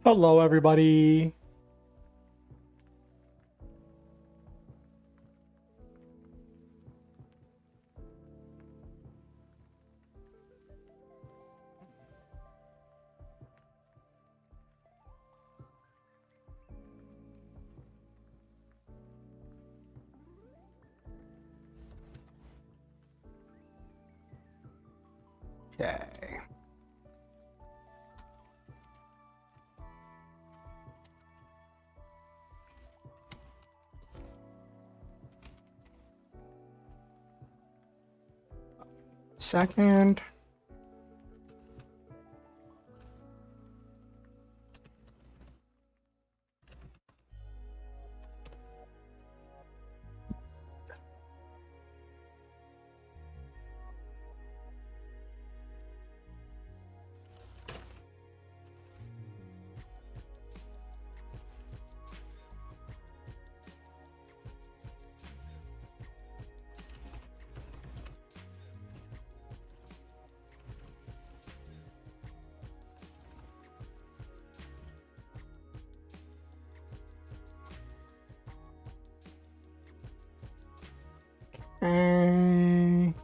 Hello, everybody. Okay. Second. Okay.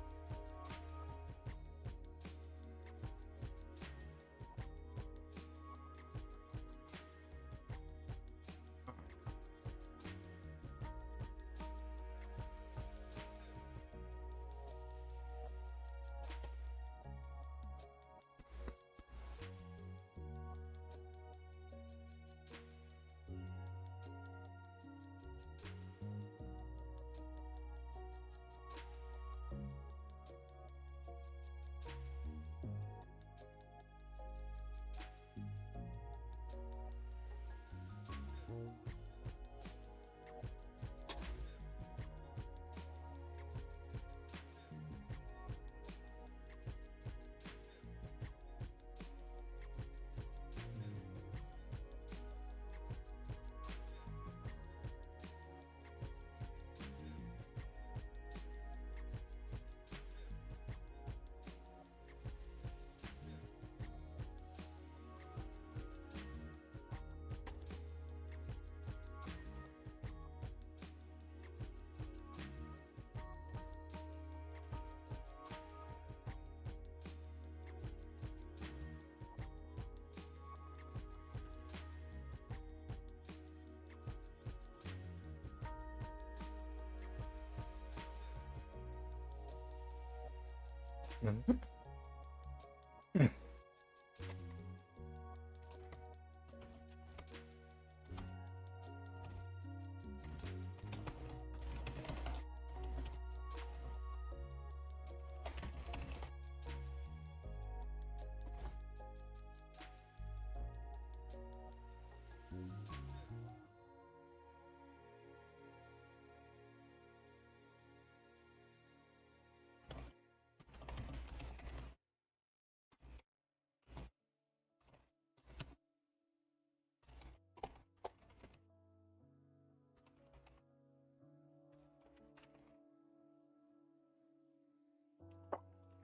Mhm.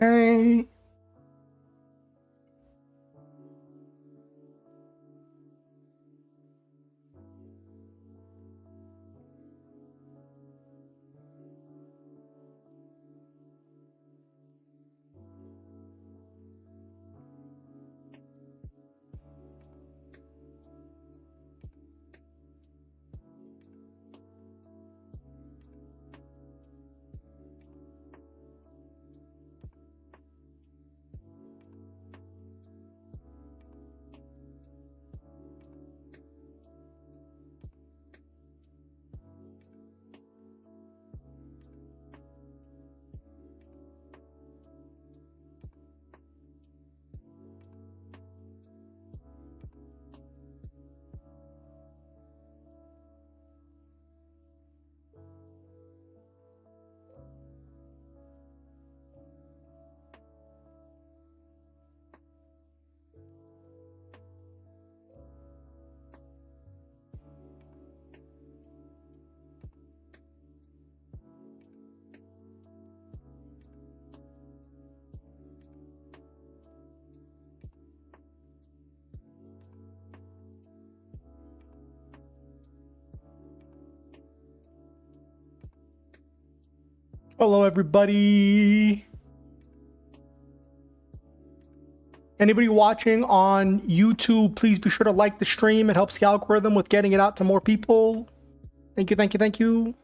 Okay. Hello, everybody. Anybody watching on YouTube, please be sure to like the stream. It helps the algorithm with getting it out to more people. Thank you, thank you, thank you.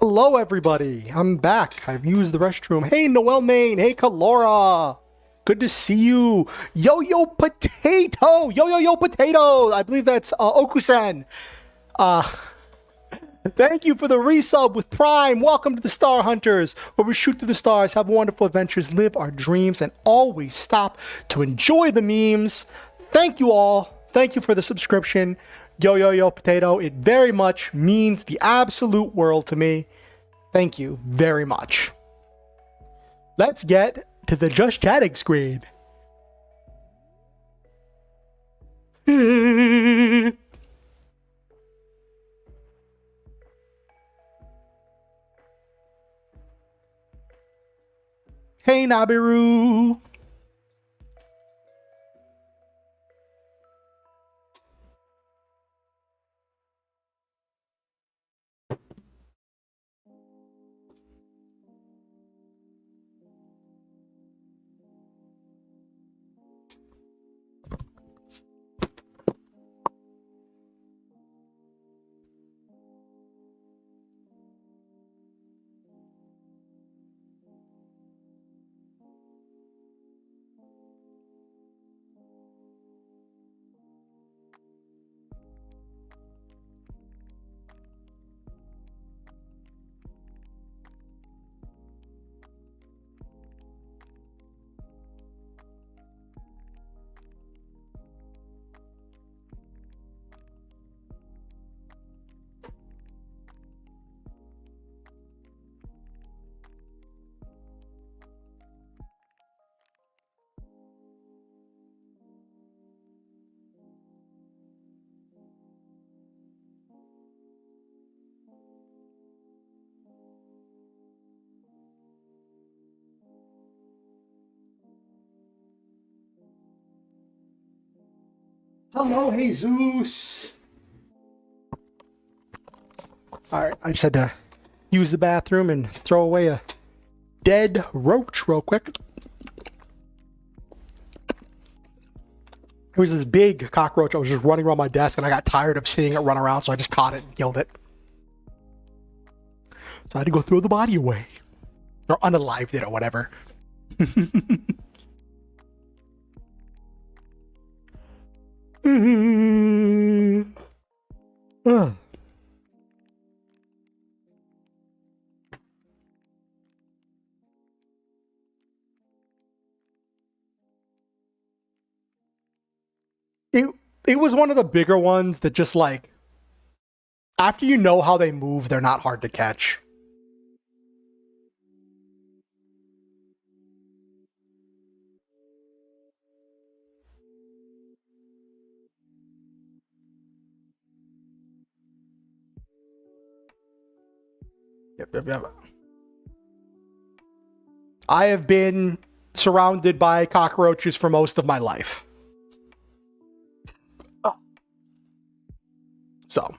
Hello, everybody. I'm back. I've used the restroom. Hey, Noel Main. Hey, Kalora. Good to see you. Yo Potato. Yo Potato. I believe that's Okusan. Thank you for the resub with Prime. Welcome to the Star Hunters, where we shoot through the stars, have wonderful adventures, live our dreams, and always stop to enjoy the memes. Thank you all. Thank you for the subscription. Yo Potato. It very much means the absolute world to me. Thank you very much. Let's get to the Just Chatting screen. Hey, Nabiru. Hello, Jesus. Alright, I just had to use the bathroom and throw away a dead roach real quick. It was this big cockroach. I was just running around my desk and I got tired of seeing it run around, so I just caught it and killed it. So I had to go throw the body away. Or unalived it or whatever. It was one of the bigger ones that just like, after you know how they move, they're not hard to catch. Yep. I have been surrounded by cockroaches for most of my life. So,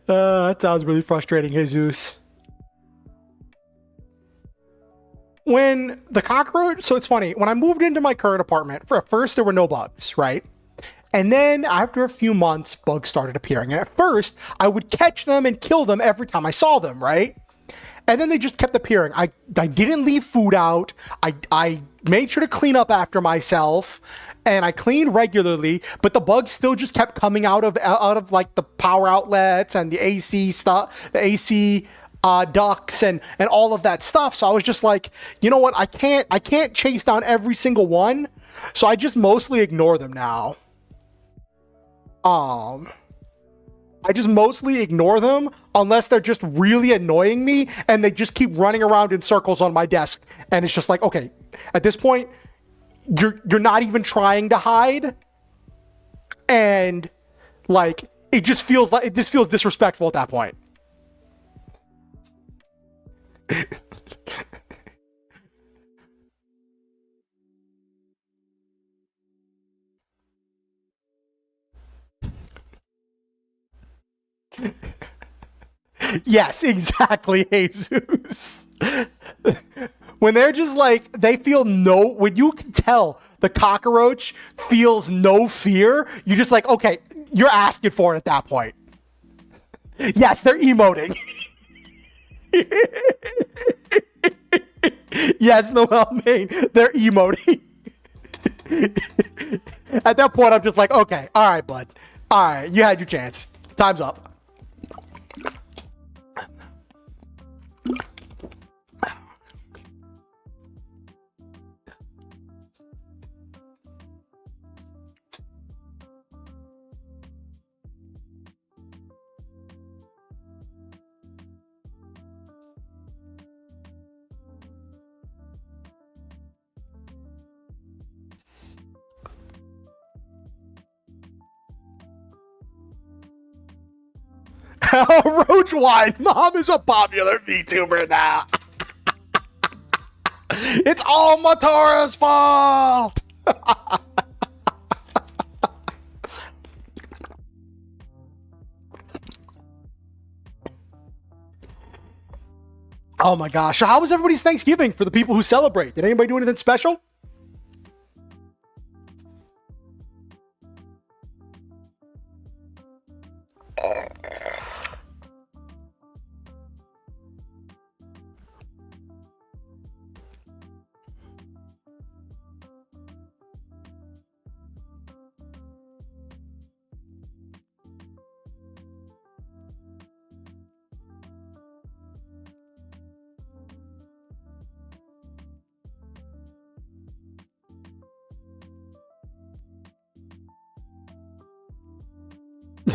that sounds really frustrating, Jesus. When the cockroach, so it's funny, when I moved into my current apartment, at first there were no bugs, right? And then after a few months, bugs started appearing. And at first, I would catch them and kill them every time I saw them, right? And then they just kept appearing. I didn't leave food out. I made sure to clean up after myself, and I cleaned regularly, but the bugs still just kept coming out of like the power outlets and the AC stuff, the AC ducts and all of that stuff. So I was just like, you know what? I can't chase down every single one. So I just mostly ignore them now. I just mostly ignore them unless they're just really annoying me and they just keep running around in circles on my desk. And it's just like, okay, at this point, you're not even trying to hide. And like, it just feels disrespectful at that point. Yes, exactly, Jesus. When they're just like, they feel no, when you can tell the cockroach feels no fear, you're just like, okay, you're asking for it at that point. Yes, they're emoting. Yes, Noel Main, they're emoting. At that point, I'm just like, okay, all right, bud. All right, you had your chance. Time's up. Roach Wine Mom is a popular VTuber now. It's all Matora's fault. Oh my gosh. So how was everybody's Thanksgiving for the people who celebrate? Did anybody do anything special?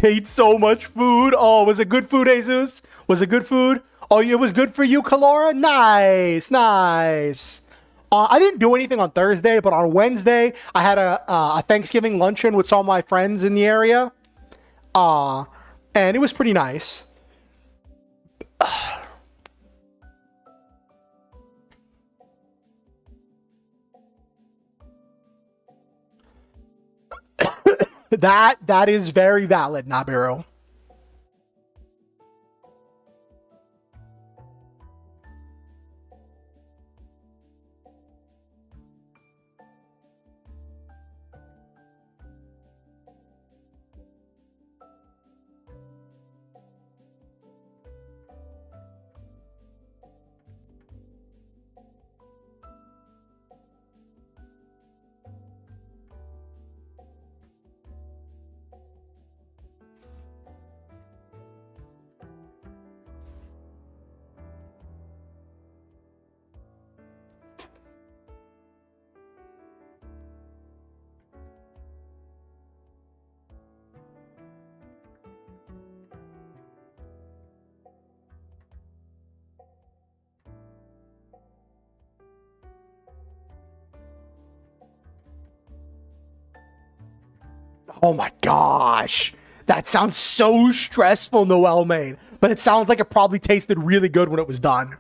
Ate so much food. Oh, was it good food, Jesus? Was it good food? Oh, it was good for you, Kalora? Nice, nice. I didn't do anything on Thursday, but on Wednesday, I had a Thanksgiving luncheon with some of my friends in the area. And it was pretty nice. That is very valid, Nabiru. Oh my gosh. That sounds so stressful, Noel Main. But it sounds like it probably tasted really good when it was done.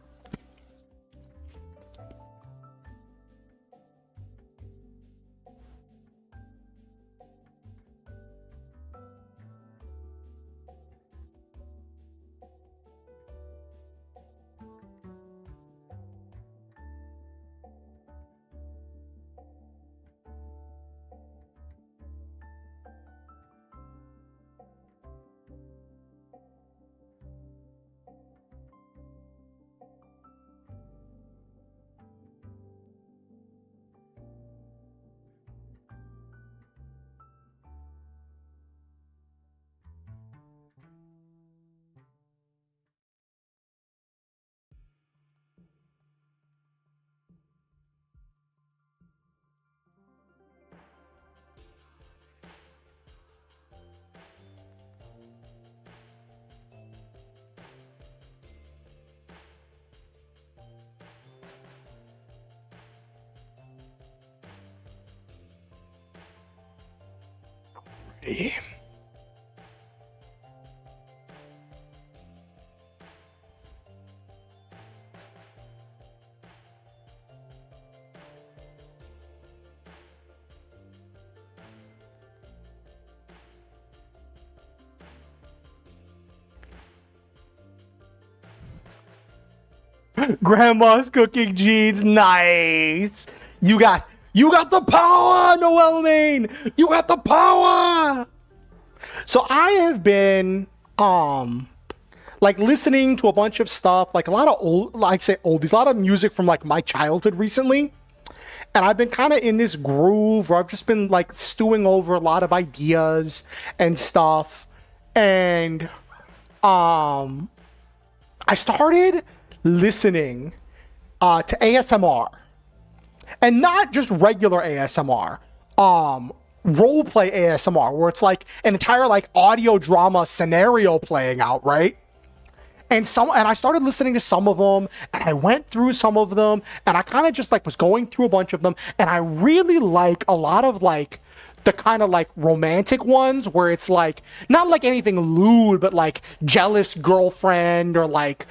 Grandma's cooking jeans. Nice. You got the power, Noel Main. You got the power. So I have been like listening to a bunch of stuff, like a lot of old, like say oldies, a lot of music from like my childhood recently. And I've been kind of in this groove where I've just been like stewing over a lot of ideas and stuff. And I started listening to ASMR, and not just regular ASMR, roleplay ASMR, where it's like an entire like audio drama scenario playing out, right? And I started listening to some of them, and I went through some of them, and I kind of just like was going through a bunch of them, and I really like a lot of like the kind of like romantic ones where it's like not like anything lewd, but like jealous girlfriend, or like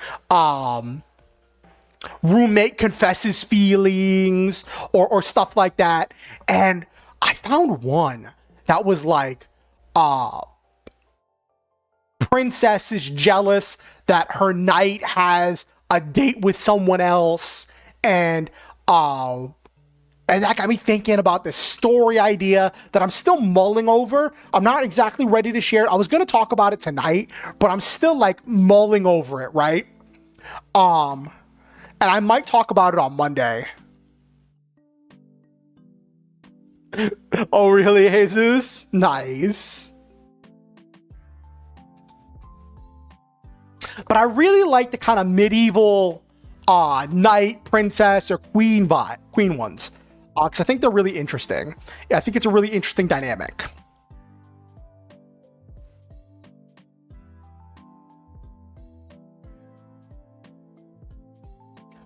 roommate confesses feelings, or stuff like that. And I found one that was like princess is jealous that her knight has a date with someone else, and that got me thinking about this story idea that I'm still mulling over. I'm not exactly ready to share it. I was going to talk about it tonight, but I'm still like mulling over it, right? And I might talk about it on Monday. Oh, really, Jesus? Nice. But I really like the kind of medieval knight, princess, or queen ones. Because I think they're really interesting. Yeah, I think it's a really interesting dynamic.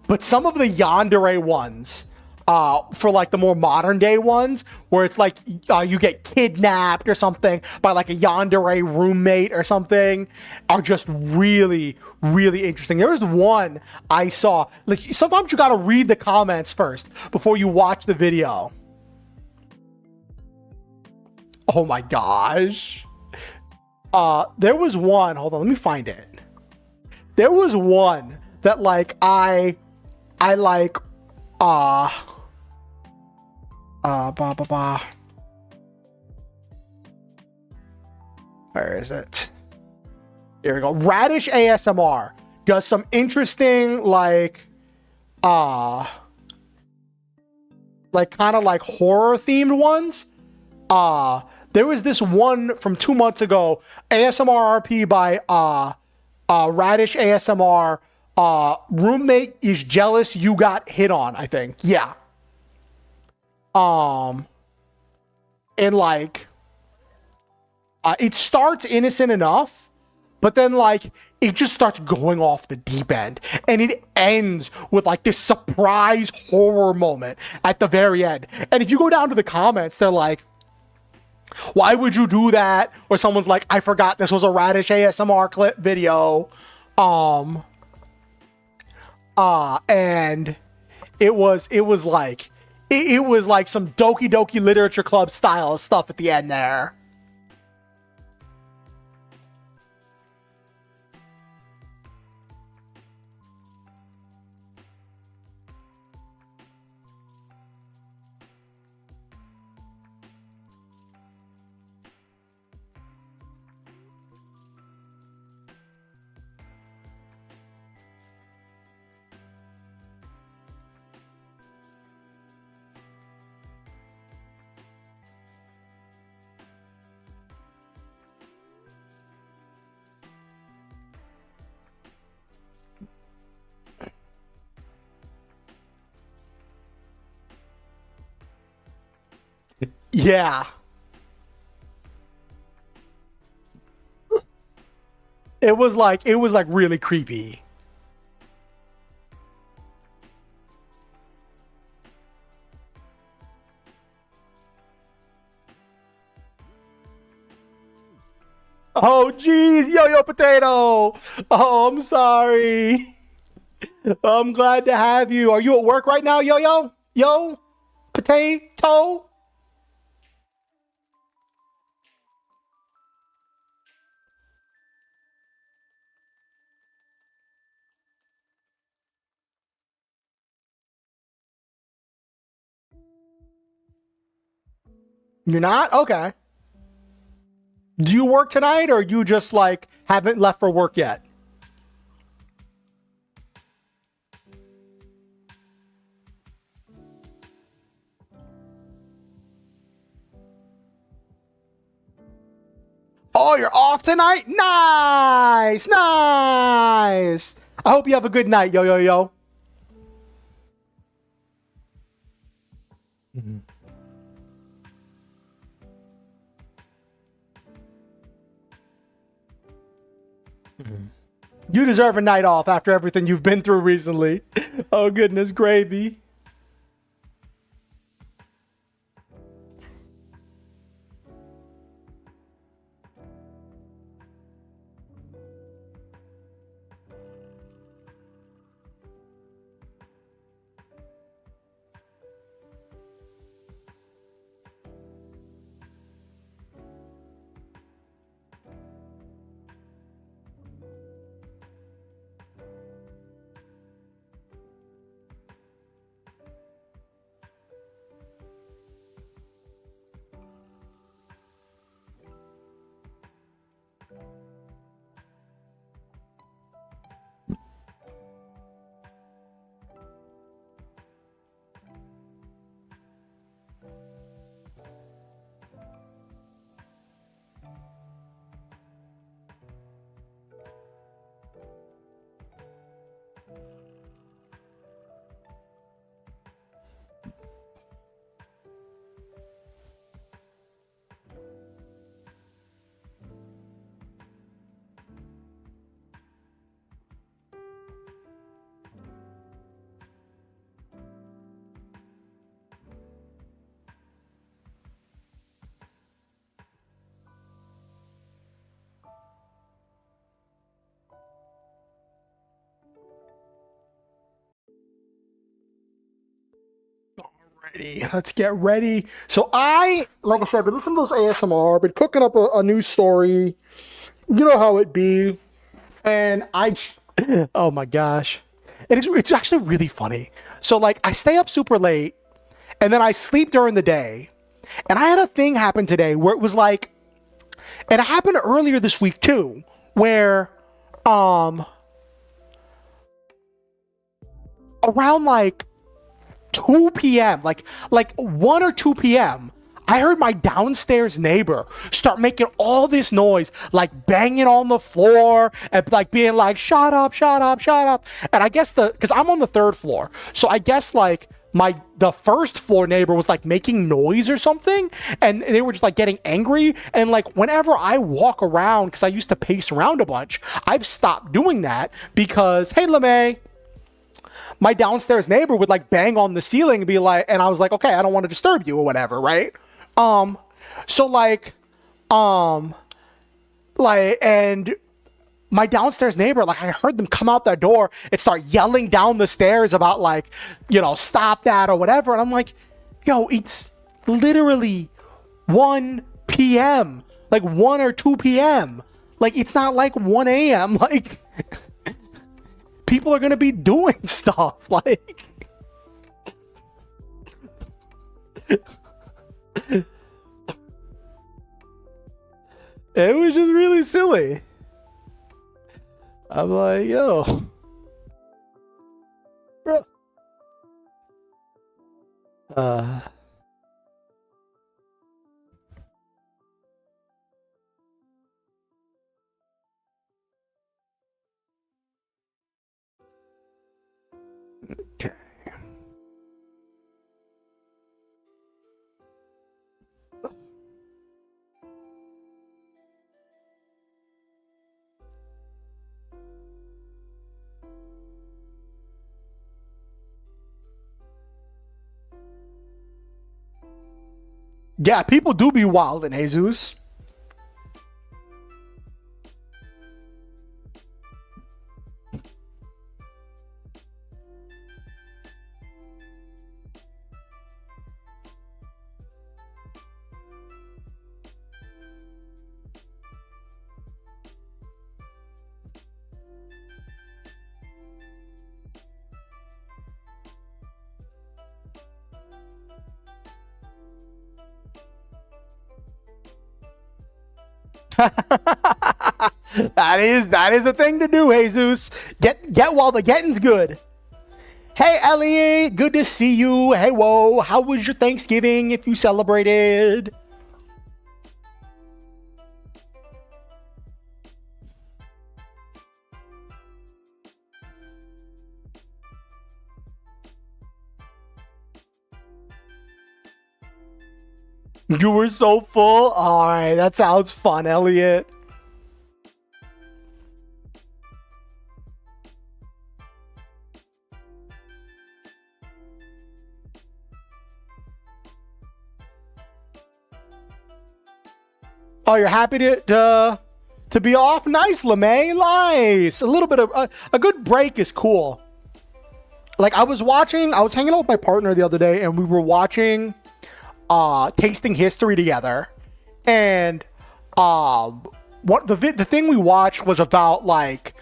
But some of the yandere ones, for like the more modern day ones, where it's like you get kidnapped or something by like a yandere roommate or something, are just really, really interesting. There was one I saw, like sometimes you gotta read the comments first before you watch the video. Oh my gosh. There was one, hold on, let me find it. There was one that like I like, where is it? Here we go. Radish ASMR does some interesting like kind of like horror themed ones. There was this one from 2 months ago, ASMR RP by Radish ASMR. Roommate is jealous you got hit on, I think. Yeah. And like it starts innocent enough, but then like it just starts going off the deep end, and it ends with like this surprise horror moment at the very end. And if you go down to the comments, they're like, why would you do that? Or someone's like, I forgot this was a Radish ASMR clip video. And it was like some Doki Doki Literature Club style stuff at the end there. Yeah. It was like really creepy. Oh geez, yo potato. Oh, I'm sorry. I'm glad to have you. Are you at work right now, yo potato? You're not? Okay. Do you work tonight, or you just like haven't left for work yet? Oh, you're off tonight? Nice, nice. I hope you have a good night, yo, yo, yo. Mm-hmm. Mm-hmm. You deserve a night off after everything you've been through recently. Oh, goodness gravy. Alrighty, let's get ready. So like I said, been listening to those ASMR, been cooking up a new story. You know how it be. And oh my gosh. It's actually really funny. So like I stay up super late and then I sleep during the day. And I had a thing happen today where it was like, and it happened earlier this week too, where around like 2 p.m., like 1 or 2 p.m., I heard my downstairs neighbor start making all this noise, like banging on the floor and like being like, shut up, shut up, shut up. And I guess because I'm on the 3rd floor, so I guess like the 1st floor neighbor was like making noise or something, and they were just like getting angry. And like whenever I walk around, because I used to pace around a bunch, I've stopped doing that because, hey, LeMay, my downstairs neighbor would like bang on the ceiling and be like, and I was like, okay, I don't want to disturb you or whatever, right? So and my downstairs neighbor, like I heard them come out that door and start yelling down the stairs about like, stop that or whatever. And I'm like, yo, it's literally 1 p.m., like 1 or 2 p.m. Like, it's not like 1 a.m. Like, people are going to be doing stuff. Like, it was just really silly. I'm like, yo, bro. Okay. Yeah, people do be wild in Jesus. That is the thing to do, Jesus. Get while the getting's good. Hey, Elliot, good to see you. Hey, whoa, how was your Thanksgiving if you celebrated? You were so full? All right, that sounds fun, Elliot. Oh, you're happy to be off? Nice, LeMay. Nice. A little bit of a good break is cool. Like I was hanging out with my partner the other day, and we were watching Tasting History together, and what the thing we watched was about like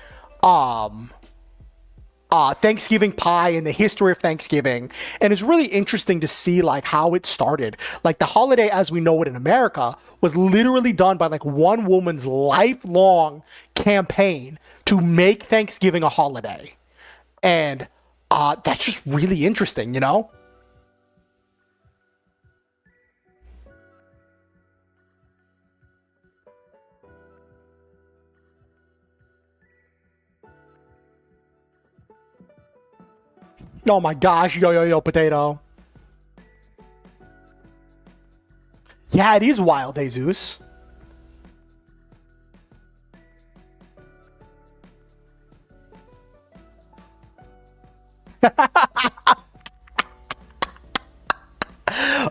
Thanksgiving pie and the history of Thanksgiving, and it's really interesting to see like how it started. Like the holiday as we know it in America was literally done by like one woman's lifelong campaign to make Thanksgiving a holiday, and that's just really interesting, you know? Oh my gosh, yo, potato. Yeah, it is wild, Jesus.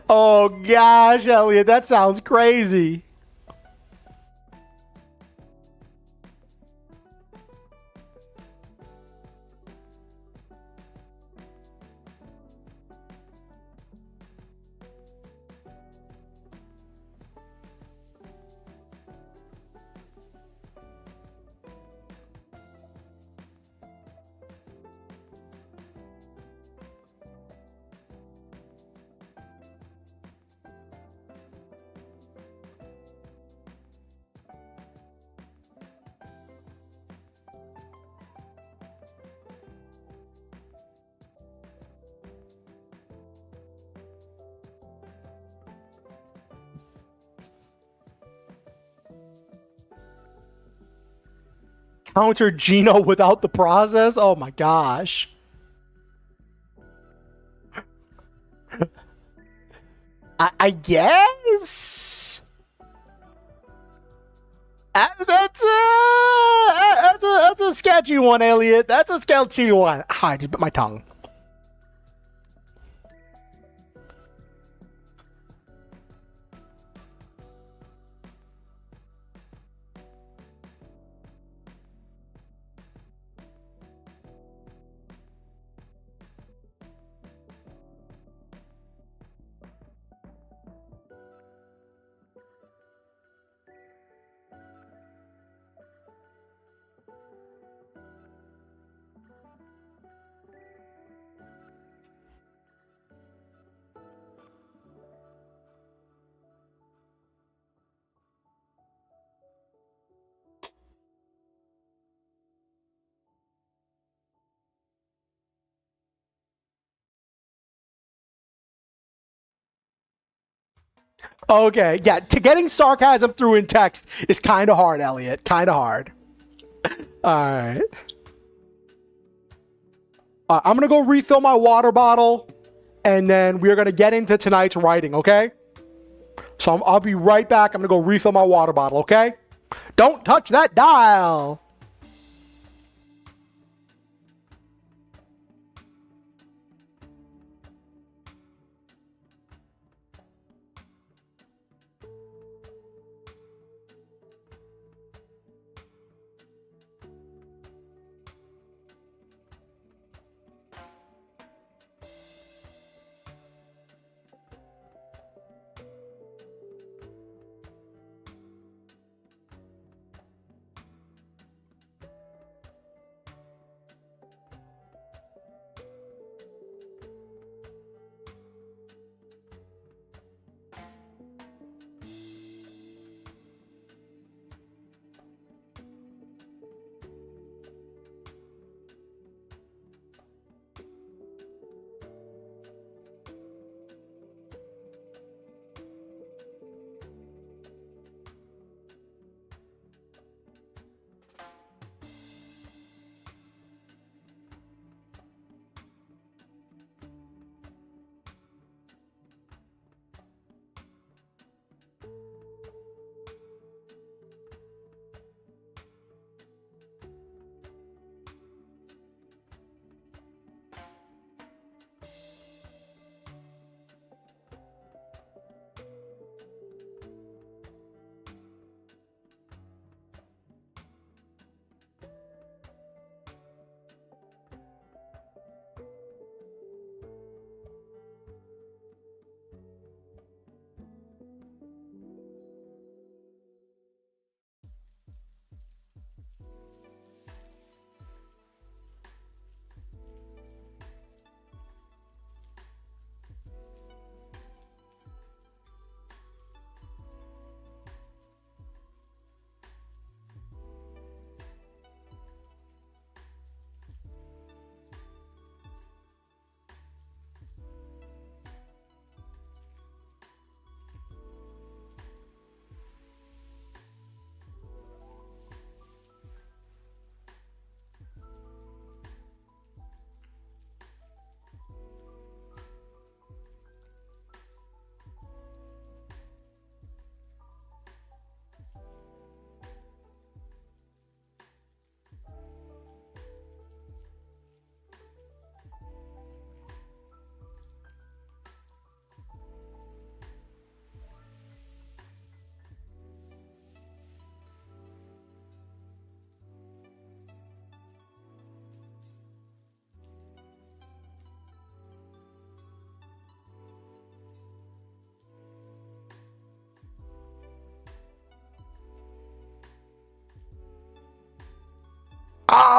Oh gosh, Elliot, that sounds crazy. Counter Gino without the process? Oh my gosh. I guess that's a sketchy one, Elliot. That's a sketchy one. I just bit my tongue. Okay, yeah, to getting sarcasm through in text is kind of hard, Elliot. Kind of hard. All right. I'm gonna go refill my water bottle, and then we're gonna get into tonight's writing. Okay. So I'll be right back. I'm gonna go refill my water bottle. Okay. Don't touch that dial.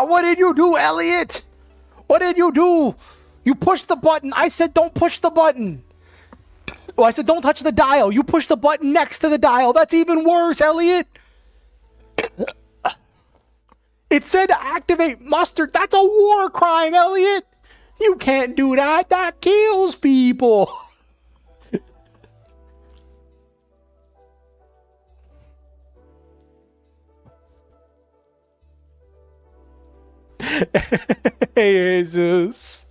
What did you do, Elliot? What did you do? You pushed the button. I said don't push the button. Oh, I said don't touch the dial. You push the button next to the dial. That's even worse, Elliot. It said to activate mustard. That's a war crime, Elliot. You can't do that. That kills people. Hey, Jesus.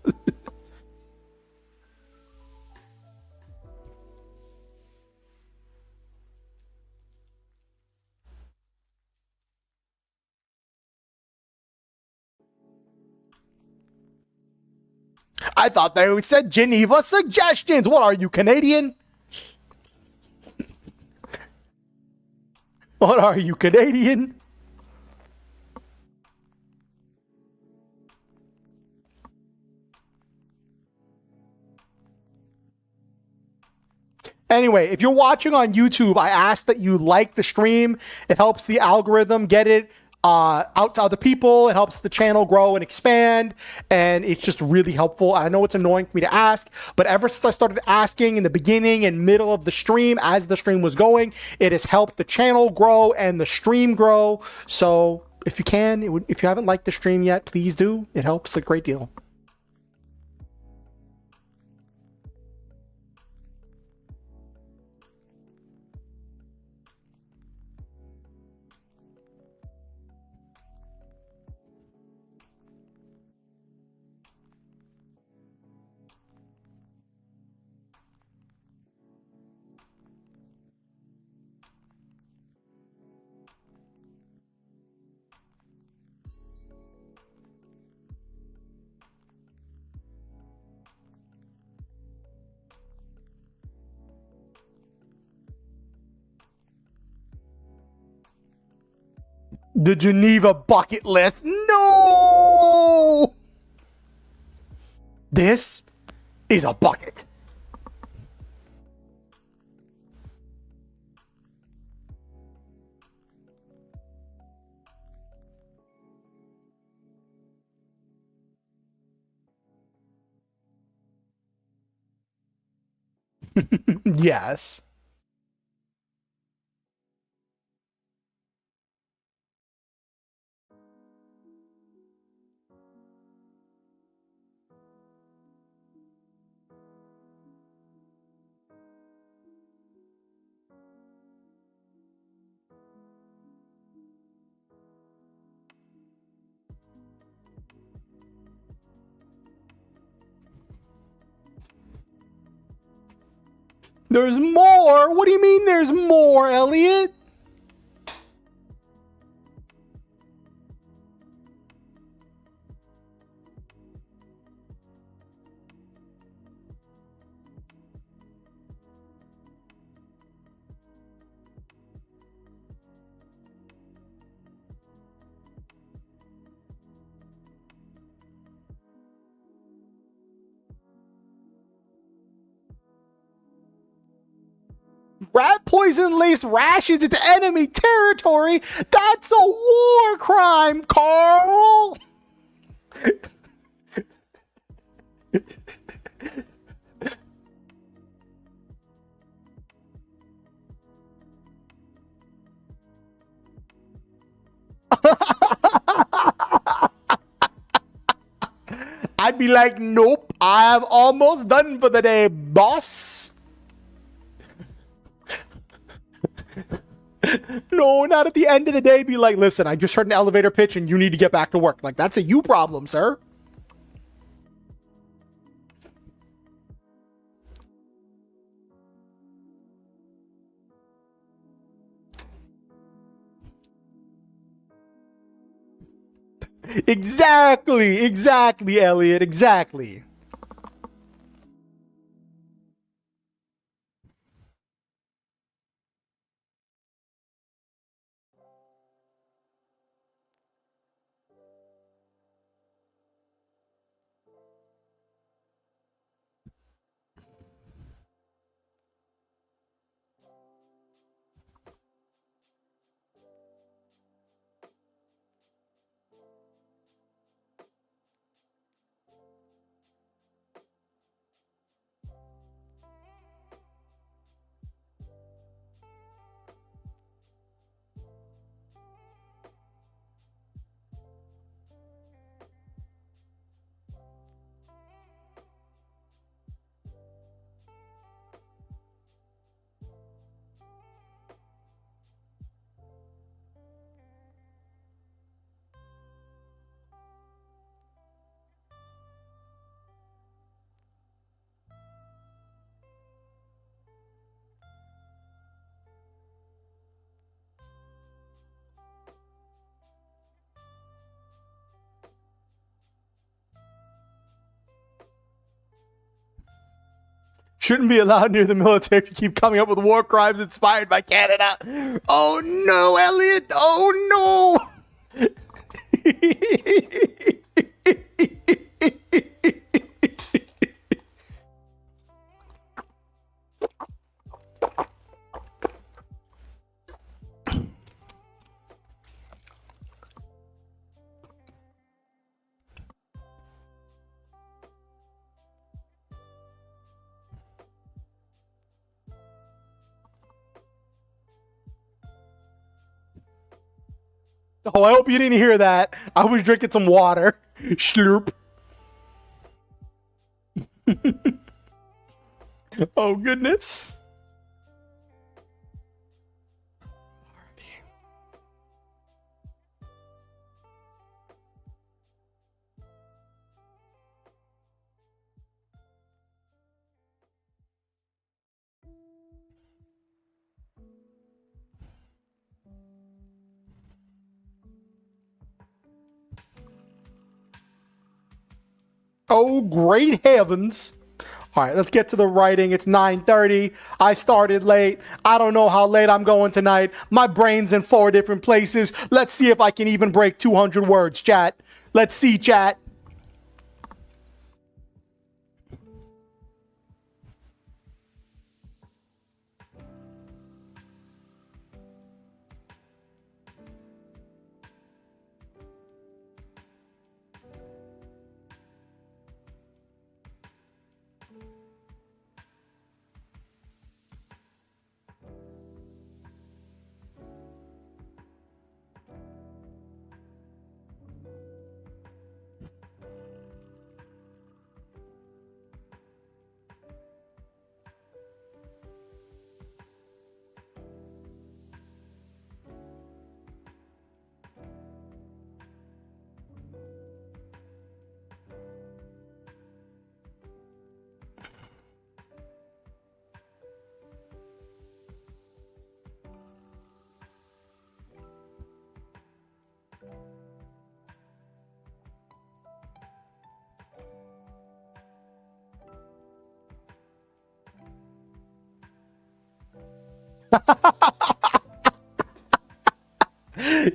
I thought they said Geneva suggestions. What are you, Canadian? What are you, Canadian? Anyway, if you're watching on YouTube, I ask that you like the stream. It helps the algorithm get it out to other people. It helps the channel grow and expand, and it's just really helpful. I know it's annoying for me to ask, but ever since I started asking in the beginning and middle of the stream, as the stream was going, it has helped the channel grow and the stream grow. So if you can, if you haven't liked the stream yet, please do. It helps a great deal. The Geneva bucket list. No! This is a bucket. Yes. There's more? What do you mean there's more, Elliot? Rat poison laced rations into enemy territory? That's a war crime, Carl! I'd be like, nope, I'm almost done for the day, boss. No, not at the end of the day. Be like, listen, I just heard an elevator pitch and you need to get back to work. Like, that's a you problem, sir. Exactly, Elliot, exactly. Shouldn't be allowed near the military if you keep coming up with war crimes inspired by Canada. Oh no, Elliot. Oh no. Oh, I hope you didn't hear that. I was drinking some water. Slurp. Oh, goodness. Oh, great heavens. All right, let's get to the writing. It's 9:30. I started late. I don't know how late I'm going tonight. My brain's in 4 different places. Let's see if I can even break 200 words, chat. Let's see, chat.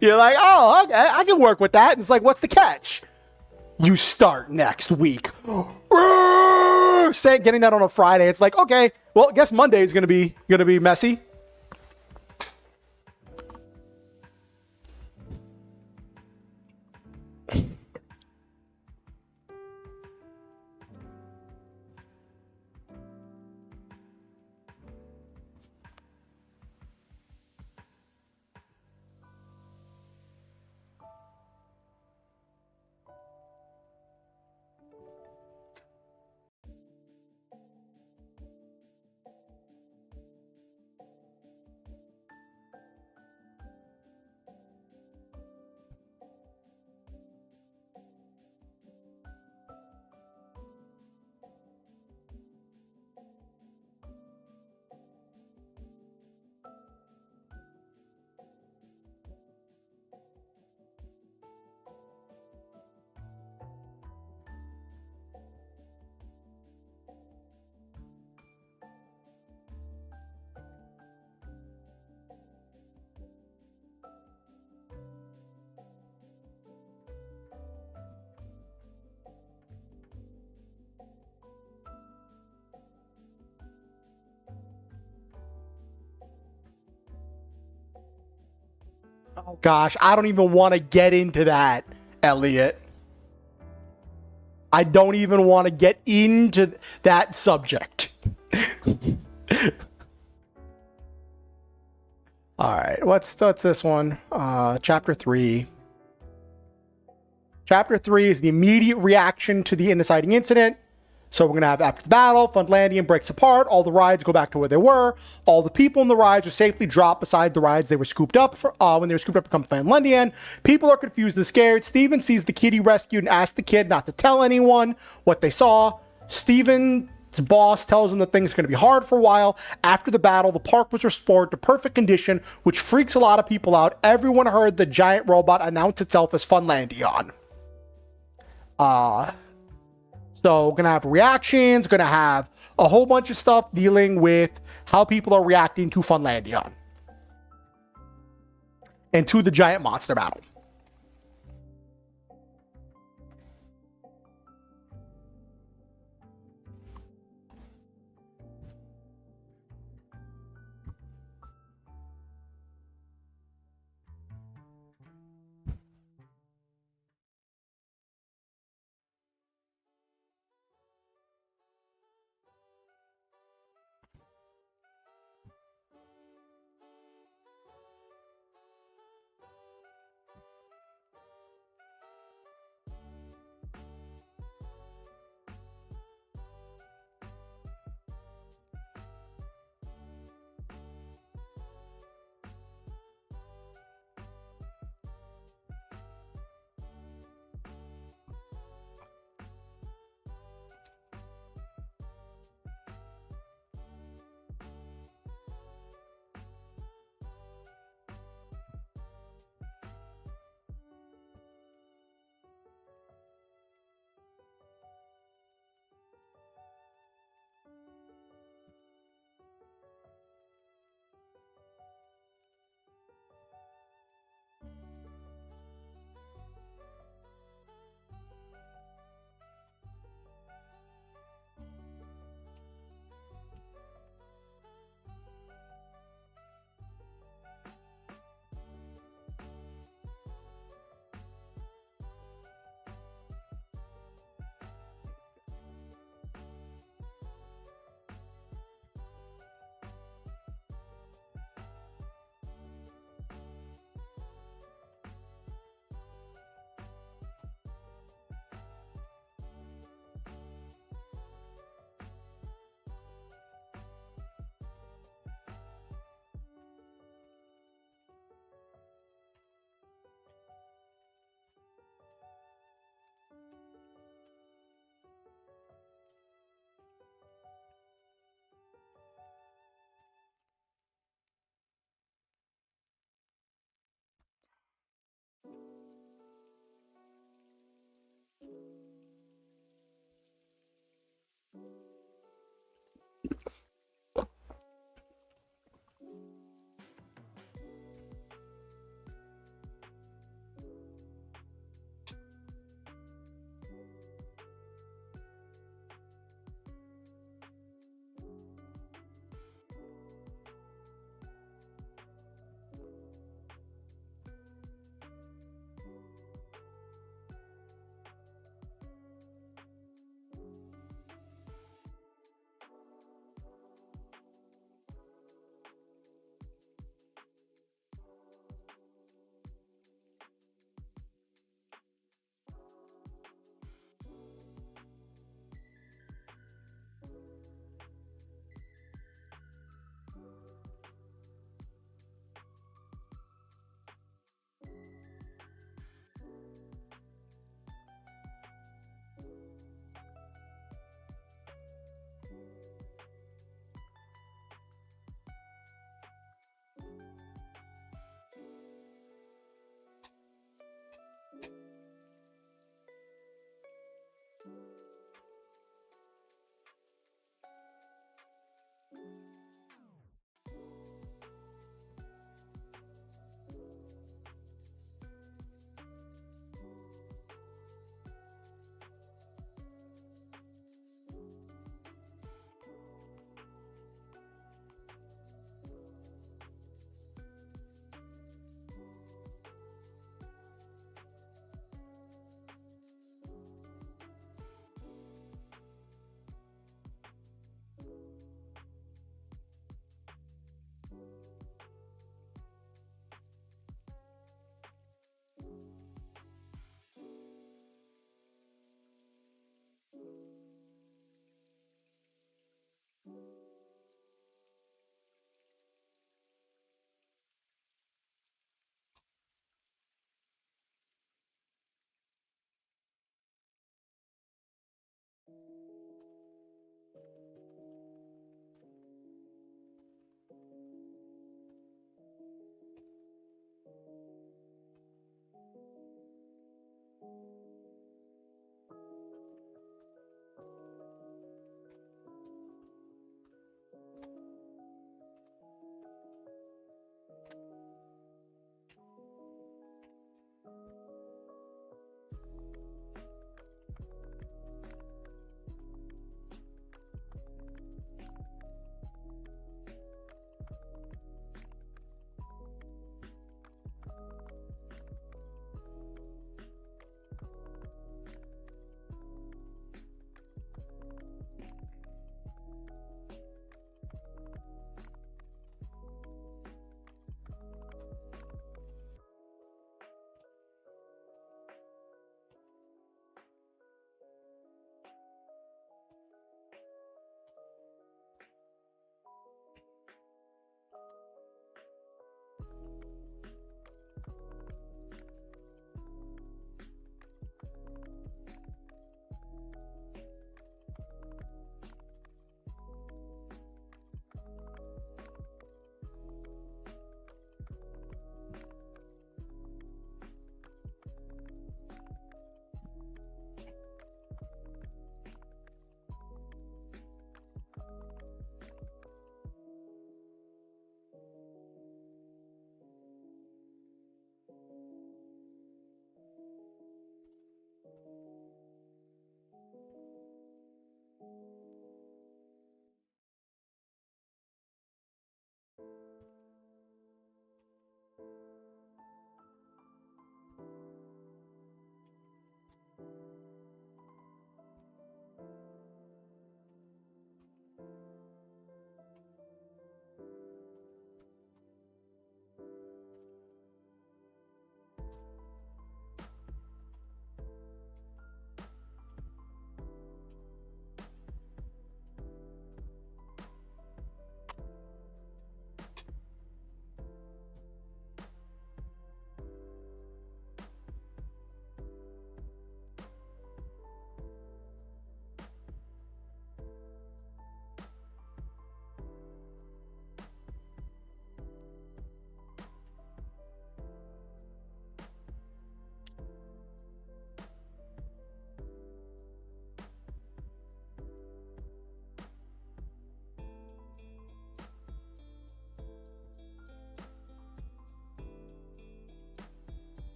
You're like, oh, okay, I can work with that. And it's like, what's the catch? You start next week. Getting that on a Friday, it's like, okay, well, I guess Monday is gonna be messy. Oh gosh, I don't even want to get into that, Elliot. I don't even want to get into that subject. All right, what's this one? Chapter 3. Chapter 3 is the immediate reaction to the inciting incident. So we're going to have, after the battle, Funlandeon breaks apart. All the rides go back to where they were. All the people in the rides are safely dropped beside the rides they were scooped up for, when they were scooped up to come to Funlandeon. People are confused and scared. Steven sees the kid he rescued and asks the kid not to tell anyone what they saw. Steven's boss tells him that things are going to be hard for a while. After the battle, the park was restored to perfect condition, which freaks a lot of people out. Everyone heard the giant robot announce itself as Funlandeon. So we're going to have reactions, going to have a whole bunch of stuff dealing with how people are reacting to Funlandeon and to the giant monster battle.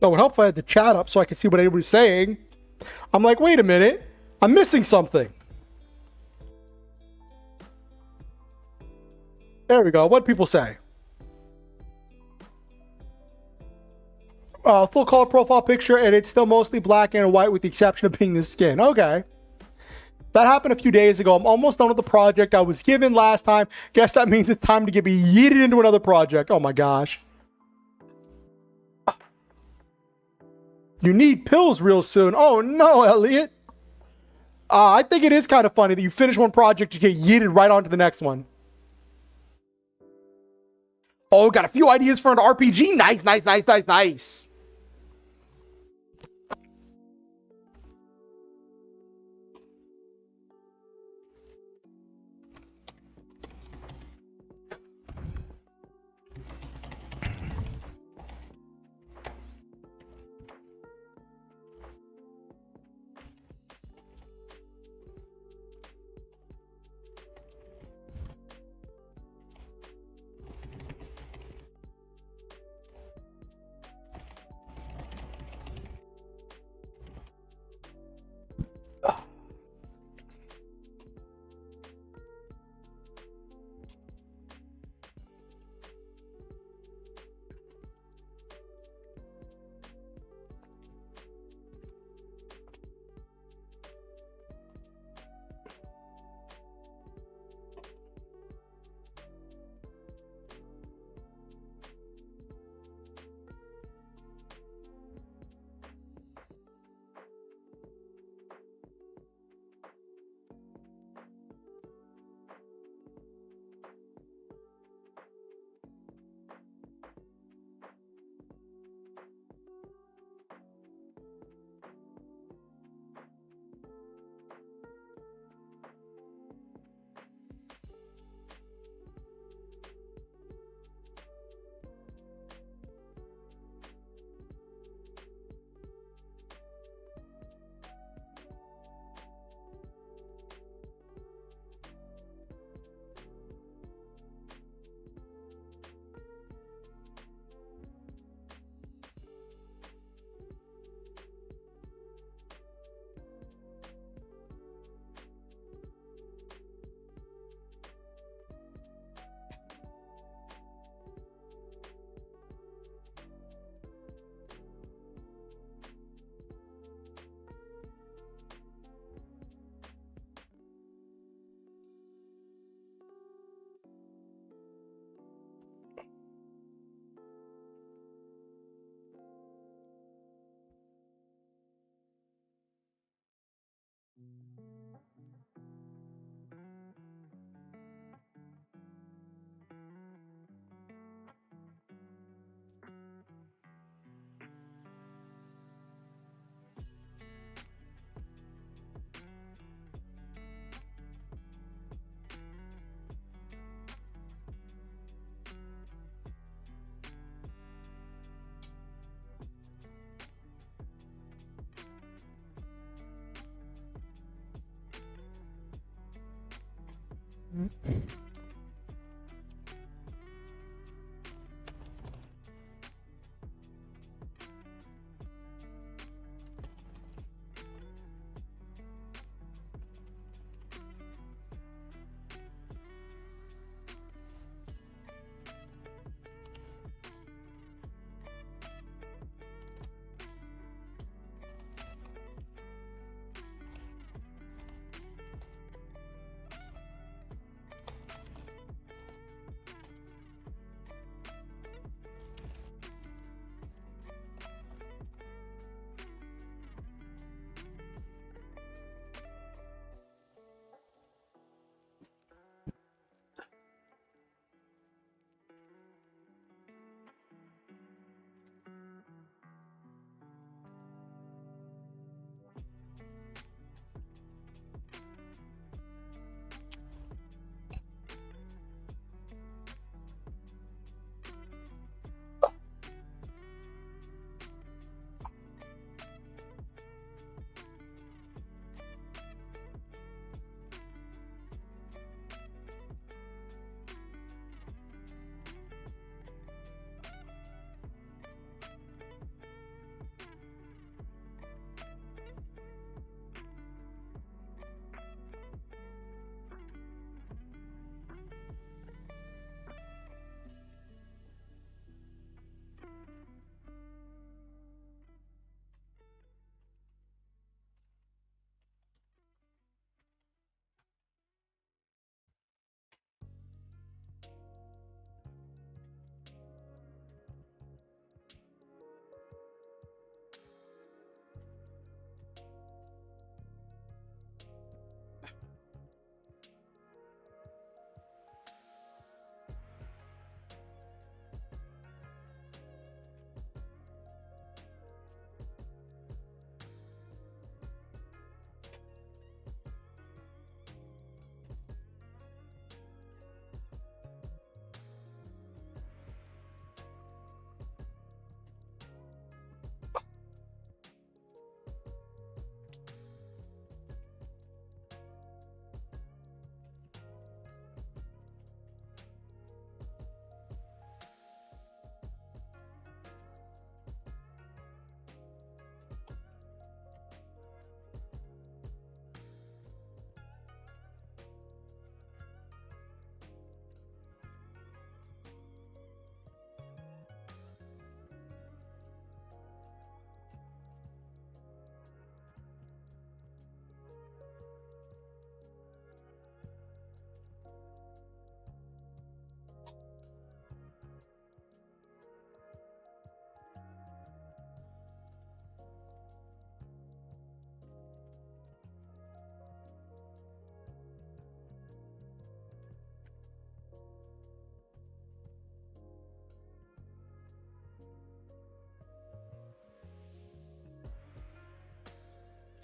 That would help if I had the chat up so I could see what anybody's saying. I'm like, wait a minute. I'm missing something. There we go. What people say? Full color profile picture, and it's still mostly black and white with the exception of being the skin. Okay. That happened a few days ago. I'm almost done with the project I was given last time. Guess that means it's time to get me yeeted into another project. Oh my gosh. You need pills real soon. Oh no, Elliot. I think it is kind of funny that you finish one project, you get yeeted right on to the next one. Oh, got a few ideas for an RPG. Nice, nice, nice, nice, nice.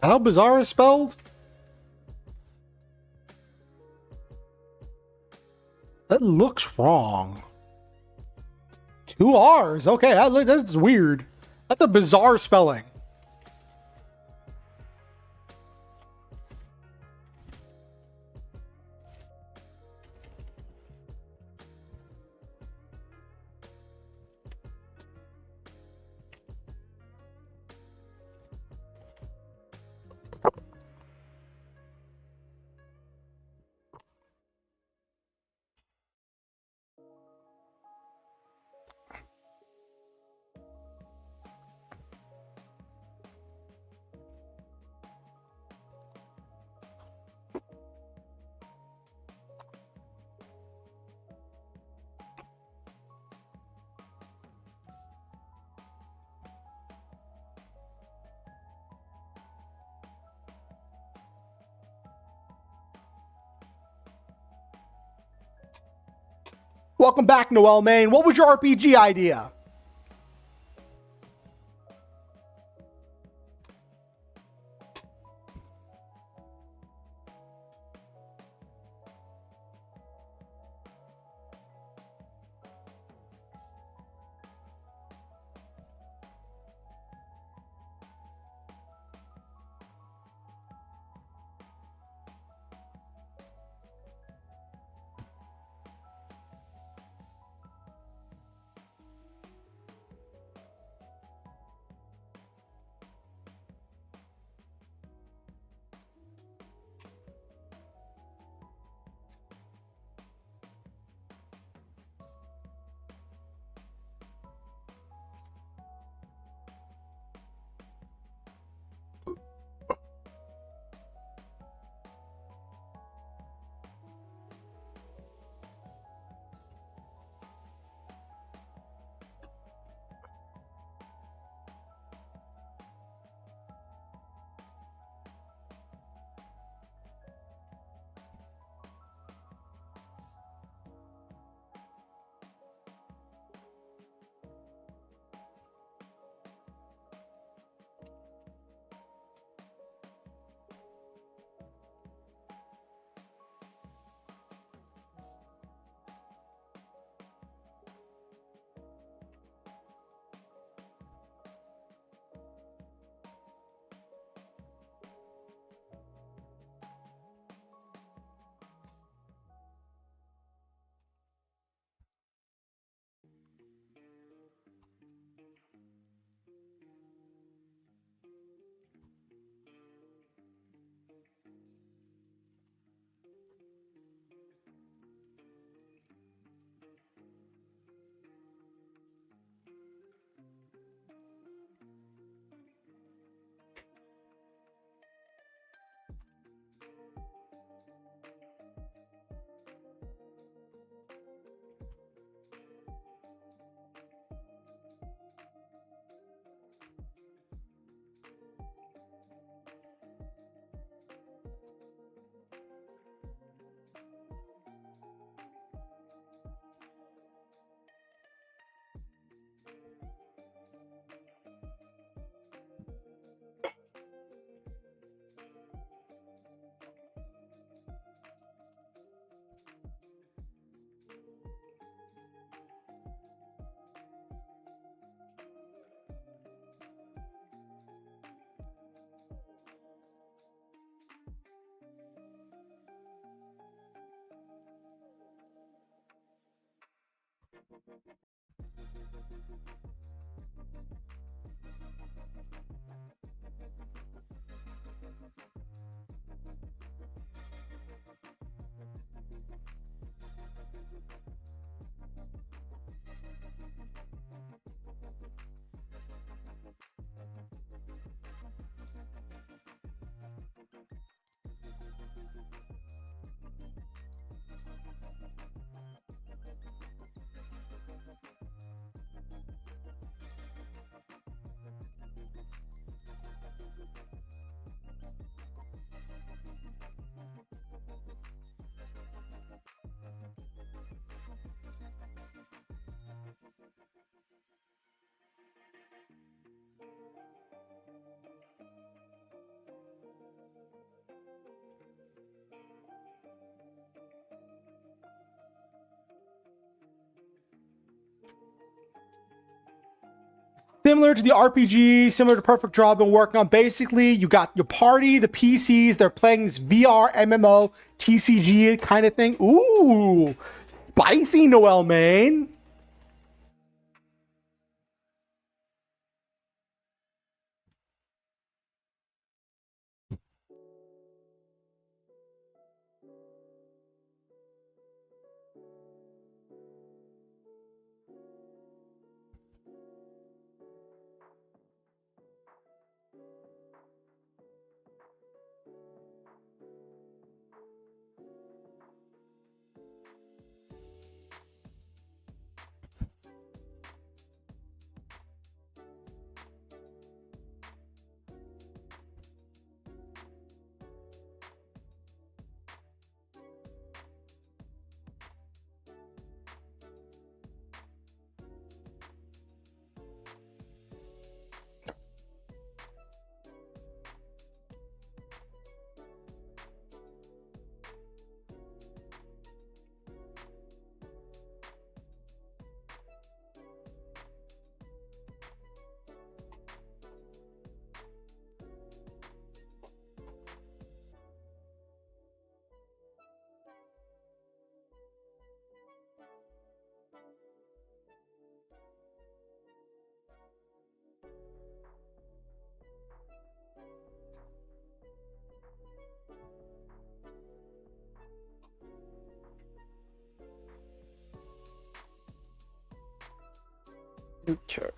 How bizarre is spelled? That looks wrong. 2 R's. Okay, that's weird. That's a bizarre spelling. Welcome back, Noel Main. What was your RPG idea? Similar to the RPG, similar to Perfect Draw I've been working on. Basically, you got your party, the PCs, they're playing this VR MMO TCG kind of thing. Ooh, spicy, Noel Main. Okay.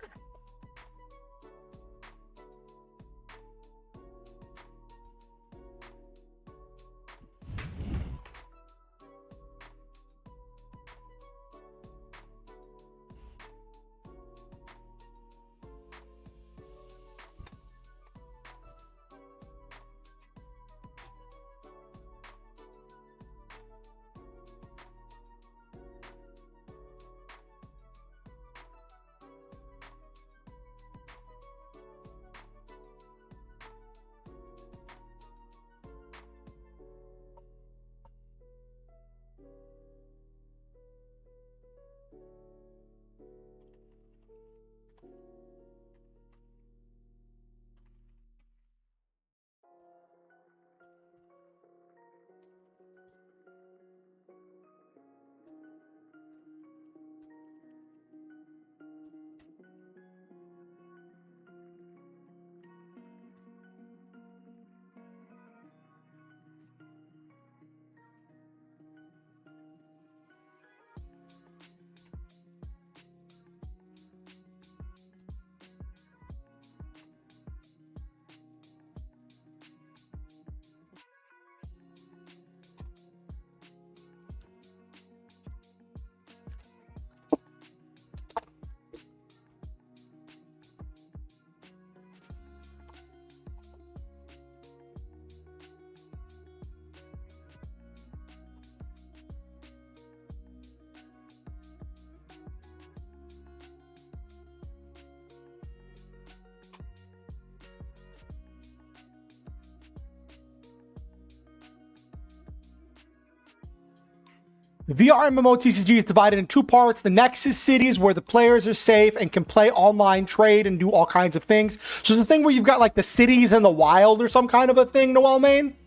The VR MMOTCG is divided in two parts. The Nexus cities where the players are safe and can play online, trade, and do all kinds of things. So the thing where you've got like the cities in the wild or some kind of a thing, Noel Main?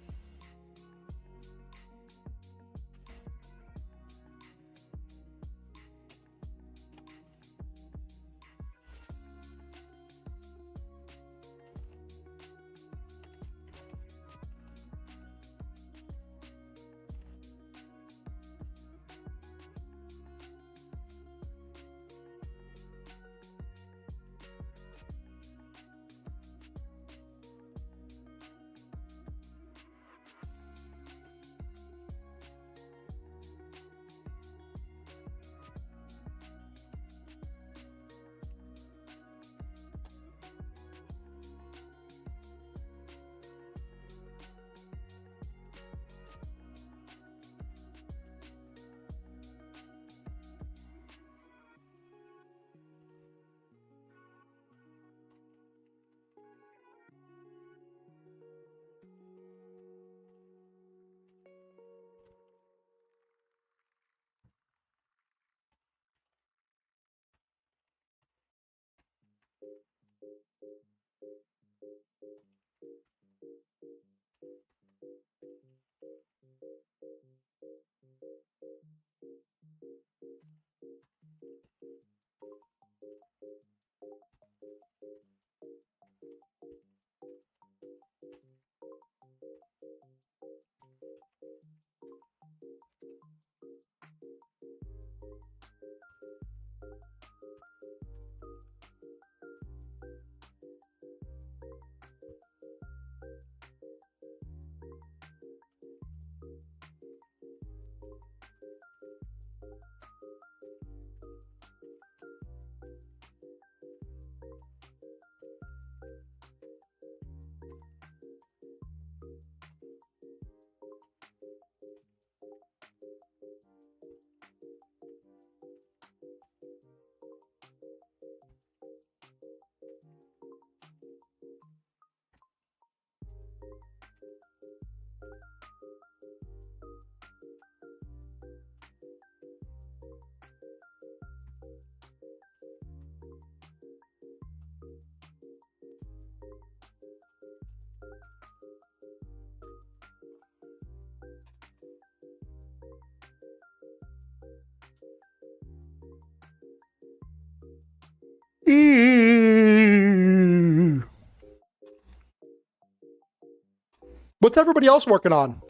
What's everybody else working on?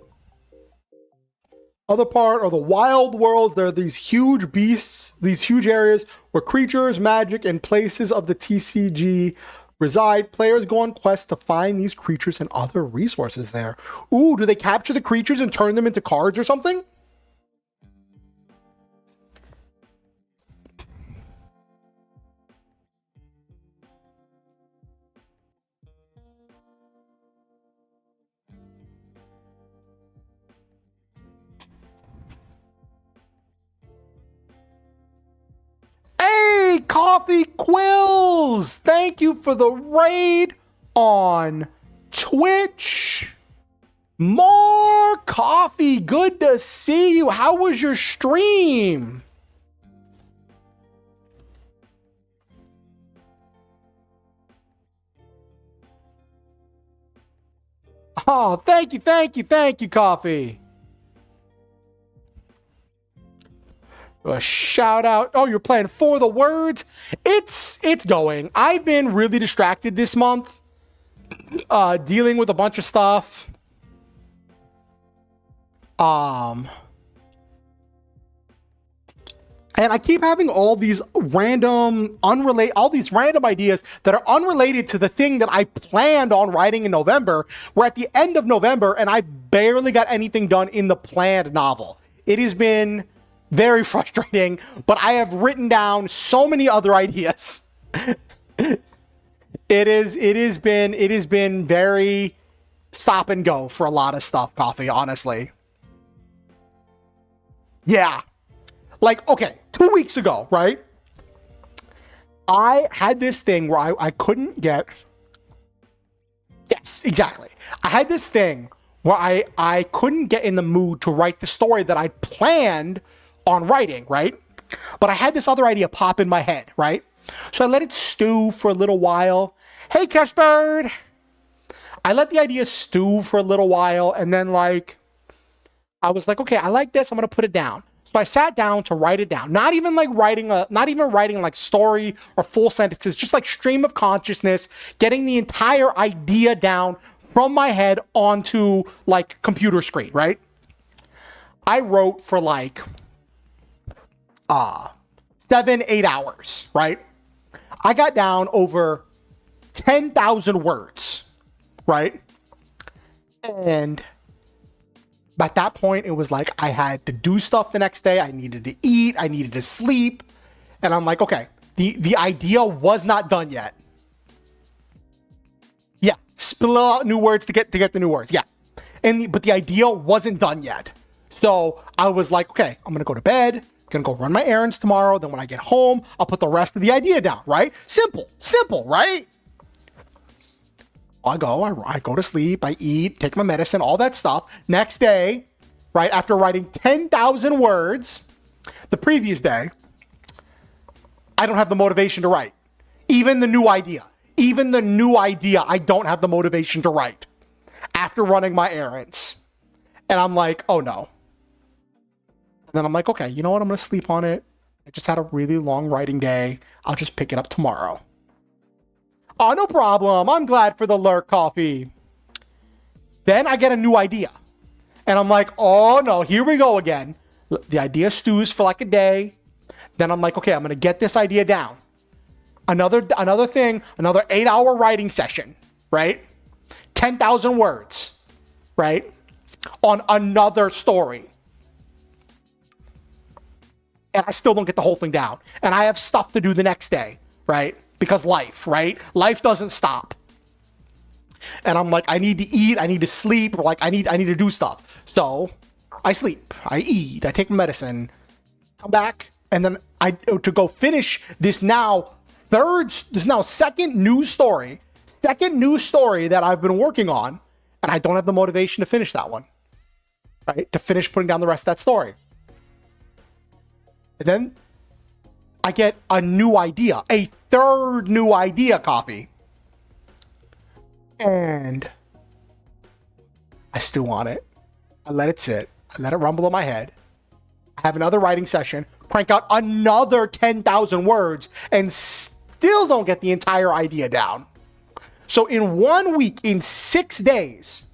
Other part are the wild worlds. There are these huge beasts, these huge areas where creatures, magic, and places of the TCG reside. Players go on quests to find these creatures and other resources there. Ooh, do they capture the creatures and turn them into cards or something? Hey, Coffee Quills! Thank you for the raid on Twitch. More coffee. Good to see you. How was your stream? Oh, thank you, Coffee. A shout out. Oh, you're playing For the Words. It's going. I've been really distracted this month, dealing with a bunch of stuff. And I keep having all these random ideas that are unrelated to the thing that I planned on writing in November. We're at the end of November and I barely got anything done in the planned novel. It has been very frustrating, but I have written down so many other ideas. It has been very stop and go for a lot of stuff, Coffee, honestly. Yeah. Like, okay, 2 weeks ago, right? I had this thing where I couldn't get... Yes, exactly. I had this thing where I couldn't get in the mood to write the story that I planned on writing, right? But I had this other idea pop in my head, right? So I let it stew for a little while. Hey, Cashbird! I let the idea stew for a little while, and then, like, I was like, okay, I like this, I'm gonna put it down. So I sat down to write it down. Not even writing like story or full sentences, just like stream of consciousness, getting the entire idea down from my head onto like computer screen, right? I wrote for like 7-8 hours, right? I got down over 10,000 words, right? And at that point, it was like I had to do stuff the next day. I needed to eat. I needed to sleep. And I'm like, okay, the idea was not done yet. Yeah, spill out new words to get the new words. Yeah, but the idea wasn't done yet. So I was like, okay, I'm gonna go to bed. Gonna go run my errands tomorrow. Then when I get home, I'll put the rest of the idea down. Right? Simple, right? I go to sleep, I eat, take my medicine, all that stuff. Next day, right, after writing 10,000 words the previous day, I don't have the motivation to write. Even the new idea. Even the new idea, I don't have the motivation to write after running my errands. And I'm like, oh no. And then I'm like, okay, you know what? I'm going to sleep on it. I just had a really long writing day. I'll just pick it up tomorrow. Oh, no problem. I'm glad for the lurk, Coffee. Then I get a new idea. And I'm like, oh no, here we go again. The idea stews for like a day. Then I'm like, okay, I'm going to get this idea down. Another thing, another 8-hour writing session, right? 10,000 words, right? On another story. And I still don't get the whole thing down. And I have stuff to do the next day, right? Because life, right? Life doesn't stop. And I'm like, I need to eat, I need to sleep, or like I need to do stuff. So I sleep, I eat, I take medicine, come back, and then to go finish this second news story that I've been working on, and I don't have the motivation to finish that one, right? To finish putting down the rest of that story. And then I get a new idea, a third new idea, Coffee. And I stew on it. I let it sit. I let it rumble in my head. I have another writing session, crank out another 10,000 words, and still don't get the entire idea down. So in 1 week, in 6 days,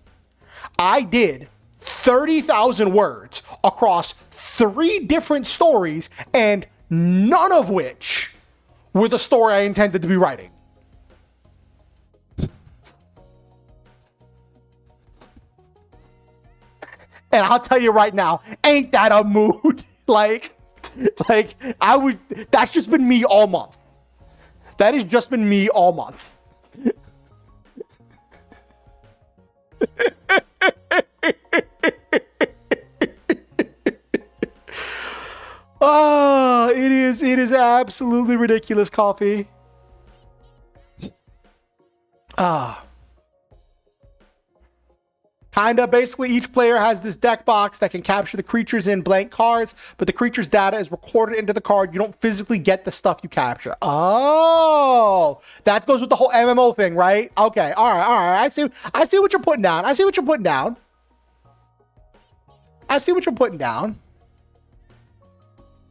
I did 30,000 words across 3 different stories, and none of which were the story I intended to be writing. And I'll tell you right now, ain't that a mood? like that's just been me all month. That has just been me all month. It is absolutely ridiculous, Coffee. Kinda, basically each player has this deck box that can capture the creatures in blank cards, but the creature's data is recorded into the card. You don't physically get the stuff you capture. Oh, that goes with the whole MMO thing, right? Okay, all right. I see what you're putting down. I see what you're putting down.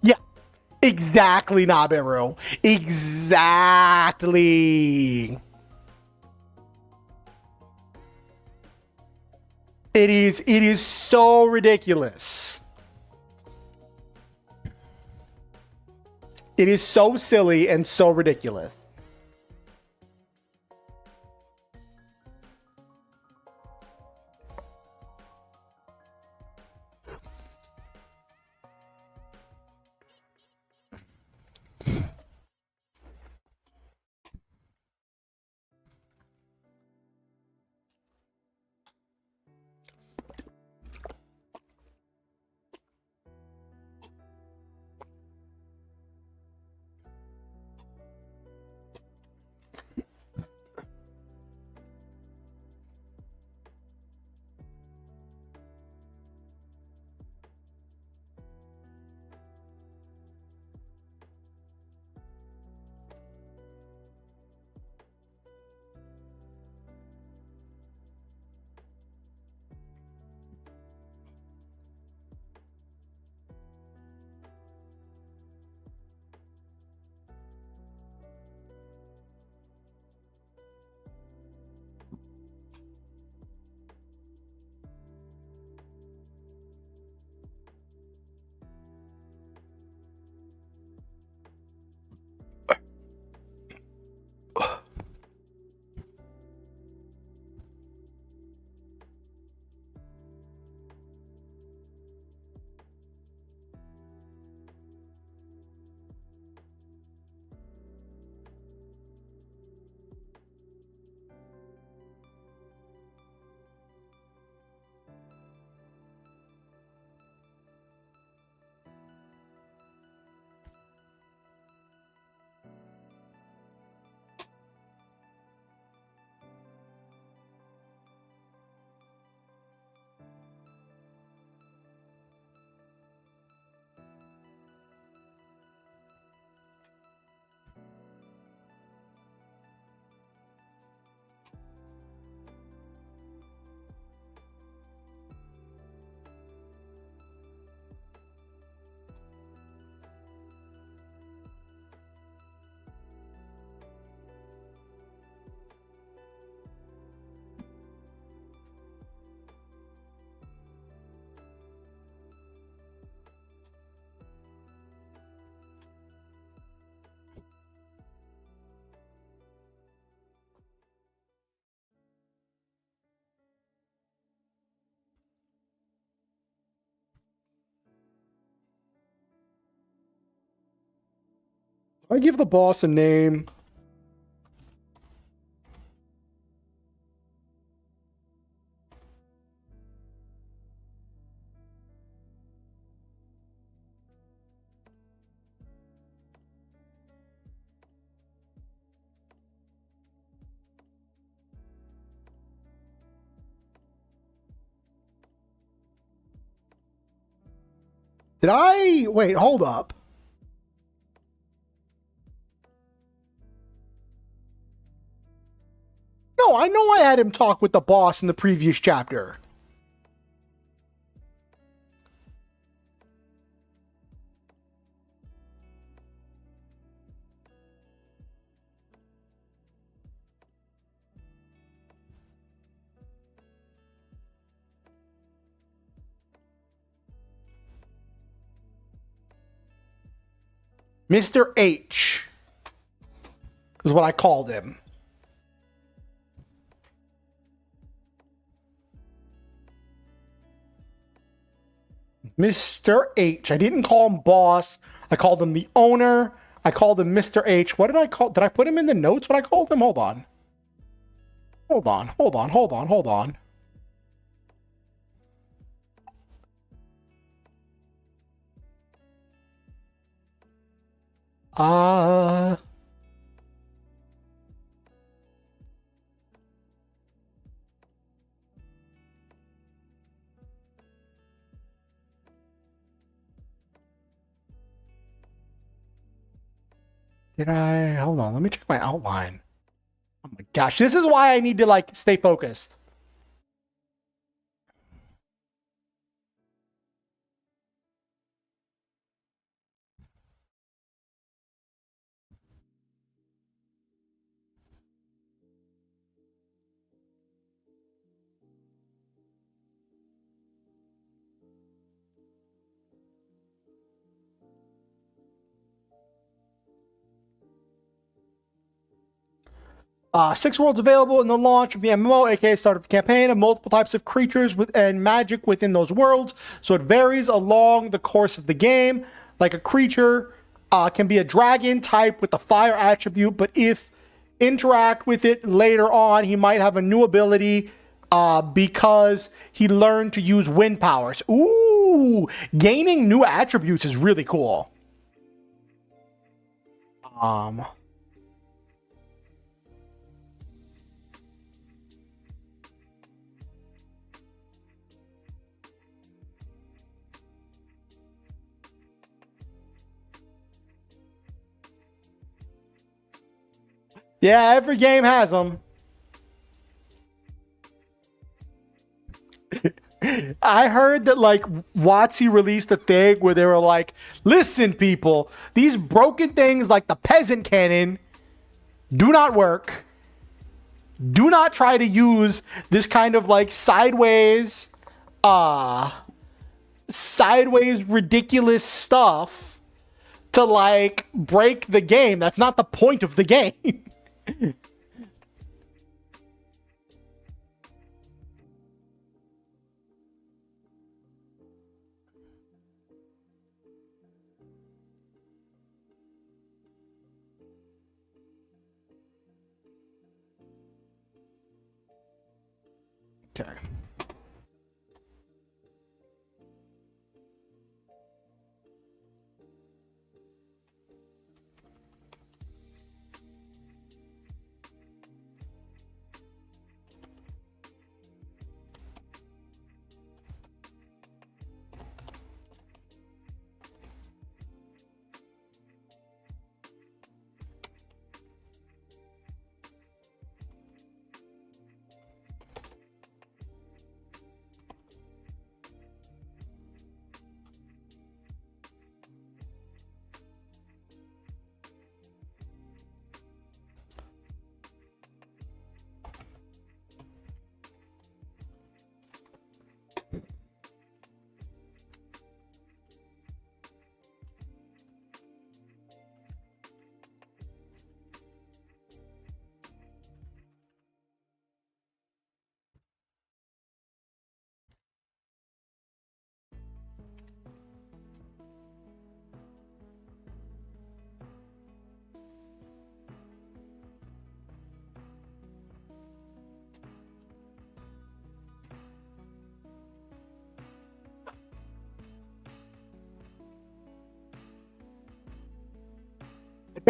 Yeah, exactly, Nabiru. Exactly. It is so ridiculous. It is so silly and so ridiculous. I give the boss a name. Did I... Wait, hold up. No, I know I had him talk with the boss in the previous chapter. Mr. H is what I called him. Mr. H. I didn't call him boss. I called him the owner. I called him Mr. H. What did I call? Did I put him in the notes what I called him? Hold on. Hold on. Hold on. Hold on. Hold on. Did I? Hold on. Let me check my outline. Oh my gosh. This is why I need to like stay focused. Six worlds available in the launch of the MMO, aka start of the campaign, and multiple types of creatures and magic within those worlds. So it varies along the course of the game. Like a creature can be a dragon type with the fire attribute, but if interact with it later on, he might have a new ability because he learned to use wind powers. Ooh, gaining new attributes is really cool. Yeah, every game has them. I heard that like WotC released a thing where they were like, listen, people, these broken things like the peasant cannon do not work. Do not try to use this kind of like sideways ridiculous stuff to like break the game. That's not the point of the game. Okay.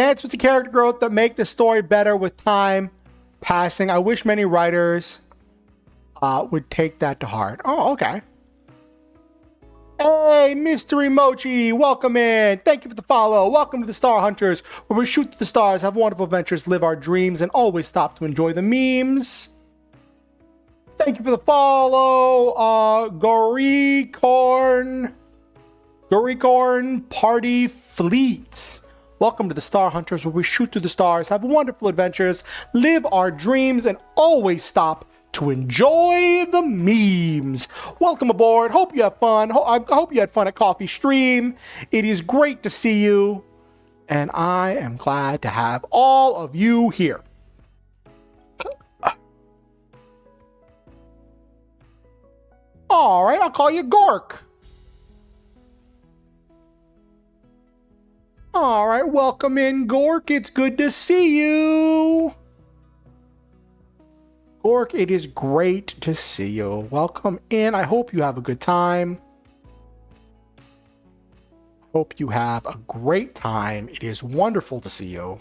Advancements in character growth that make the story better with time passing. I wish many writers would take that to heart. Oh, okay. Hey, Mystery Mochi, welcome in. Thank you for the follow. Welcome to the Star Hunters, where we shoot to the stars, have wonderful adventures, live our dreams, and always stop to enjoy the memes. Thank you for the follow. Goricorn Party Fleets. Welcome to the Star Hunters, where we shoot to the stars, have wonderful adventures, live our dreams, and always stop to enjoy the memes. Welcome aboard. Hope you have fun. I hope you had fun at Coffee Stream. It is great to see you, and I am glad to have all of you here. All right, I'll call you Gork. All right, welcome in, Gork. It's good to see you. Gork, it is great to see you. Welcome in. I hope you have a good time. Hope you have a great time. It is wonderful to see you.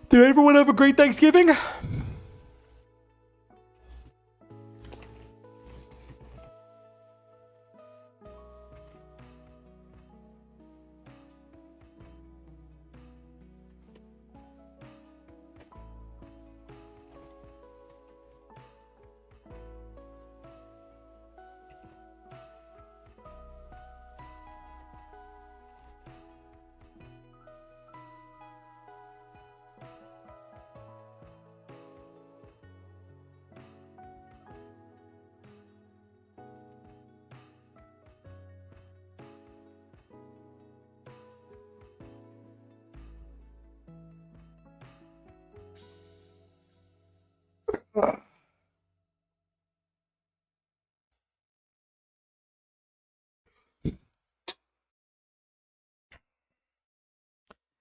Did everyone have a great Thanksgiving?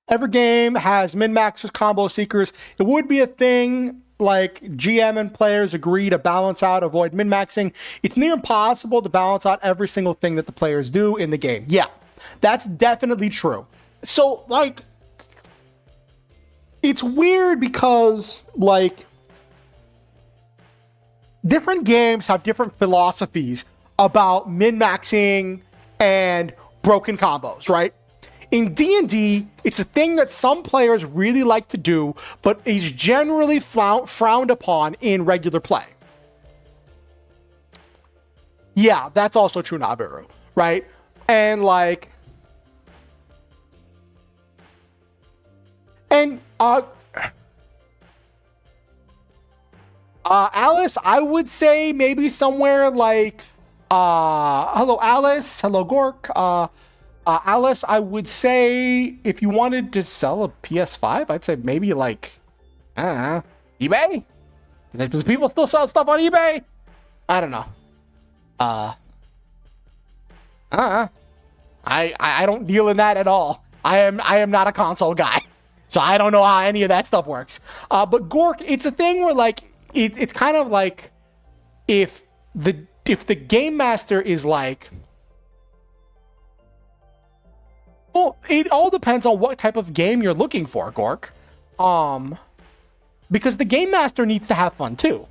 Every game has min-maxers, combo seekers. It would be a thing like GM and players agree to balance out, avoid min-maxing. It's near impossible to balance out every single thing that the players do in the game. Yeah, that's definitely true. So, like, it's weird because, like, different games have different philosophies about min-maxing and broken combos, right? In D&D, it's a thing that some players really like to do, but is generally frowned upon in regular play. Yeah, that's also true, Nabiru, right? And like, and Alice, I would say maybe somewhere like, hello Alice, hello Gork, Alice, I would say if you wanted to sell a PS5, I'd say maybe like, I don't know, eBay? Do people still sell stuff on eBay? I don't know. I don't deal in that at all. I am not a console guy, so I don't know how any of that stuff works. But Gork, it's a thing where like it's kind of like if the game master is like, well, it all depends on what type of game you're looking for, Gork. Because the game master needs to have fun too.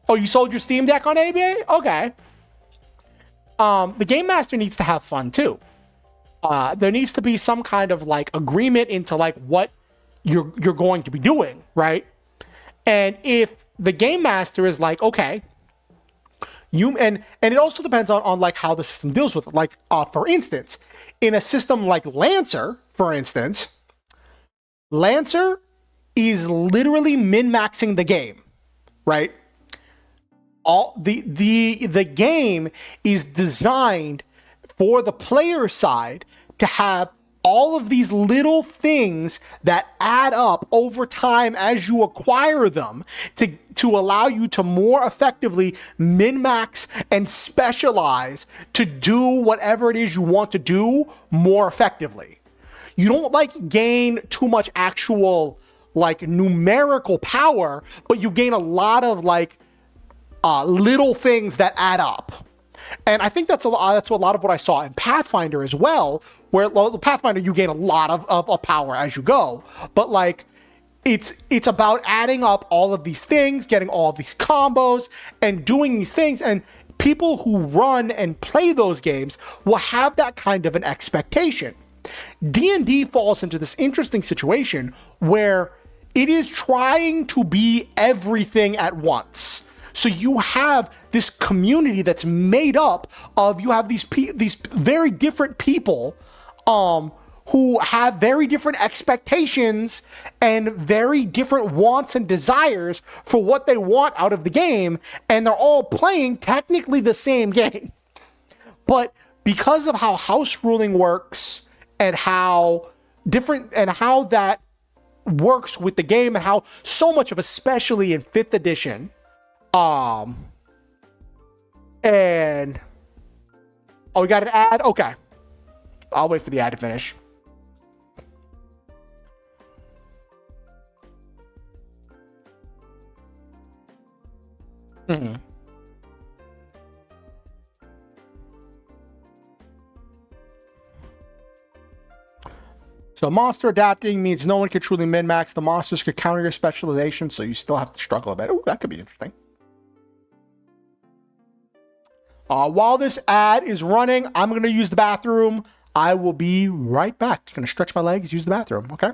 Oh, you sold your Steam Deck on eBay? Okay. The game master needs to have fun too. There needs to be some kind of like agreement into like what you're going to be doing, right? And if the game master is like, okay, and it also depends on like how the system deals with it. Like, for instance, in a system like Lancer, for instance, Lancer is literally min-maxing the game, right? The game is designed for the player side to have all of these little things that add up over time as you acquire them to allow you to more effectively min-max and specialize to do whatever it is you want to do more effectively. You don't like gain too much actual like numerical power, but you gain a lot of like little things that add up. And I think that's a lot of what I saw in Pathfinder as well, where the Pathfinder, you gain a lot of power as you go. But like, it's about adding up all of these things, getting all of these combos, and doing these things. And people who run and play those games will have that kind of an expectation. D&D falls into this interesting situation where it is trying to be everything at once. So you have this community that's made up of, you have these very different people who have very different expectations and very different wants and desires for what they want out of the game, and they're all playing technically the same game. But because of how house ruling works and how that works with the game, and how so much of, especially in 5th edition, and we got an ad. Okay, I'll wait for the ad to finish. So monster adapting means no one can truly min-max. The monsters could counter your specialization, so you still have to struggle a bit. Oh, that could be interesting. While this ad is running, I'm going to use the bathroom. I will be right back. Just going to stretch my legs, use the bathroom, okay?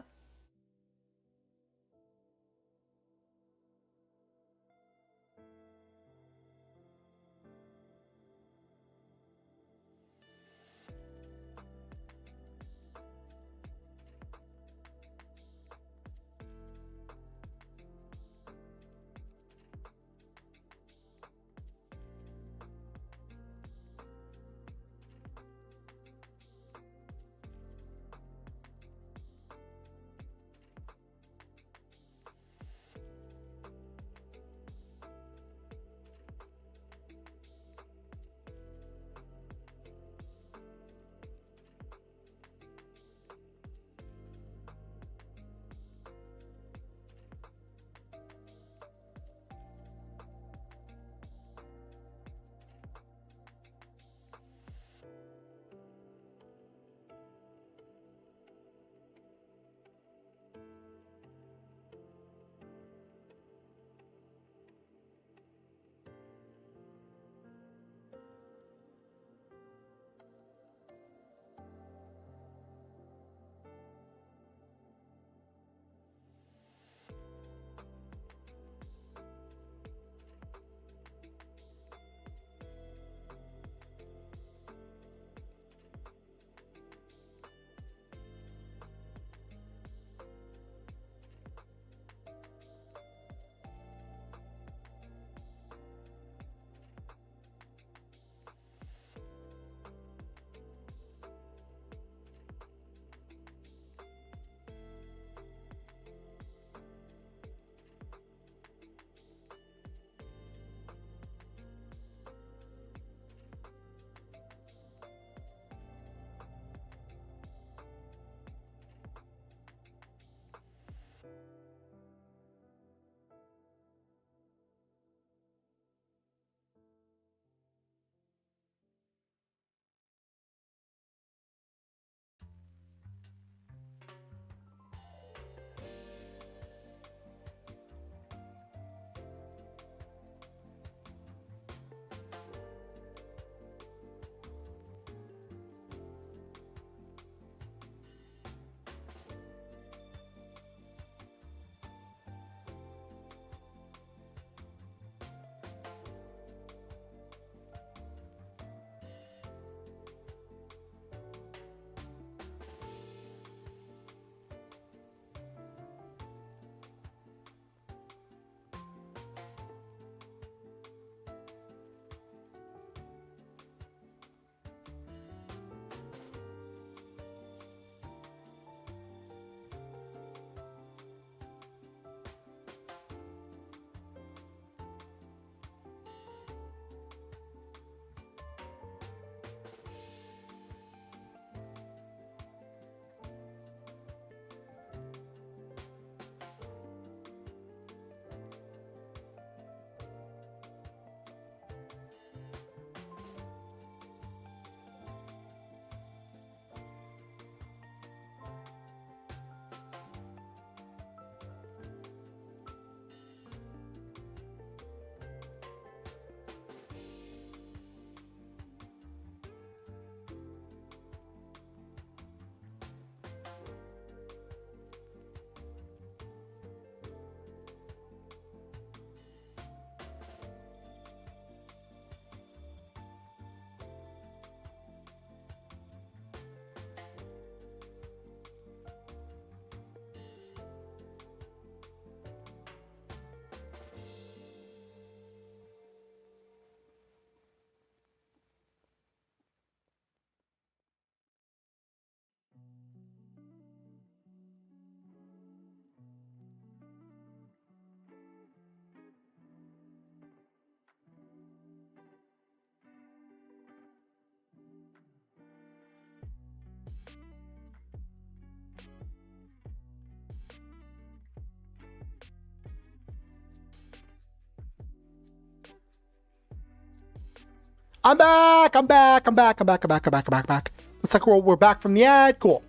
I'm back. I'm back. I'm back. I'm back. I'm back. I'm back. I'm back. I'm back. Looks like we're back from the ad. Cool.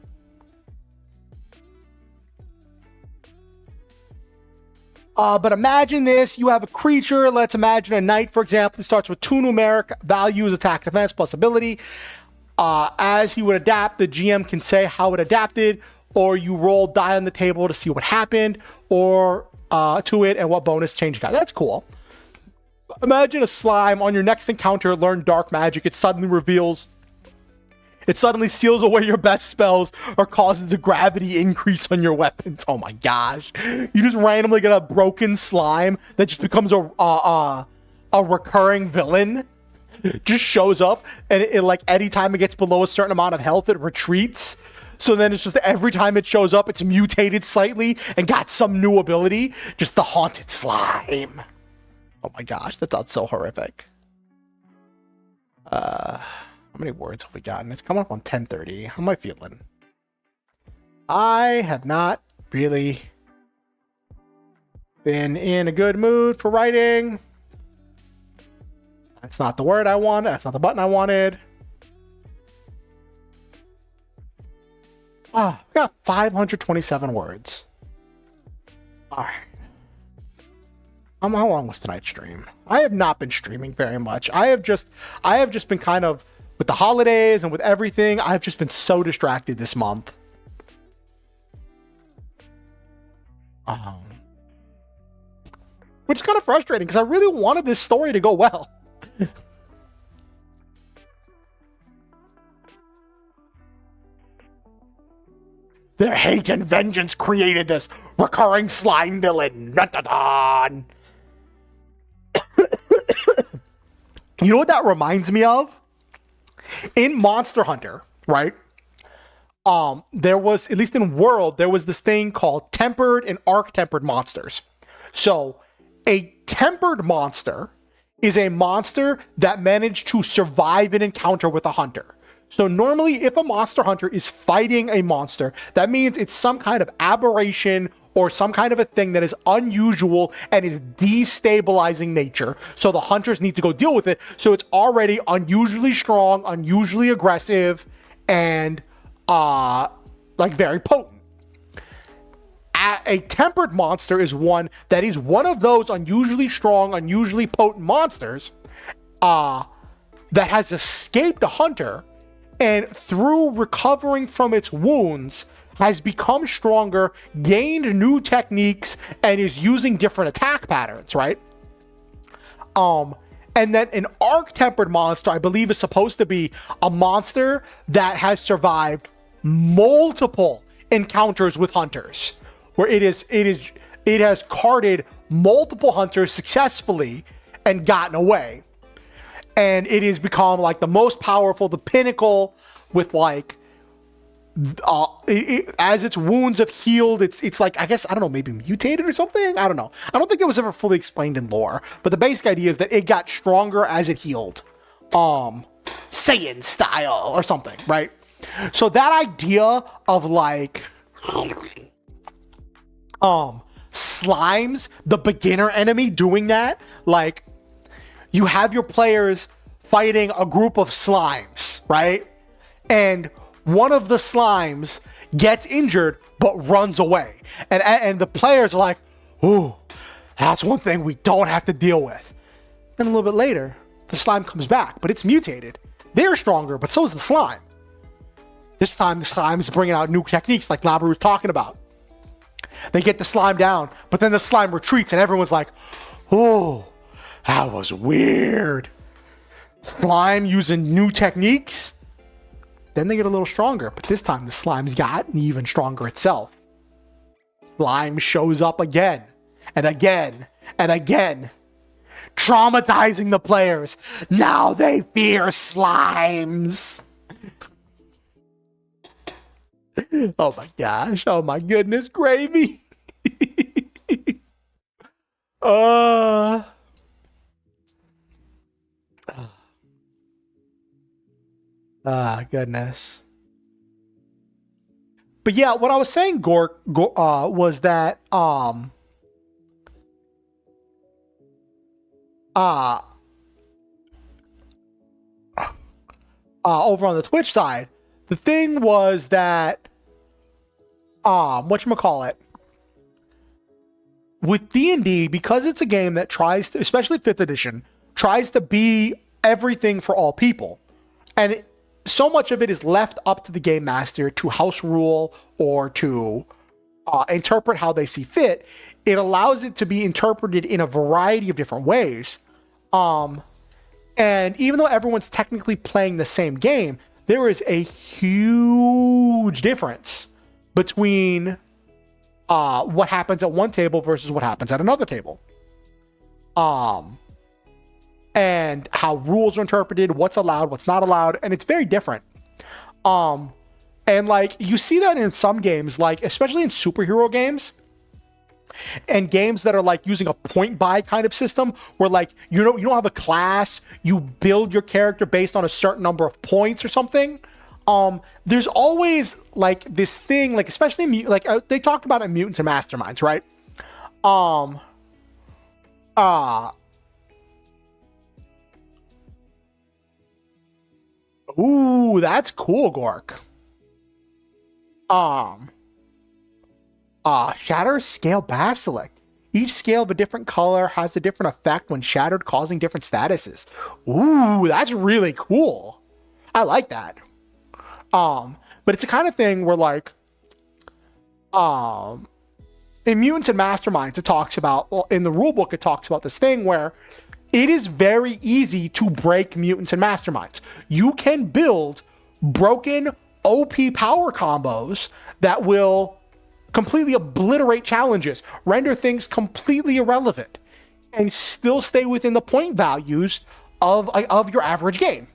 But imagine this. You have a creature. Let's imagine a knight, for example. It starts with 2 numeric values, attack, defense, plus ability. As he would adapt, the GM can say how it adapted, or you roll die on the table to see what happened, or to it and what bonus change you got. That's cool. Imagine a slime on your next encounter, learn dark magic. It suddenly seals away your best spells or causes a gravity increase on your weapons. Oh my gosh. You just randomly get a broken slime that just becomes a recurring villain. Just shows up, and it like anytime it gets below a certain amount of health, it retreats. So then it's just every time it shows up, it's mutated slightly and got some new ability. Just the haunted slime. Oh my gosh, that sounds so horrific. How many words have we gotten? It's coming up on 10:30. How am I feeling? I have not really been in a good mood for writing. That's not the word I want. That's not the button I wanted. We got 527 words. All right. How long was tonight's stream? I have not been streaming very much. I have just been kind of, with the holidays and with everything, I've just been so distracted this month. Which is kind of frustrating because I really wanted this story to go well. Their hate and vengeance created this recurring slime villain. Dun-dun-dun. You know what that reminds me of? In Monster Hunter, right? There was, at least in World, there was this thing called tempered and arc-tempered monsters. So, a tempered monster is a monster that managed to survive an encounter with a hunter. So normally, if a monster hunter is fighting a monster, that means it's some kind of aberration or some kind of a thing that is unusual and is destabilizing nature. So the hunters need to go deal with it. So it's already unusually strong, unusually aggressive, and like very potent. A tempered monster is one that is one of those unusually strong, unusually potent monsters that has escaped a hunter, and through recovering from its wounds has become stronger, gained new techniques, and is using different attack patterns, right? And then an arc-tempered monster, I believe, is supposed to be a monster that has survived multiple encounters with hunters, where it has carted multiple hunters successfully and gotten away. And it has become like the most powerful, the pinnacle, with like, as its wounds have healed, it's like, I guess, I don't know, maybe mutated or something? I don't know. I don't think it was ever fully explained in lore, but the basic idea is that it got stronger as it healed. Saiyan style or something, right? So that idea of like, slimes, the beginner enemy, doing that, like, you have your players fighting a group of slimes, right? And one of the slimes gets injured but runs away. And the players are like, ooh, that's one thing we don't have to deal with. Then a little bit later, the slime comes back, but it's mutated. They're stronger, but so is the slime. This time, the slime is bringing out new techniques like Labaru was talking about. They get the slime down, but then the slime retreats and everyone's like, oh, that was weird. Slime using new techniques. Then they get a little stronger, but this time the slime's gotten even stronger itself. Slime shows up again and again and again, traumatizing the players. Now they fear slimes. Oh my gosh. Oh my goodness, gravy. Goodness. But yeah, what I was saying, Gork, was that over on the Twitch side. The thing was that, whatchamacallit, with D&D, because it's a game that tries to, especially 5th edition, tries to be everything for all people. And so much of it is left up to the game master to house rule or to interpret how they see fit. It allows it to be interpreted in a variety of different ways. And even though everyone's technically playing the same game, there is a huge difference between what happens at one table versus what happens at another table. And how rules are interpreted, what's allowed, what's not allowed, and it's very different. And like, you see that in some games, like especially in superhero games and games that are like using a point buy kind of system where like, you don't have a class, you build your character based on a certain number of points or something. There's always like this thing, like especially like they talked about it in Mutants and Masterminds, right? Ooh, that's cool, Gork. Shatter Scale Basilisk. Each scale of a different color has a different effect when shattered, causing different statuses. Ooh, that's really cool. I like that. But it's the kind of thing where like, in Mutants and Masterminds, it talks about, well, in the rulebook, it talks about this thing where it is very easy to break Mutants and Masterminds. You can build broken OP power combos that will completely obliterate challenges, render things completely irrelevant, and still stay within the point values of your average game.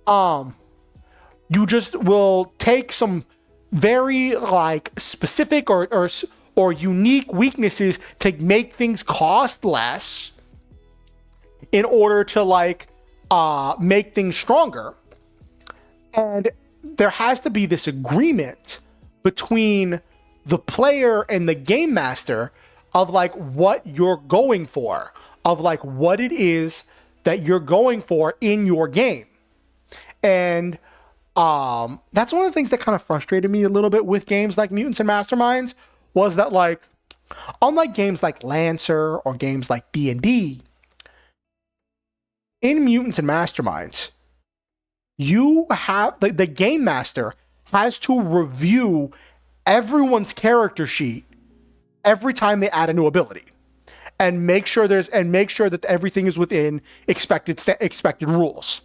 You just will take some very like specific or unique weaknesses to make things cost less in order to like make things stronger. And there has to be this agreement between the player and the game master of like what you're going for, of like what it is that you're going for in your game. And that's one of the things that kind of frustrated me a little bit with games like Mutants and Masterminds, was that like, unlike games like Lancer or games like D&D, in Mutants and Masterminds, you have the game master has to review everyone's character sheet every time they add a new ability, and make sure that everything is within expected rules.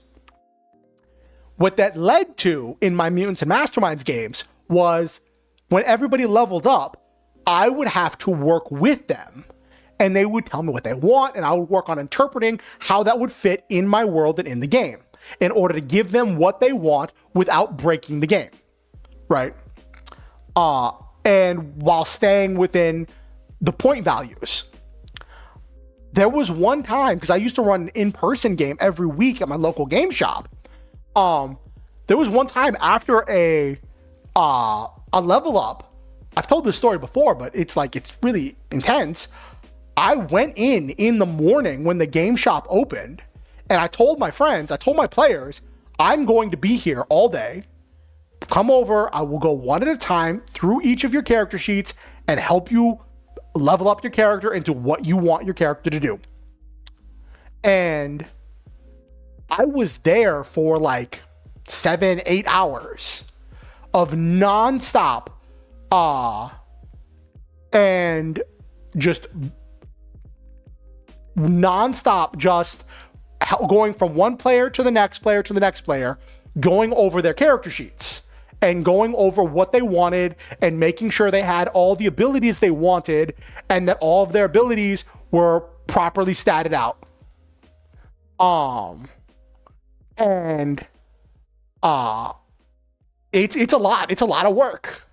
What that led to in my Mutants and Masterminds games was when everybody leveled up, I would have to work with them, and they would tell me what they want, and I would work on interpreting how that would fit in my world and in the game in order to give them what they want without breaking the game, right? And while staying within the point values. There was one time, because I used to run an in-person game every week at my local game shop. There was one time after a level up, I've told this story before, but it's really intense. I went in the morning when the game shop opened, and I told my friends, I told my players, I'm going to be here all day. Come over, I will go one at a time through each of your character sheets and help you level up your character into what you want your character to do. And I was there for like 7-8 hours of nonstop, and just nonstop, just going from one player to the next player to the next player, going over their character sheets and going over what they wanted and making sure they had all the abilities they wanted and that all of their abilities were properly statted out. It's a lot of work,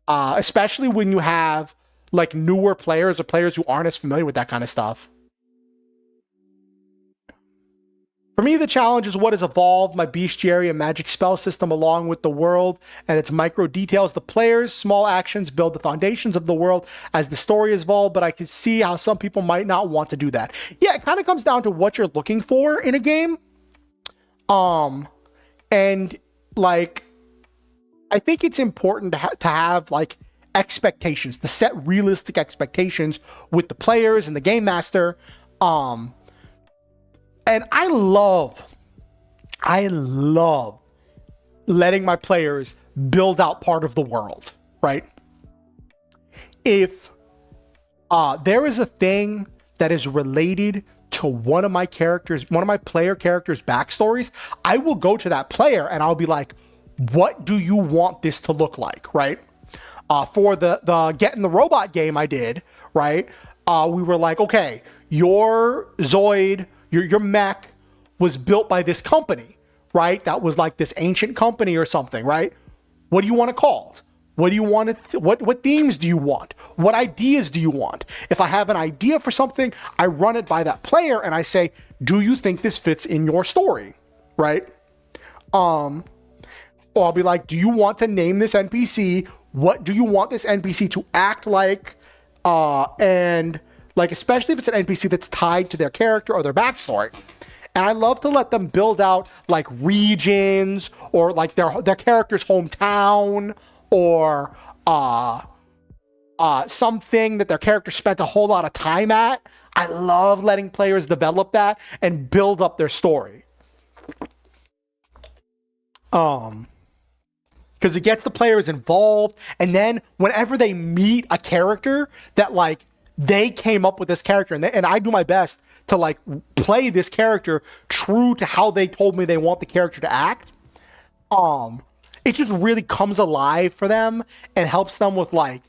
especially when you have like newer players or players who aren't as familiar with that kind of stuff. For me, the challenge is what has evolved my bestiary and magic spell system along with the world and its micro details. The players' small actions build the foundations of the world as the story has evolved, but I can see how some people might not want to do that. Yeah, it kind of comes down to what you're looking for in a game. Um, and like, I think it's important to have like expectations, to set realistic expectations with the players and the game master. And I love letting my players build out part of the world, right? If there is a thing that is related to one of my player characters' backstories, I will go to that player and I'll be like, what do you want this to look like, right? For the Getting the Robot game I did, right? We were like, okay, your Zoid, your mech was built by this company, right? That was like this ancient company or something, right? What do you want it called? What do you want it? What themes do you want? What ideas do you want? If I have an idea for something, I run it by that player and I say, do you think this fits in your story, right? Or I'll be like, do you want to name this NPC? What do you want this NPC to act like? And like, especially if it's an NPC that's tied to their character or their backstory. And I love to let them build out like regions or like their character's hometown or something that their character spent a whole lot of time at. I love letting players develop that and build up their story. Because it gets the players involved, and then whenever they meet a character that like they came up with this character, and I do my best to like play this character true to how they told me they want the character to act, it just really comes alive for them and helps them with like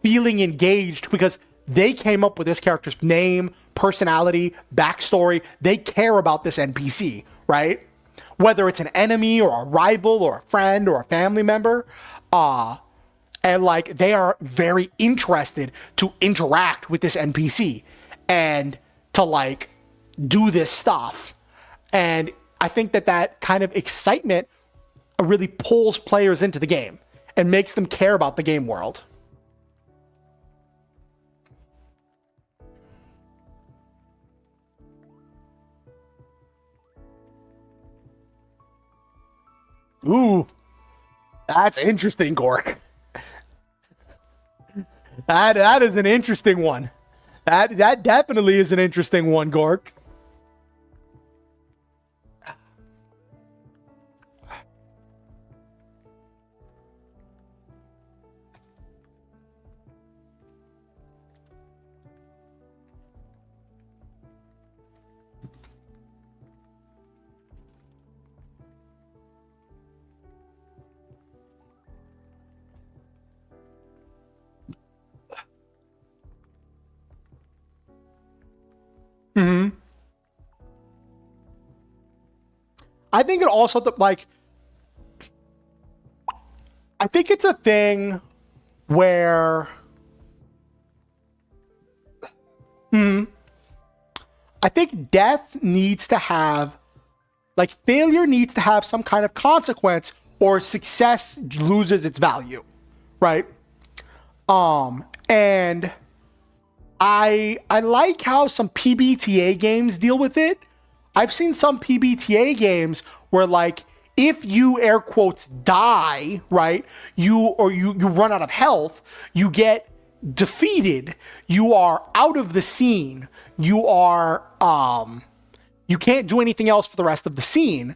feeling engaged because they came up with this character's name, personality, backstory. They care about this NPC, right? Whether it's an enemy or a rival or a friend or a family member, and like they are very interested to interact with this NPC and to like do this stuff. And I think that kind of excitement really pulls players into the game and makes them care about the game world. Ooh, that's interesting, Gork. That is an interesting one. That definitely is an interesting one, Gork. Mm-hmm. I think it also like I think it's a thing where I think death needs to have like failure needs to have some kind of consequence or success loses its value, right? And I like how some PBTA games deal with it. I've seen some PBTA games where like if you air quotes die, right? You run out of health, you get defeated, you are out of the scene, you are you can't do anything else for the rest of the scene.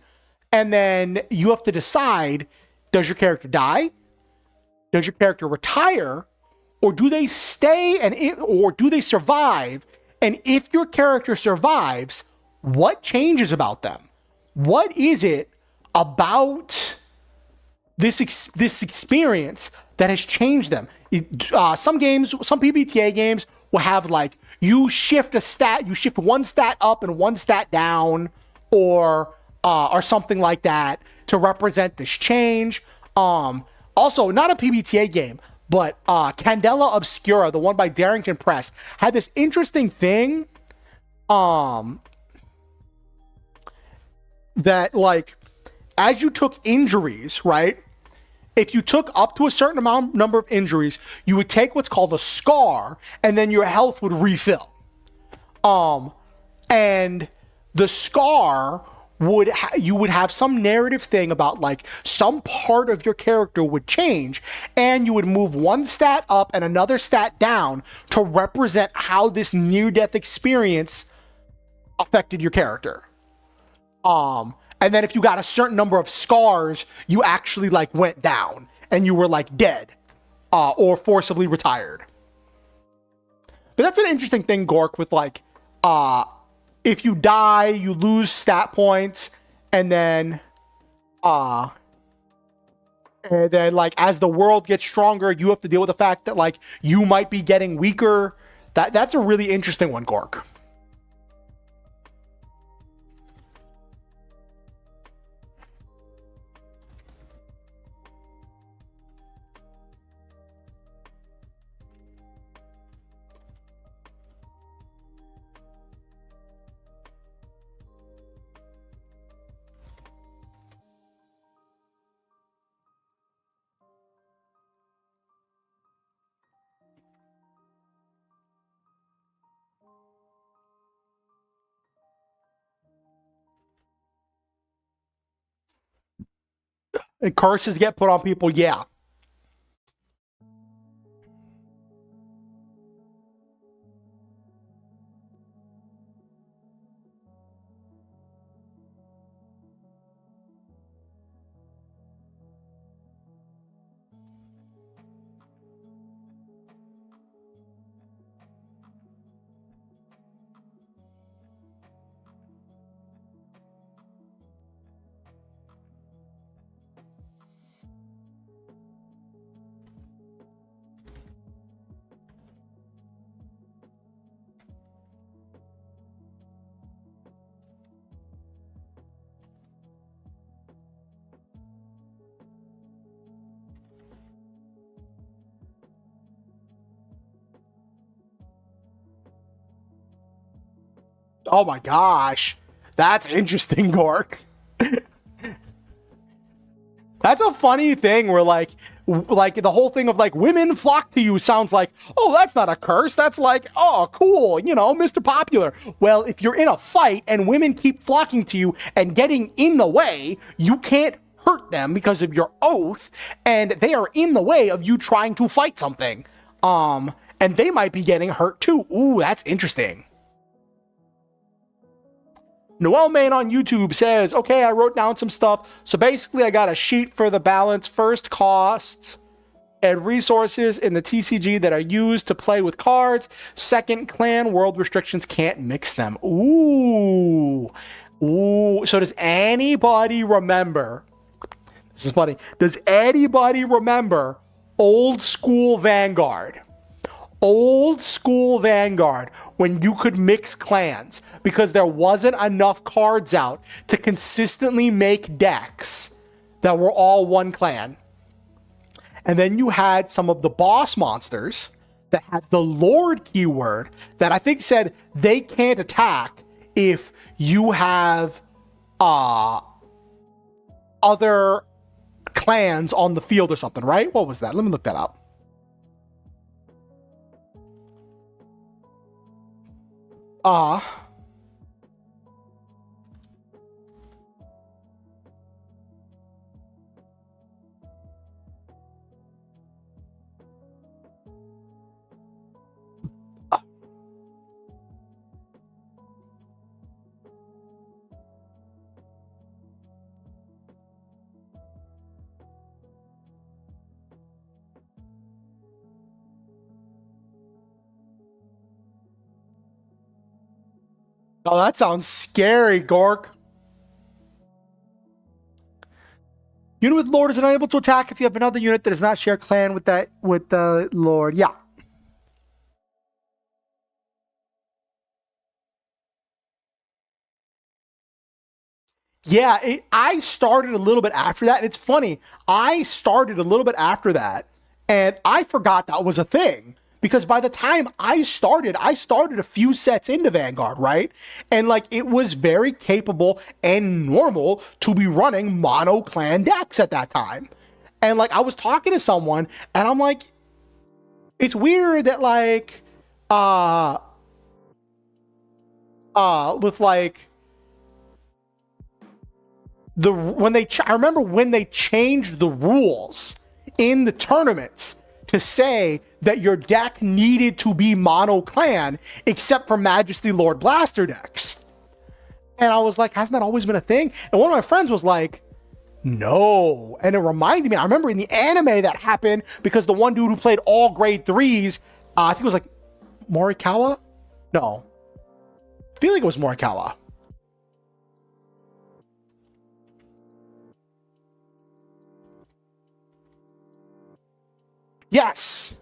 And then you have to decide, does your character die? Does your character retire? Or do they stay or do they survive? And if your character survives, what changes about them? What is it about this experience that has changed them? Some games, some PBTA games will have like you shift one stat up and one stat down, or something like that to represent this change. Also, not a PBTA game, but Candela Obscura, the one by Darrington Press, had this interesting thing that like as you took injuries, right? If you took up to a certain number of injuries, you would take what's called a scar, and then your health would refill. And the scar you would have some narrative thing about like some part of your character would change, and you would move one stat up and another stat down to represent how this near-death experience affected your character. And then if you got a certain number of scars, you actually like went down and you were like dead, or forcibly retired. But that's an interesting thing, Gork, with like, if you die, you lose stat points, and then like as the world gets stronger, you have to deal with the fact that like you might be getting weaker. That's a really interesting one, Gork. And curses get put on people, yeah. Oh my gosh. That's interesting, Gork. That's a funny thing where like the whole thing of like women flock to you sounds like, oh, that's not a curse. That's like, oh, cool, you know, Mr. Popular. Well, if you're in a fight and women keep flocking to you and getting in the way, you can't hurt them because of your oath, and they are in the way of you trying to fight something. And they might be getting hurt too. Ooh, that's interesting. Noel Main on YouTube says, okay, I wrote down some stuff. So basically, I got a sheet for the balance. First, costs and resources in the TCG that are used to play with cards. Second, clan world restrictions, can't mix them. Ooh. Ooh. So does anybody remember? This is funny. Does anybody remember old school Vanguard? Old school Vanguard, when you could mix clans because there wasn't enough cards out to consistently make decks that were all one clan. And then you had some of the boss monsters that had the Lord keyword that I think said they can't attack if you have other clans on the field or something, right? What was that? Let me look that up. Oh, that sounds scary, Gork. Unit with Lord is unable to attack if you have another unit that does not share clan with the Lord. Yeah. Yeah, I started a little bit after that. And it's funny. I started a little bit after that, and I forgot that was a thing. Because by the time I started a few sets into Vanguard, right? And like it was very capable and normal to be running mono clan decks at that time. And like I was talking to someone and I'm like, it's weird that like with like I remember when they changed the rules in the tournaments to say that your deck needed to be mono clan except for Majesty Lord Blaster decks. And I was like, hasn't that always been a thing? And one of my friends was like, no. And it reminded me, I remember in the anime that happened because the one dude who played all grade 3s, I think it was like Morikawa? No. I feel like it was Morikawa. Yes.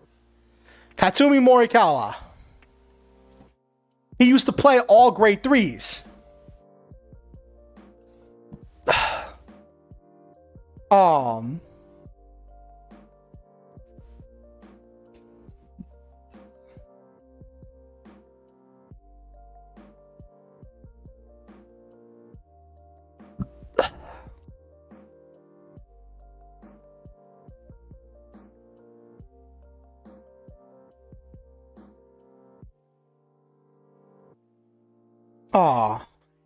Katsumi Morikawa. He used to play all grade 3s.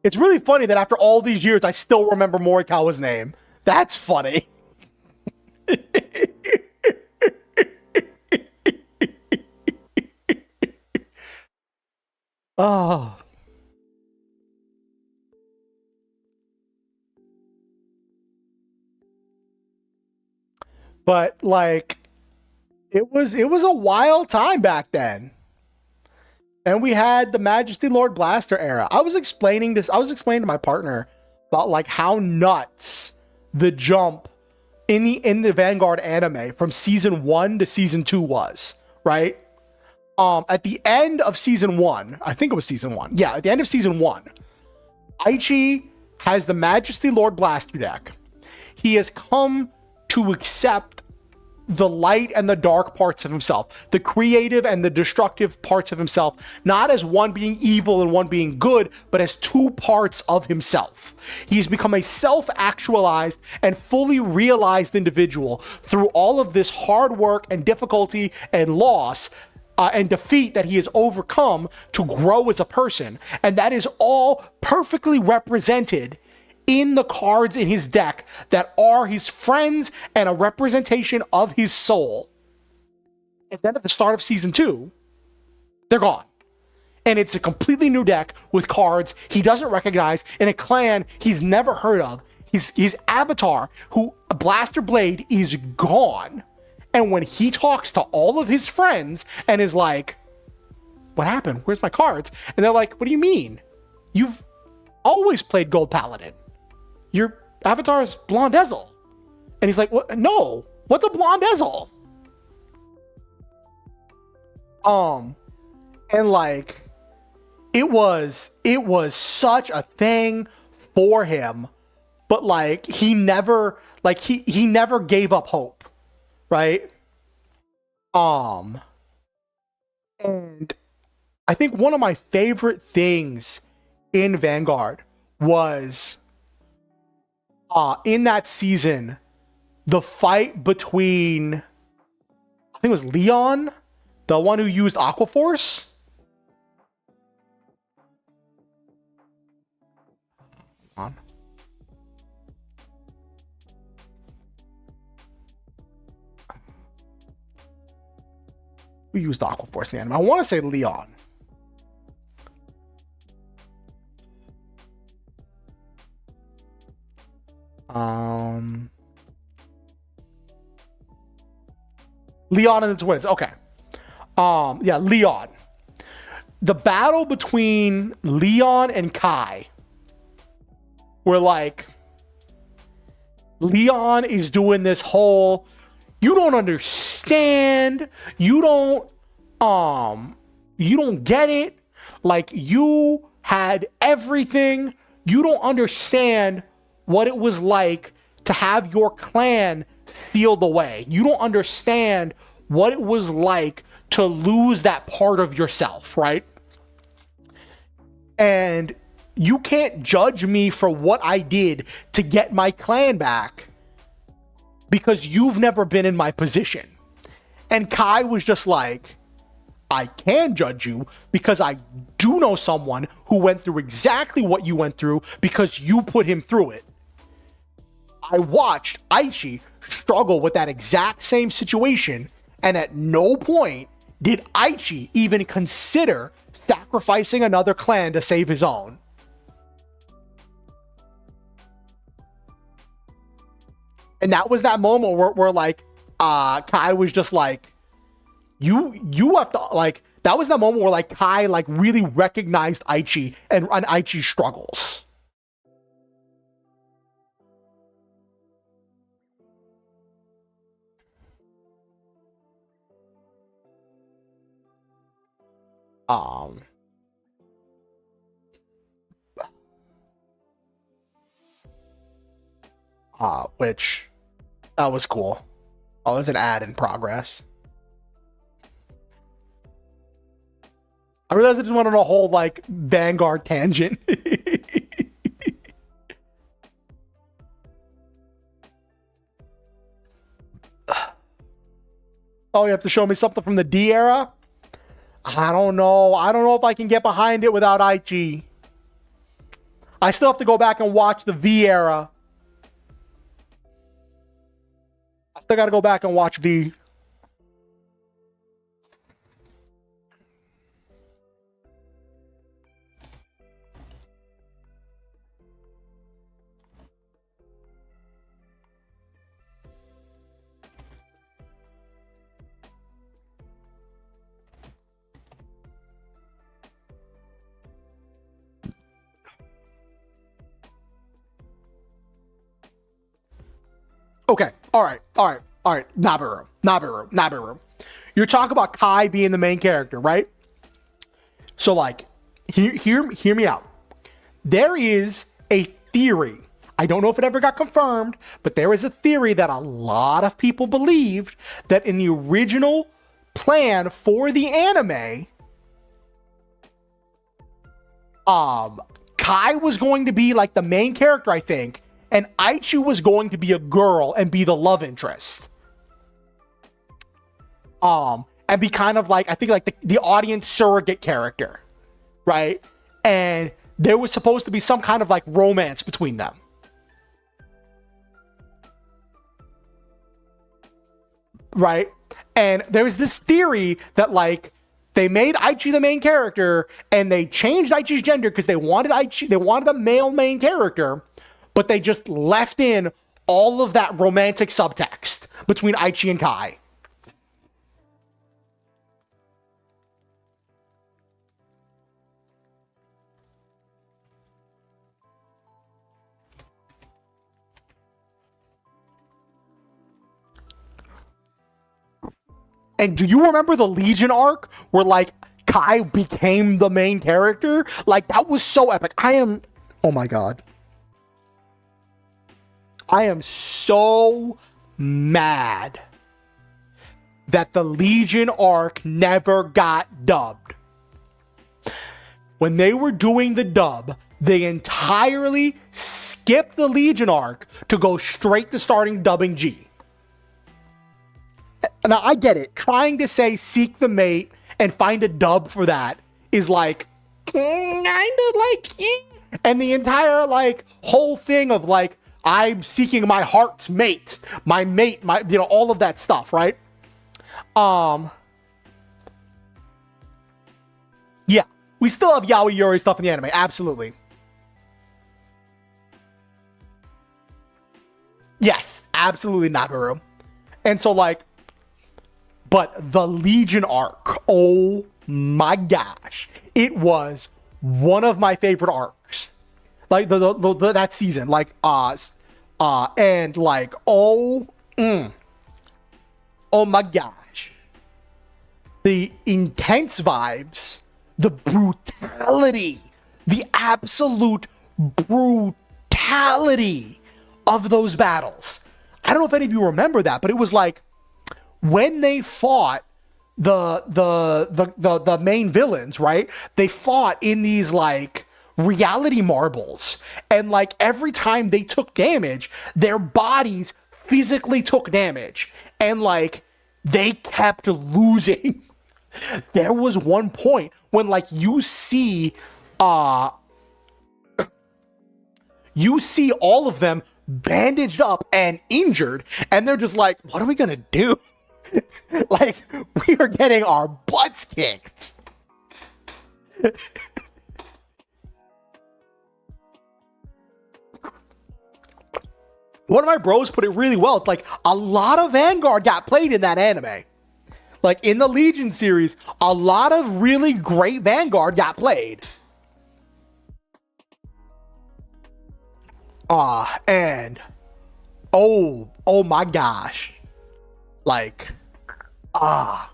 It's really funny that after all these years, I still remember Morikawa's name. That's funny. Oh. But like, it was a wild time back then. And we had the Majesty Lord Blaster era. I was explaining to my partner about like how nuts the jump in the Vanguard anime from season 1 to season 2 was, right? At the end of season 1, I think it was season 1. Yeah, at the end of season 1, Aichi has the Majesty Lord Blaster deck. He has come to accept the light and the dark parts of himself, the creative and the destructive parts of himself, not as one being evil and one being good, but as two parts of himself. He's become a self-actualized and fully realized individual through all of this hard work and difficulty and loss and defeat that he has overcome to grow as a person. And that is all perfectly represented in the cards in his deck that are his friends and a representation of his soul. And then at the start of season 2, they're gone. And it's a completely new deck with cards he doesn't recognize in a clan he's never heard of. His avatar, who Blaster Blade, is gone. And when he talks to all of his friends and is like, what happened? Where's my cards? And they're like, what do you mean? You've always played Gold Paladin. Your avatar is Blonde Ezel. And he's like, what? No, what's a Blonde Ezel? And like, it was such a thing for him, but like, he never gave up hope, right? And I think one of my favorite things in Vanguard was in that season, the fight between, I think it was Leon, the one who used Aqua Force. On. Who used Aqua Force in the anime? I want to say Leon. Leon and the twins. Okay. Yeah, Leon. The battle between Leon and Kai, where like Leon is doing this whole, you don't understand, you don't get it, like you had everything, you don't understand what it was like to have your clan sealed away. You don't understand what it was like to lose that part of yourself, right? And you can't judge me for what I did to get my clan back because you've never been in my position. And Kai was just like, I can judge you because I do know someone who went through exactly what you went through because you put him through it. I watched Aichi struggle with that exact same situation, and at no point did Aichi even consider sacrificing another clan to save his own. And that was that moment where like, Kai was just like, you have to, like, that was the moment where like Kai like really recognized Aichi and Aichi's struggles. Which that was cool. Oh, there's an ad in progress. I realized I just went on a whole like Vanguard tangent. Oh, you have to show me something from the D era? I don't know. I don't know if I can get behind it without Aichi. I still have to go back and watch the V era. I still got to go back and watch V. Okay. All right. Nabiru. You're talking about Kai being the main character, right? So, like, hear me out. There is a theory. I don't know if it ever got confirmed, but there is a theory that a lot of people believed that in the original plan for the anime, Kai was going to be like the main character, I think, and Aichi was going to be a girl and be the love interest. And be kind of like, I think like the audience surrogate character, right? And there was supposed to be some kind of like romance between them. Right? And there's this theory that like they made Aichi the main character and they changed Aichi's gender because they wanted a male main character, but they just left in all of that romantic subtext between Aichi and Kai. And do you remember the Legion arc where like Kai became the main character? Like that was so epic. Oh my God. I am so mad that the Legion arc never got dubbed. When they were doing the dub, they entirely skipped the Legion arc to go straight to starting dubbing G. Now, I get it. Trying to say seek the mate and find a dub for that is like, kind of like, and the entire like whole thing of like, I'm seeking my heart's mate, my mate, my, you know, all of that stuff, right? Yeah, we still have yaoi yuri stuff in the anime, absolutely. Yes, absolutely Nabiru. And so like, but the Legion arc, oh my gosh, it was one of my favorite arcs. Like that season, like and like oh my gosh, the intense vibes, the brutality, the absolute brutality of those battles. I don't know if any of you remember that, but it was like when they fought the main villains, right? They fought in these like reality marbles, and like every time they took damage, their bodies physically took damage, and like they kept losing. There was one point when like you see all of them bandaged up and injured, and they're just like, what are we gonna do? Like, we are getting our butts kicked. One of my bros put it really well. It's like, a lot of Vanguard got played in that anime. Like, in the Legion series, a lot of really great Vanguard got played. And oh my gosh. Like, and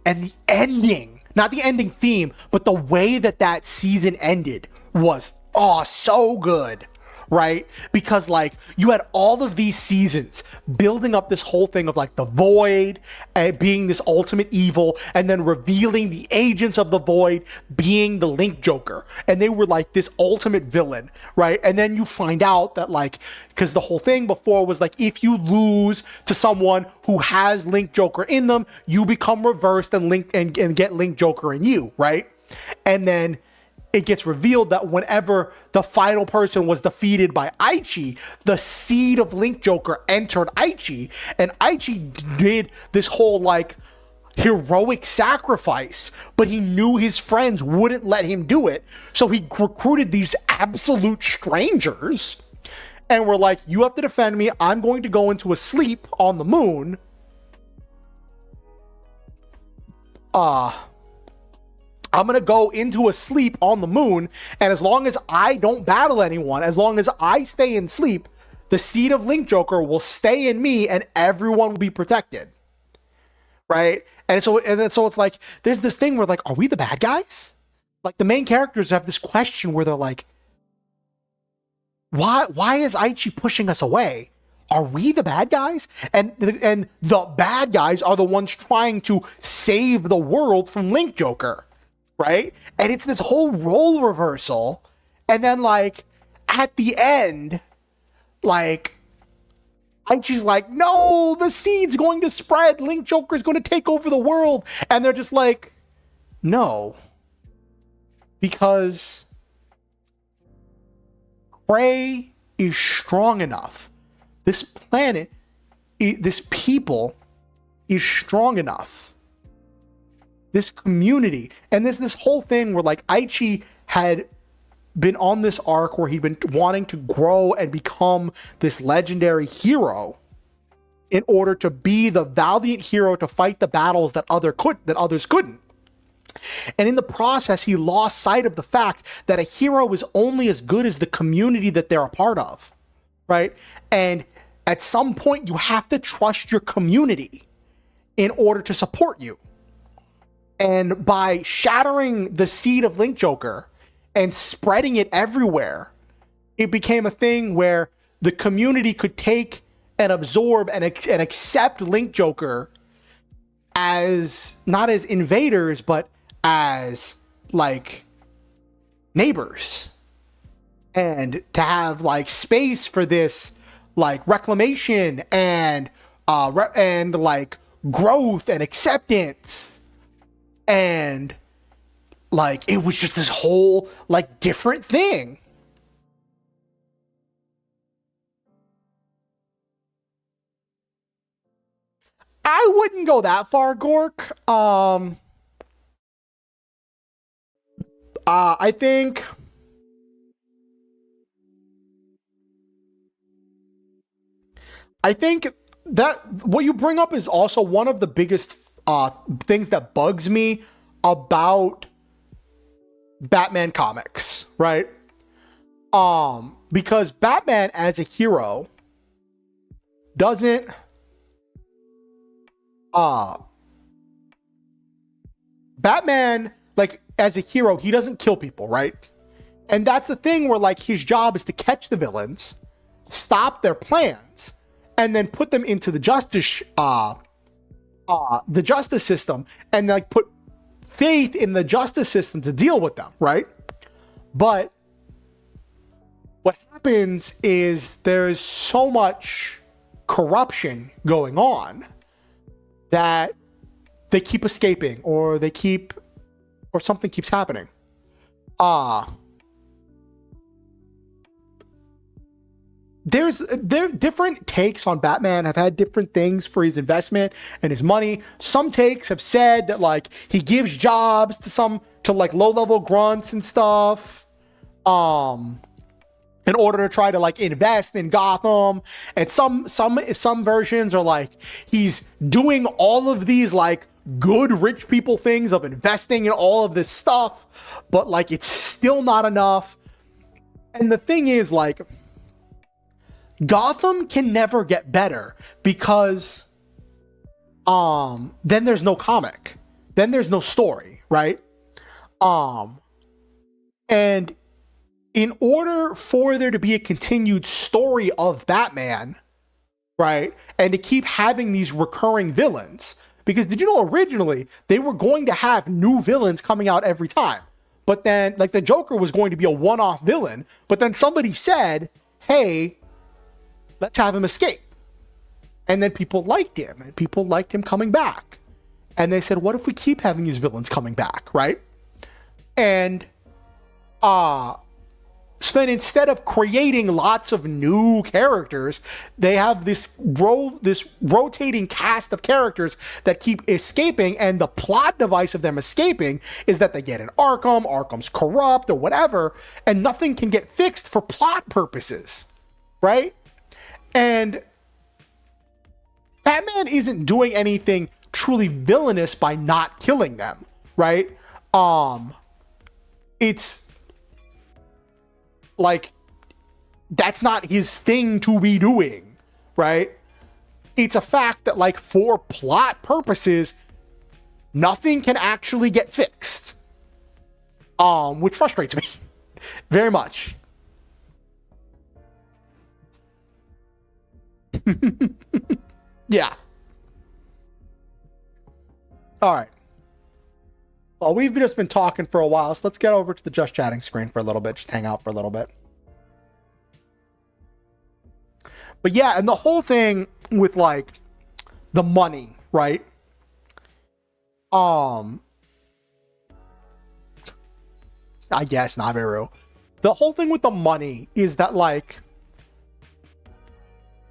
the ending, not the ending theme, but the way that season ended was, so good. Right? Because like, you had all of these seasons building up this whole thing of like the Void being this ultimate evil, and then revealing the agents of the Void being the Link Joker, and they were like this ultimate villain, right? And then you find out that like, because the whole thing before was like, if you lose to someone who has Link Joker in them, you become reversed and get Link Joker in you, right? And then it gets revealed that whenever the final person was defeated by Aichi, the seed of Link Joker entered Aichi, and Aichi did this whole like heroic sacrifice, but he knew his friends wouldn't let him do it, so he recruited these absolute strangers and were like, you have to defend me, I'm going to go into a sleep on the moon. I'm going to go into a sleep on the moon, and as long as I don't battle anyone, as long as I stay in sleep, the seed of Link Joker will stay in me and everyone will be protected. Right? And so it's like, there's this thing where like, are we the bad guys? Like, the main characters have this question where they're like, why is Aichi pushing us away? Are we the bad guys? And the bad guys are the ones trying to save the world from Link Joker. Right? And it's this whole role reversal. And then like, at the end, like, Aichi's like, no, the seed's going to spread. Link Joker's going to take over the world. And they're just like, no. Because Prey is strong enough. This planet, this people is strong enough. This community, and there's this whole thing where like Aichi had been on this arc where he'd been wanting to grow and become this legendary hero in order to be the valiant hero to fight the battles that others couldn't. And in the process, he lost sight of the fact that a hero is only as good as the community that they're a part of, right? And at some point, you have to trust your community in order to support you. And by shattering the seed of Link Joker and spreading it everywhere, it became a thing where the community could take and absorb and accept Link Joker as, not as invaders, but as like neighbors. And to have like space for this like reclamation and like growth and acceptance. And like, it was just this whole like different thing. I wouldn't go that far, Gork. I think that what you bring up is also one of the biggest things that bugs me about Batman comics, right? Because Batman as a hero doesn't Batman, like, as a hero, he doesn't kill people, right? And that's the thing where like his job is to catch the villains, stop their plans, and then put them into the justice system, and like put faith in the justice system to deal with them, right? But what happens is there's so much corruption going on that they keep escaping, or something keeps happening. there different takes on Batman have had different things for his investment and his money. Some takes have said that like he gives jobs to like low-level grunts and stuff in order to try to like invest in Gotham. And some versions are like he's doing all of these like good rich people things of investing in all of this stuff, but like it's still not enough. And the thing is, like, Gotham can never get better because then there's no comic, then there's no story, right? And in order for there to be a continued story of Batman, right, and to keep having these recurring villains, because did you know originally they were going to have new villains coming out every time, but then like the Joker was going to be a one-off villain, but then somebody said, hey, let's have him escape. And then people liked him, and people liked him coming back. And they said, what if we keep having these villains coming back, right? And so then instead of creating lots of new characters, they have this rotating cast of characters that keep escaping, and the plot device of them escaping is that they get in Arkham, Arkham's corrupt or whatever, and nothing can get fixed for plot purposes, right? And Batman isn't doing anything truly villainous by not killing them, right? It's like, that's not his thing to be doing, right? It's a fact that, like, for plot purposes, nothing can actually get fixed. Which frustrates me very much. Yeah. All right. Well, we've just been talking for a while, so let's get over to the just chatting screen for a little bit. Just hang out for a little bit. But yeah, and the whole thing with like the money, right? I guess not very real. The whole thing with the money is that like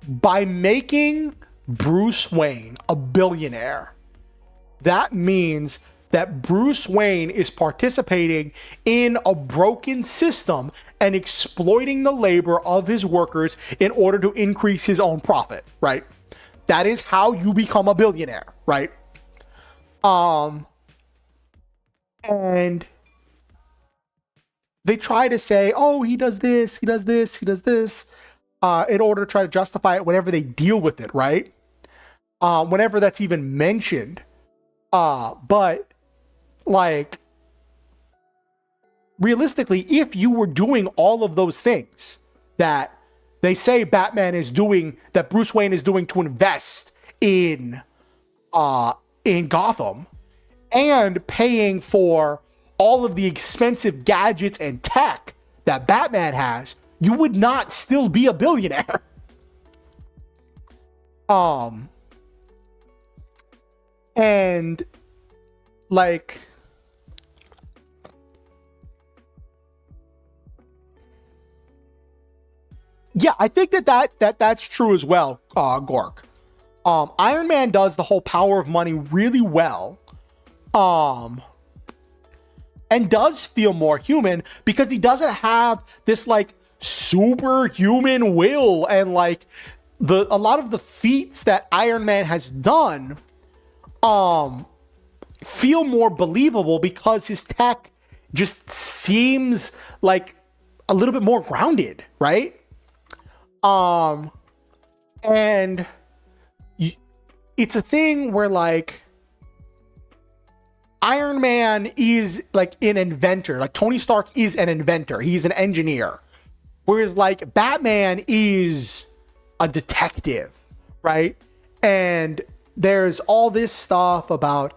by making Bruce Wayne a billionaire, that means that Bruce Wayne is participating in a broken system and exploiting the labor of his workers in order to increase his own profit, right? That is how you become a billionaire, right? And they try to say, oh, he does this, he does this, he does this, in order to try to justify it whenever they deal with it, right? Whenever that's even mentioned. But like, realistically, if you were doing all of those things that they say Batman is doing, that Bruce Wayne is doing to invest in Gotham, and paying for all of the expensive gadgets and tech that Batman has, you would not still be a billionaire. And like, yeah, I think that's true as well, Gork. Iron Man does the whole power of money really well, and does feel more human because he doesn't have this like superhuman will, and like a lot of the feats that Iron Man has done feel more believable because his tech just seems like a little bit more grounded, right? And it's a thing where like Iron Man is like an inventor, like Tony Stark is an inventor, he's an engineer, whereas like Batman is a detective, right? And there's all this stuff about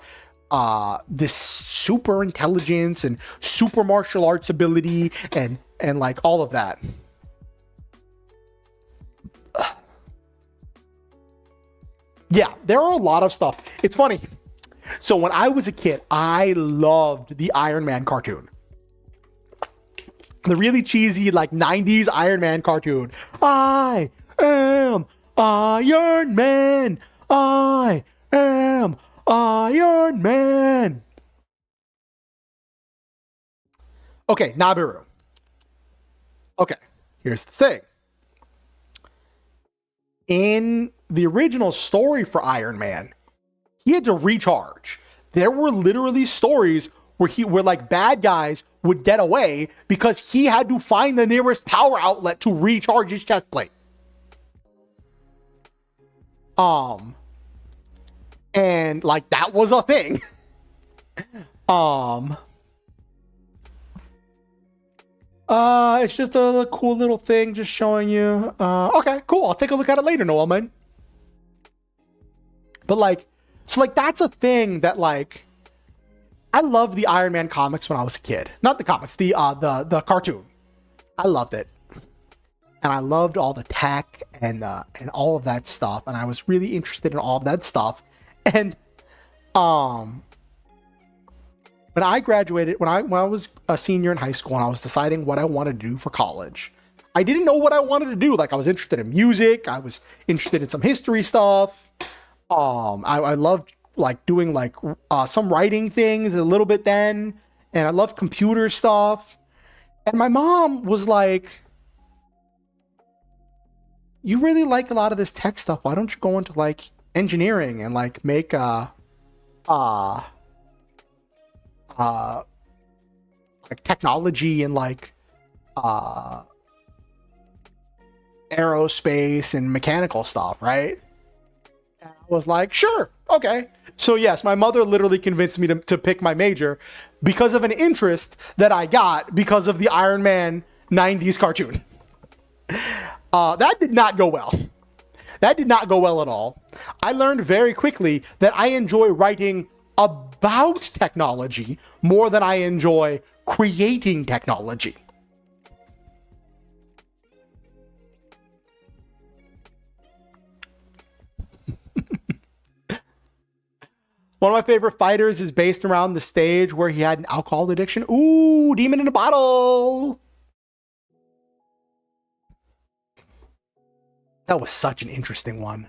this super intelligence and super martial arts ability and like all of that. Yeah, there are a lot of stuff. It's funny. So when I was a kid, I loved the Iron Man cartoon. The really cheesy, like, 90s Iron Man cartoon. I am Iron Man. I am Iron Man. Okay, Nabiru. Okay, here's the thing. In the original story for Iron Man, he had to recharge. There were literally stories where like bad guys would get away because he had to find the nearest power outlet to recharge his chest plate. And like that was a thing. It's just a cool little thing just showing you. Okay, cool. I'll take a look at it later, Noel, man. But like, so like that's a thing that like, I loved the Iron Man comics when I was a kid. Not the comics, the cartoon. I loved it. And I loved all the tech and all of that stuff. And I was really interested in all of that stuff. And when I graduated, when I was a senior in high school and I was deciding what I wanted to do for college, I didn't know what I wanted to do. Like I was interested in music. I was interested in some history stuff. I loved like doing like some writing things a little bit then. And I loved computer stuff. And my mom was like, you really like a lot of this tech stuff. Why don't you go into like engineering and like make like technology and like aerospace and mechanical stuff, right? And I was like, sure, okay. So yes, my mother literally convinced me to pick my major because of an interest that I got because of the Iron Man 90s cartoon. That did not go well. That did not go well at all. I learned very quickly that I enjoy writing about technology more than I enjoy creating technology. One of my favorite fighters is based around the stage where he had an alcohol addiction. Ooh, Demon in a Bottle. That was such an interesting one.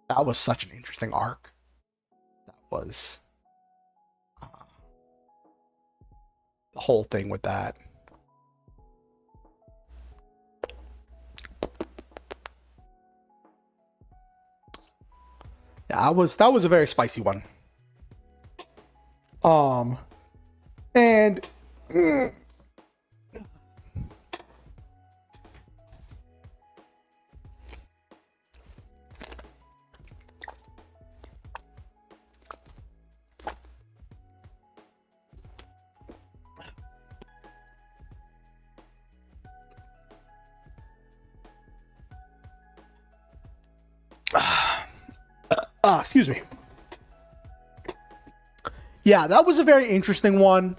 That was such an interesting arc. That was the whole thing with that. Yeah, that was a very spicy one. And excuse me. Yeah, that was a very interesting one.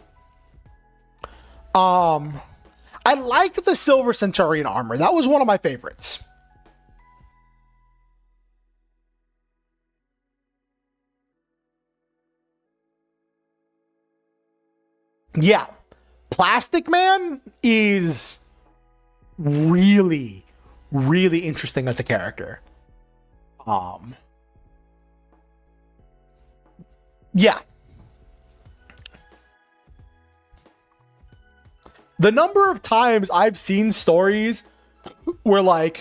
I liked the Silver Centurion armor. That was one of my favorites. Yeah. Plastic Man is really, really interesting as a character. Yeah. The number of times I've seen stories where like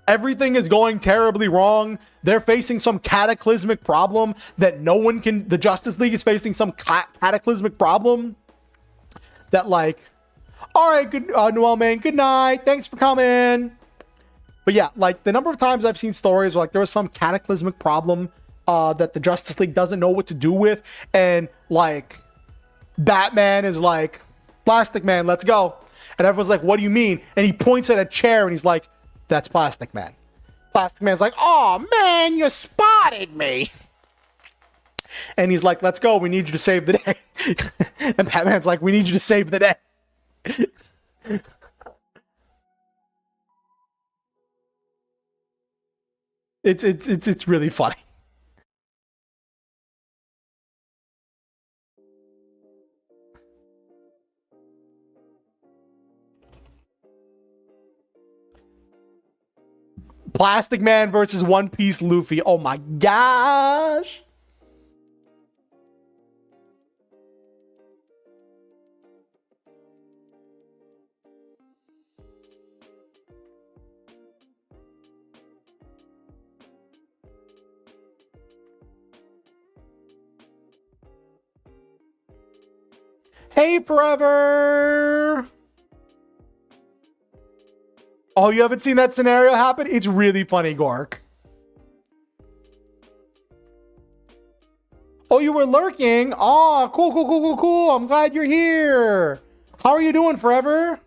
everything is going terribly wrong. They're facing some cataclysmic problem that no one can, the Justice League is facing some cataclysmic problem that like, all right, good, Noel, man, good night. Thanks for coming. But yeah, like the number of times I've seen stories where like there was some cataclysmic problem that the Justice League doesn't know what to do with. And like Batman is like, Plastic Man, let's go. And everyone's like, what do you mean? And he points at a chair and he's like, that's Plastic Man. Plastic Man's like, oh man, you spotted me. And he's like, let's go. We need you to save the day. And Batman's like, we need you to save the day. It's really funny. Plastic Man versus One Piece Luffy. Oh my gosh. Hey, Forever. Oh, you haven't seen that scenario happen? It's really funny, Gork. Oh, you were lurking? Oh, cool, cool, cool, cool, cool. I'm glad you're here. How are you doing, Forever?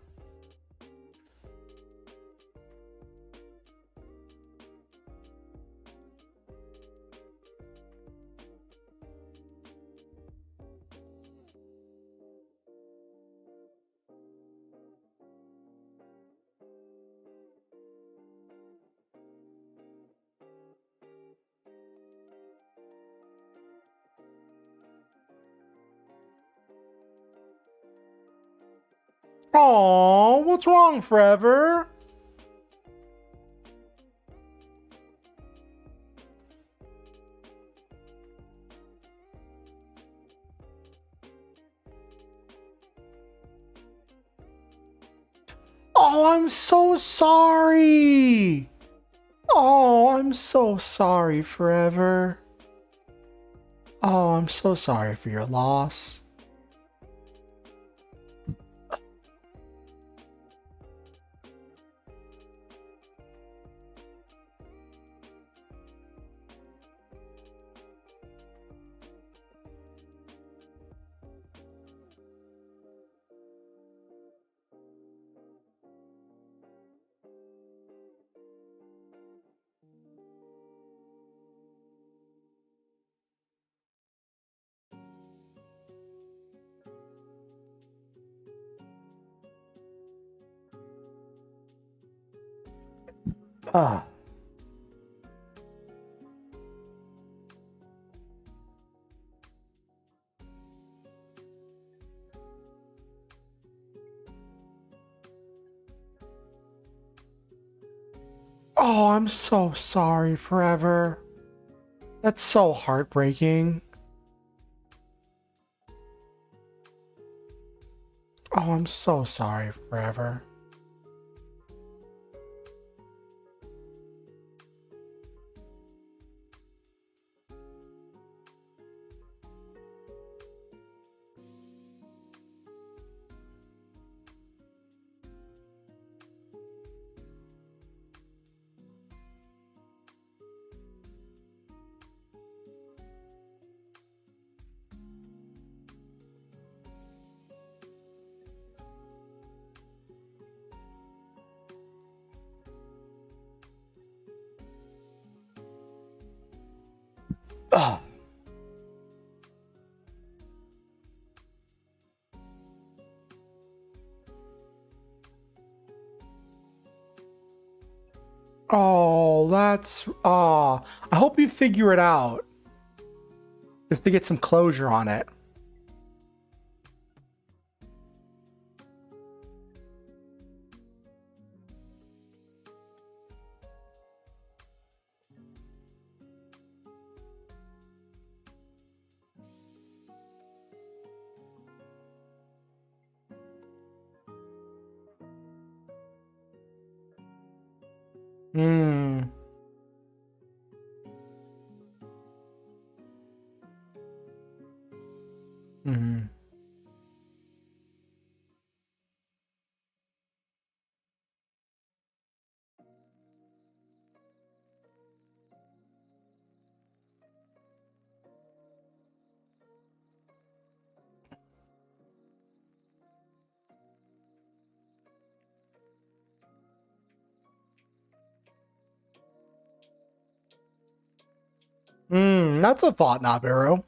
Oh, what's wrong, Forever? Oh, I'm so sorry. Oh, I'm so sorry, Forever. Oh, I'm so sorry for your loss. Ah. Oh, I'm so sorry, Forever. That's so heartbreaking. Oh, I'm so sorry, Forever. Ugh. Oh, that's... I hope you figure it out. Just to get some closure on it. Hmm. Hmm. Hmm. That's a thought, Nabiru.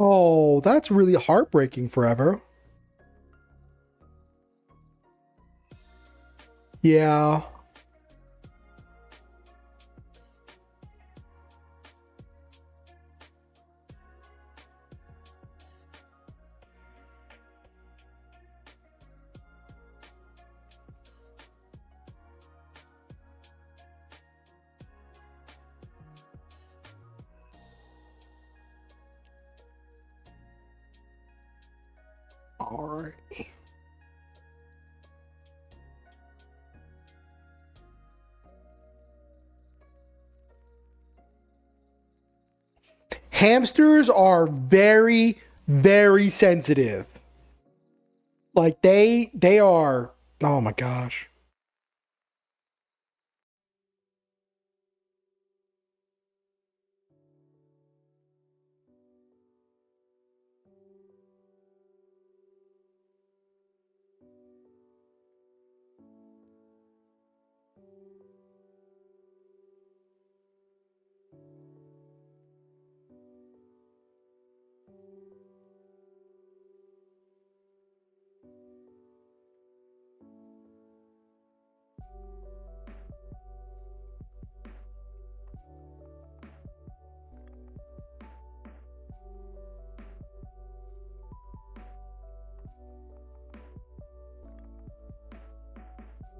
Oh, that's really heartbreaking forever. Yeah. All right. Hamsters are very, very sensitive. Like they are. Oh my gosh.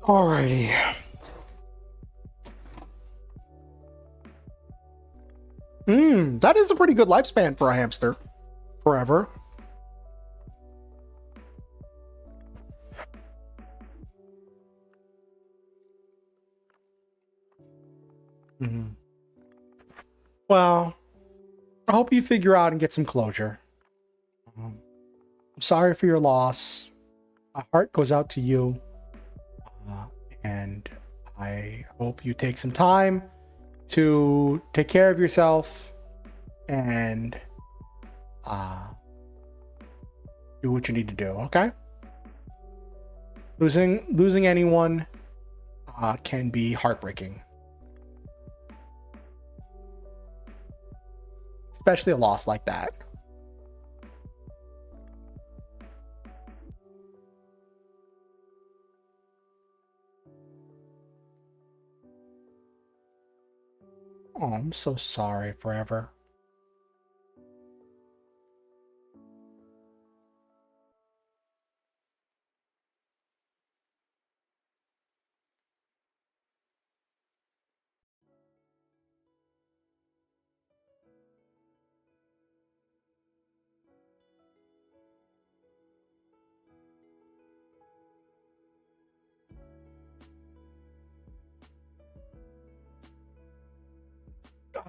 Alrighty. That is a pretty good lifespan for a hamster. Forever. Mm-hmm. Well, I hope you figure out and get some closure. I'm sorry for your loss. My heart goes out to you. And I hope you take some time to take care of yourself and do what you need to do, okay? Losing anyone can be heartbreaking. Especially a loss like that. Oh, I'm so sorry forever.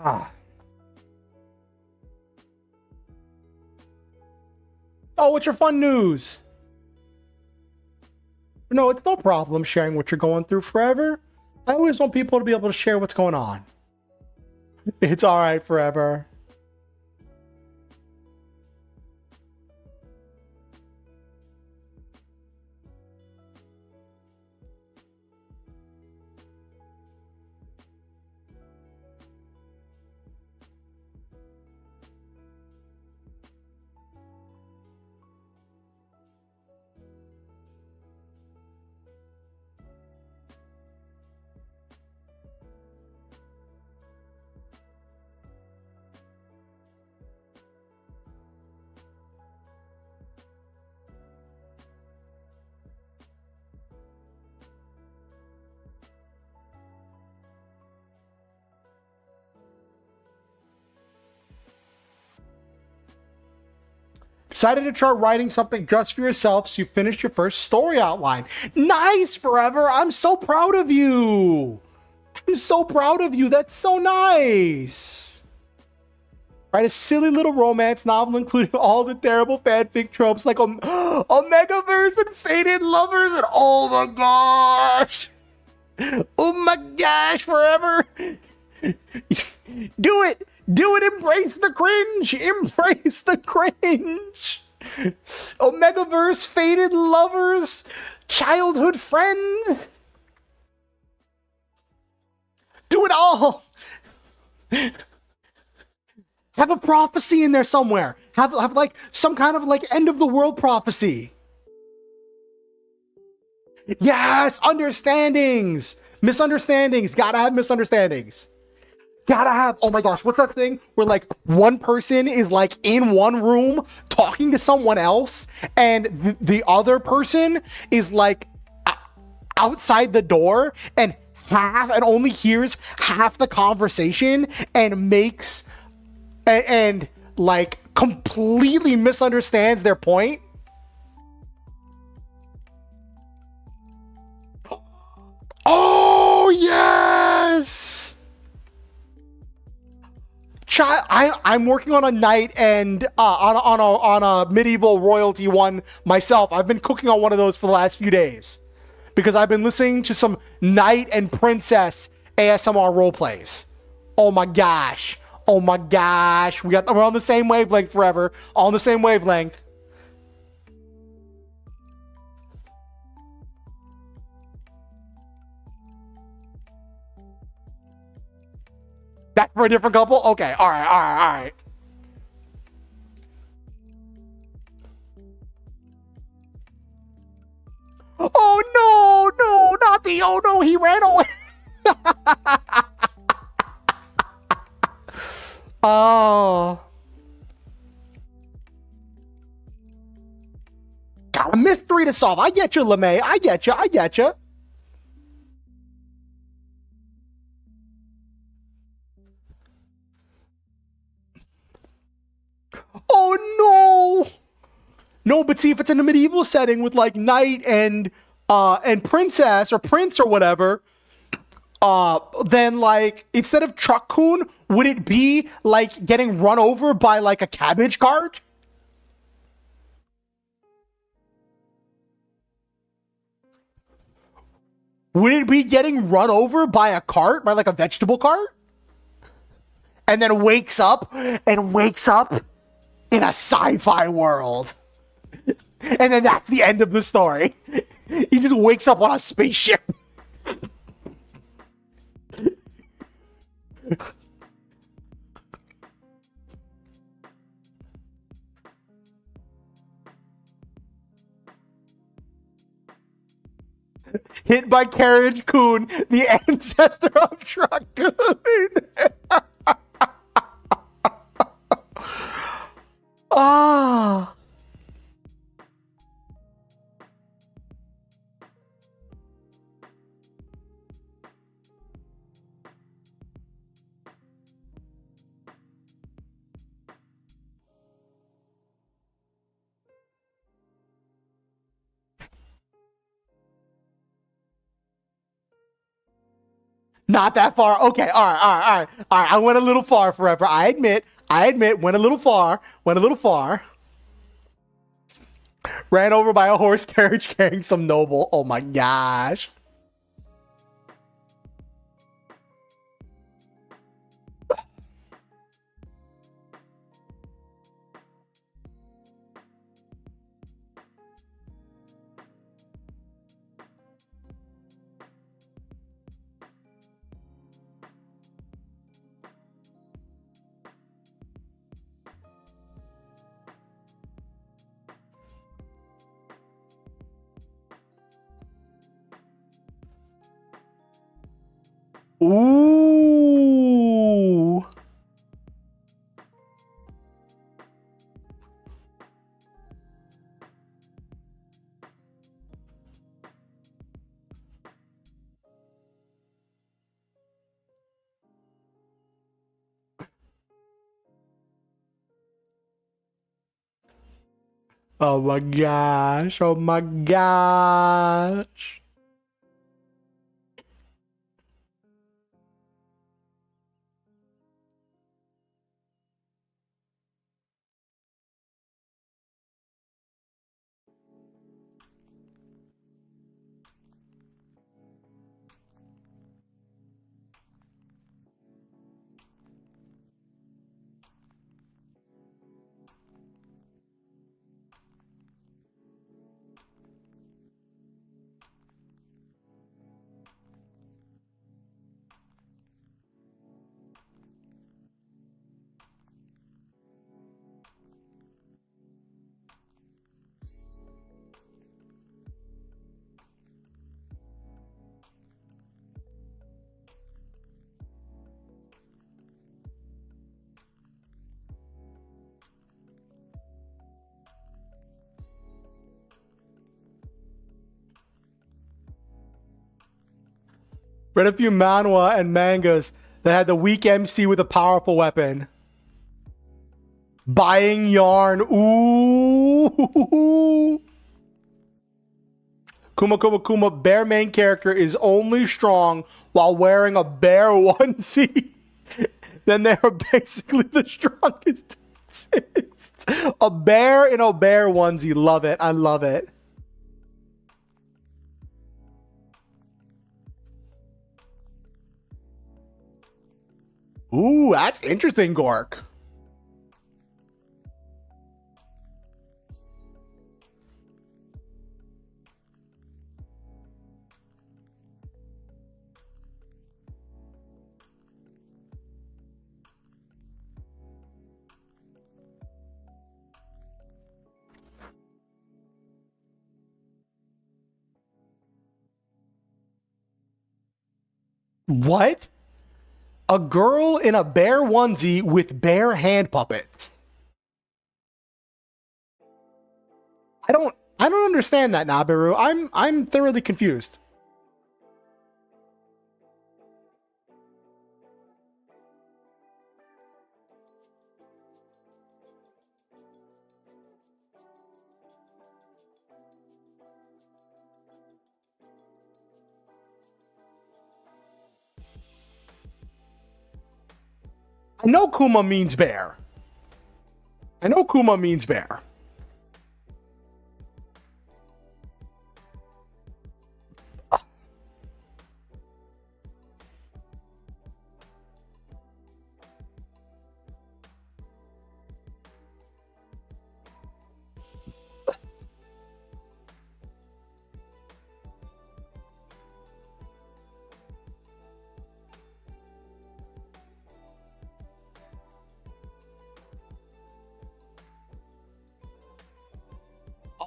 Ah. Oh, what's your fun news? No, it's no problem sharing what you're going through forever. I always want people to be able to share what's going on. It's all right forever. Decided to start writing something just for yourself, so you finished your first story outline. Nice, Forever. I'm so proud of you. I'm so proud of you. That's so nice. Write a silly little romance novel including all the terrible fanfic tropes like Omegaverse and Fated Lovers and oh my gosh. Oh my gosh, Forever. Do it. Do it, embrace the cringe! Embrace the cringe! Omegaverse, faded lovers, childhood friend. Do it all! Have a prophecy in there somewhere. Have like some kind of like end of the world prophecy. Yes, understandings. Misunderstandings. Gotta have misunderstandings. Gotta have, oh my gosh, what's that thing where like one person is like in one room talking to someone else and the other person is like outside the door and only hears half the conversation and makes and like completely misunderstands their point. Oh yes! I'm working on a knight and on a medieval royalty one myself. I've been cooking on one of those for the last few days because I've been listening to some knight and princess ASMR role plays. Oh my gosh! Oh my gosh! We're on the same wavelength forever. On the same wavelength. That's for a different couple? Okay, all right. Oh no, not the oh no, he ran away. Oh. Got a mystery to solve. I get you, LeMay. I get you. Oh no! No, but see if it's in a medieval setting with like knight and princess or prince or whatever, then like instead of truck-kun, would it be like getting run over by like a cabbage cart? Would it be getting run over by a cart, by like a vegetable cart? And then wakes up in a sci-fi world. And then that's the end of the story. He just wakes up on a spaceship. Hit by Carriage Coon, the ancestor of Truck-kun. Ah. Not that far. Okay, all right. I went a little far forever. I admit, went a little far. Ran over by a horse carriage carrying some noble. Oh my gosh. Ooh. Oh my gosh. Oh my gosh. Read a few manhwa and mangas that had the weak MC with a powerful weapon. Buying yarn. Ooh. Kuma Kuma Kuma, bear main character is only strong while wearing a bear onesie. Then they are basically the strongest to exist. A bear in a bear onesie. Love it. I love it. Ooh, that's interesting, Gork. What? A girl in a bear onesie with bear hand puppets. I don't understand that, Nabiru. I'm thoroughly confused. I know Kuma means bear. I know Kuma means bear.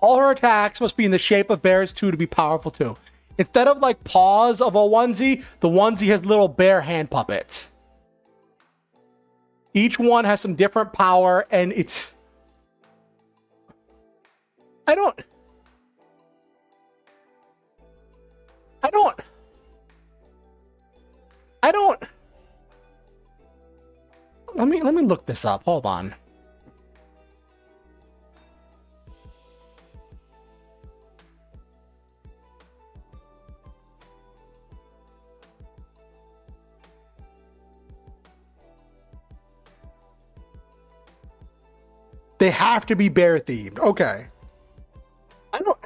All her attacks must be in the shape of bears too to be powerful too. Instead of like paws of a onesie, the onesie has little bear hand puppets. Each one has some different power, and it's... I don't... Let me look this up. Hold on. They have to be bear themed. Okay. I don't...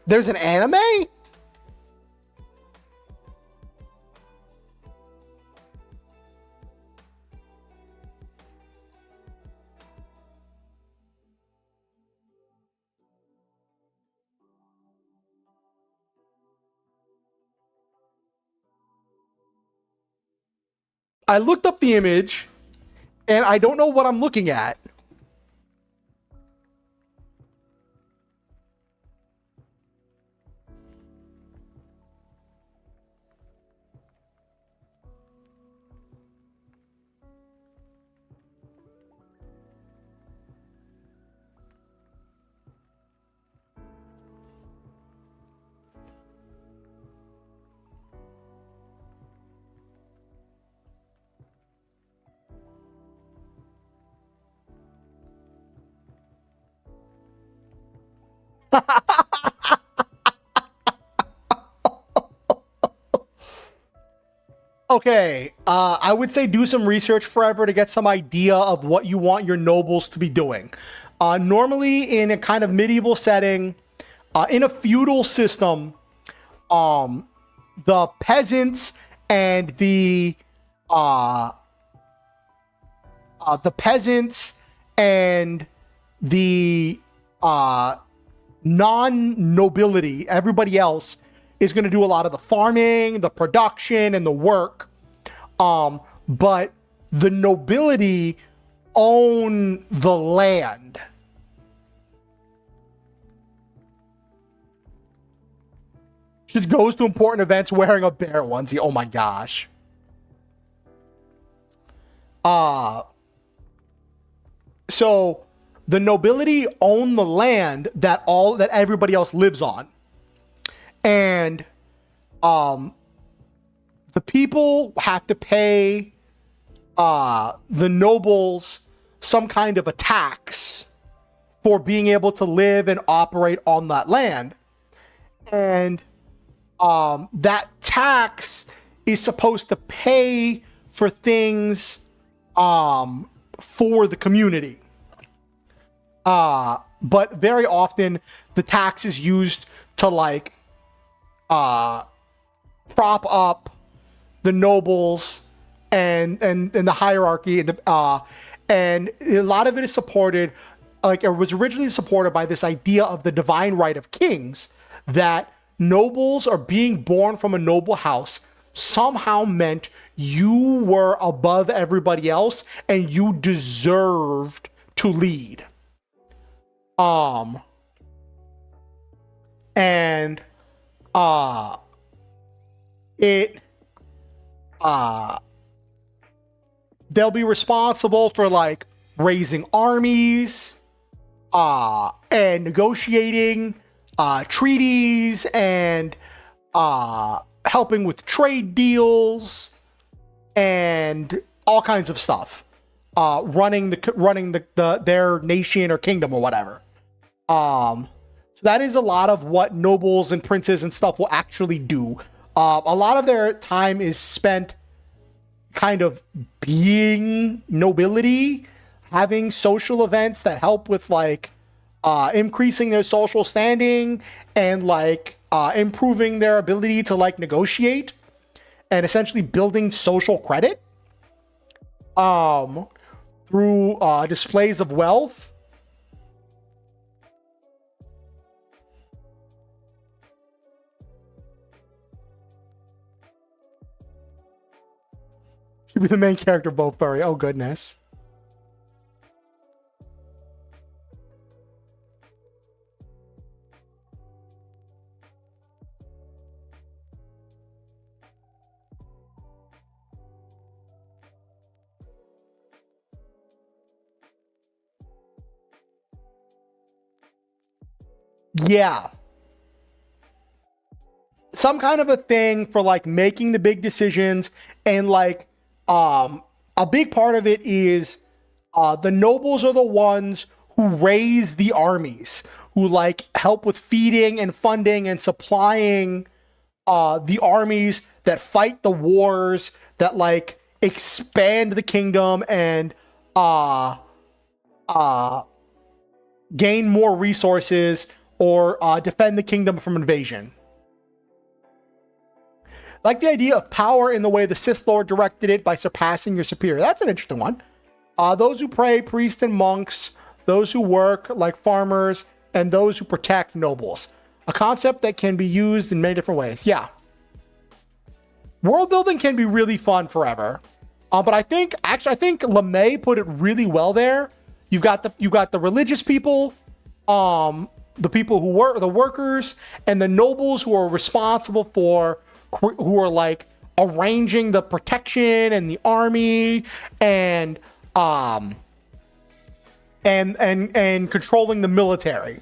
There's an anime? I looked up the image, and I don't know what I'm looking at. Okay, I would say do some research forever to get some idea of what you want your nobles to be doing. Normally in a kind of medieval setting, in a feudal system, the peasants and the non-nobility, everybody else, is going to do a lot of the farming, the production, and the work. But the nobility own the land. Just goes to important events wearing a bear onesie. Oh my gosh. So the nobility own the land that everybody else lives on. And the people have to pay the nobles some kind of a tax for being able to live and operate on that land. And that tax is supposed to pay for things for the community. But very often the tax is used to like prop up the nobles and the hierarchy, and a lot of it is supported, like it was originally supported by this idea of the divine right of kings, that nobles or being born from a noble house somehow meant you were above everybody else and you deserved to lead. They'll be responsible for like raising armies, and negotiating treaties, and helping with trade deals and all kinds of stuff, running their nation or kingdom or whatever. So that is a lot of what nobles and princes and stuff will actually do. A lot of their time is spent kind of being nobility, having social events that help with like increasing their social standing and like improving their ability to like negotiate, and essentially building social credit through displays of wealth. Should be the main character, both furry. Oh goodness. Yeah. Some kind of a thing for like making the big decisions, and like a big part of it is the nobles are the ones who raise the armies, who like help with feeding and funding and supplying the armies that fight the wars that like expand the kingdom and gain more resources or defend the kingdom from invasion. Like the idea of power in the way the Sith Lord directed it by surpassing your superior. That's an interesting one. Those who pray, priests and monks, those who work like farmers, and those who protect nobles. A concept that can be used in many different ways. Yeah. World building can be really fun forever. But I think LeMay put it really well there. You've got the religious people, the people who work, the workers, and the nobles who are responsible for, who are like arranging the protection and the army and controlling the military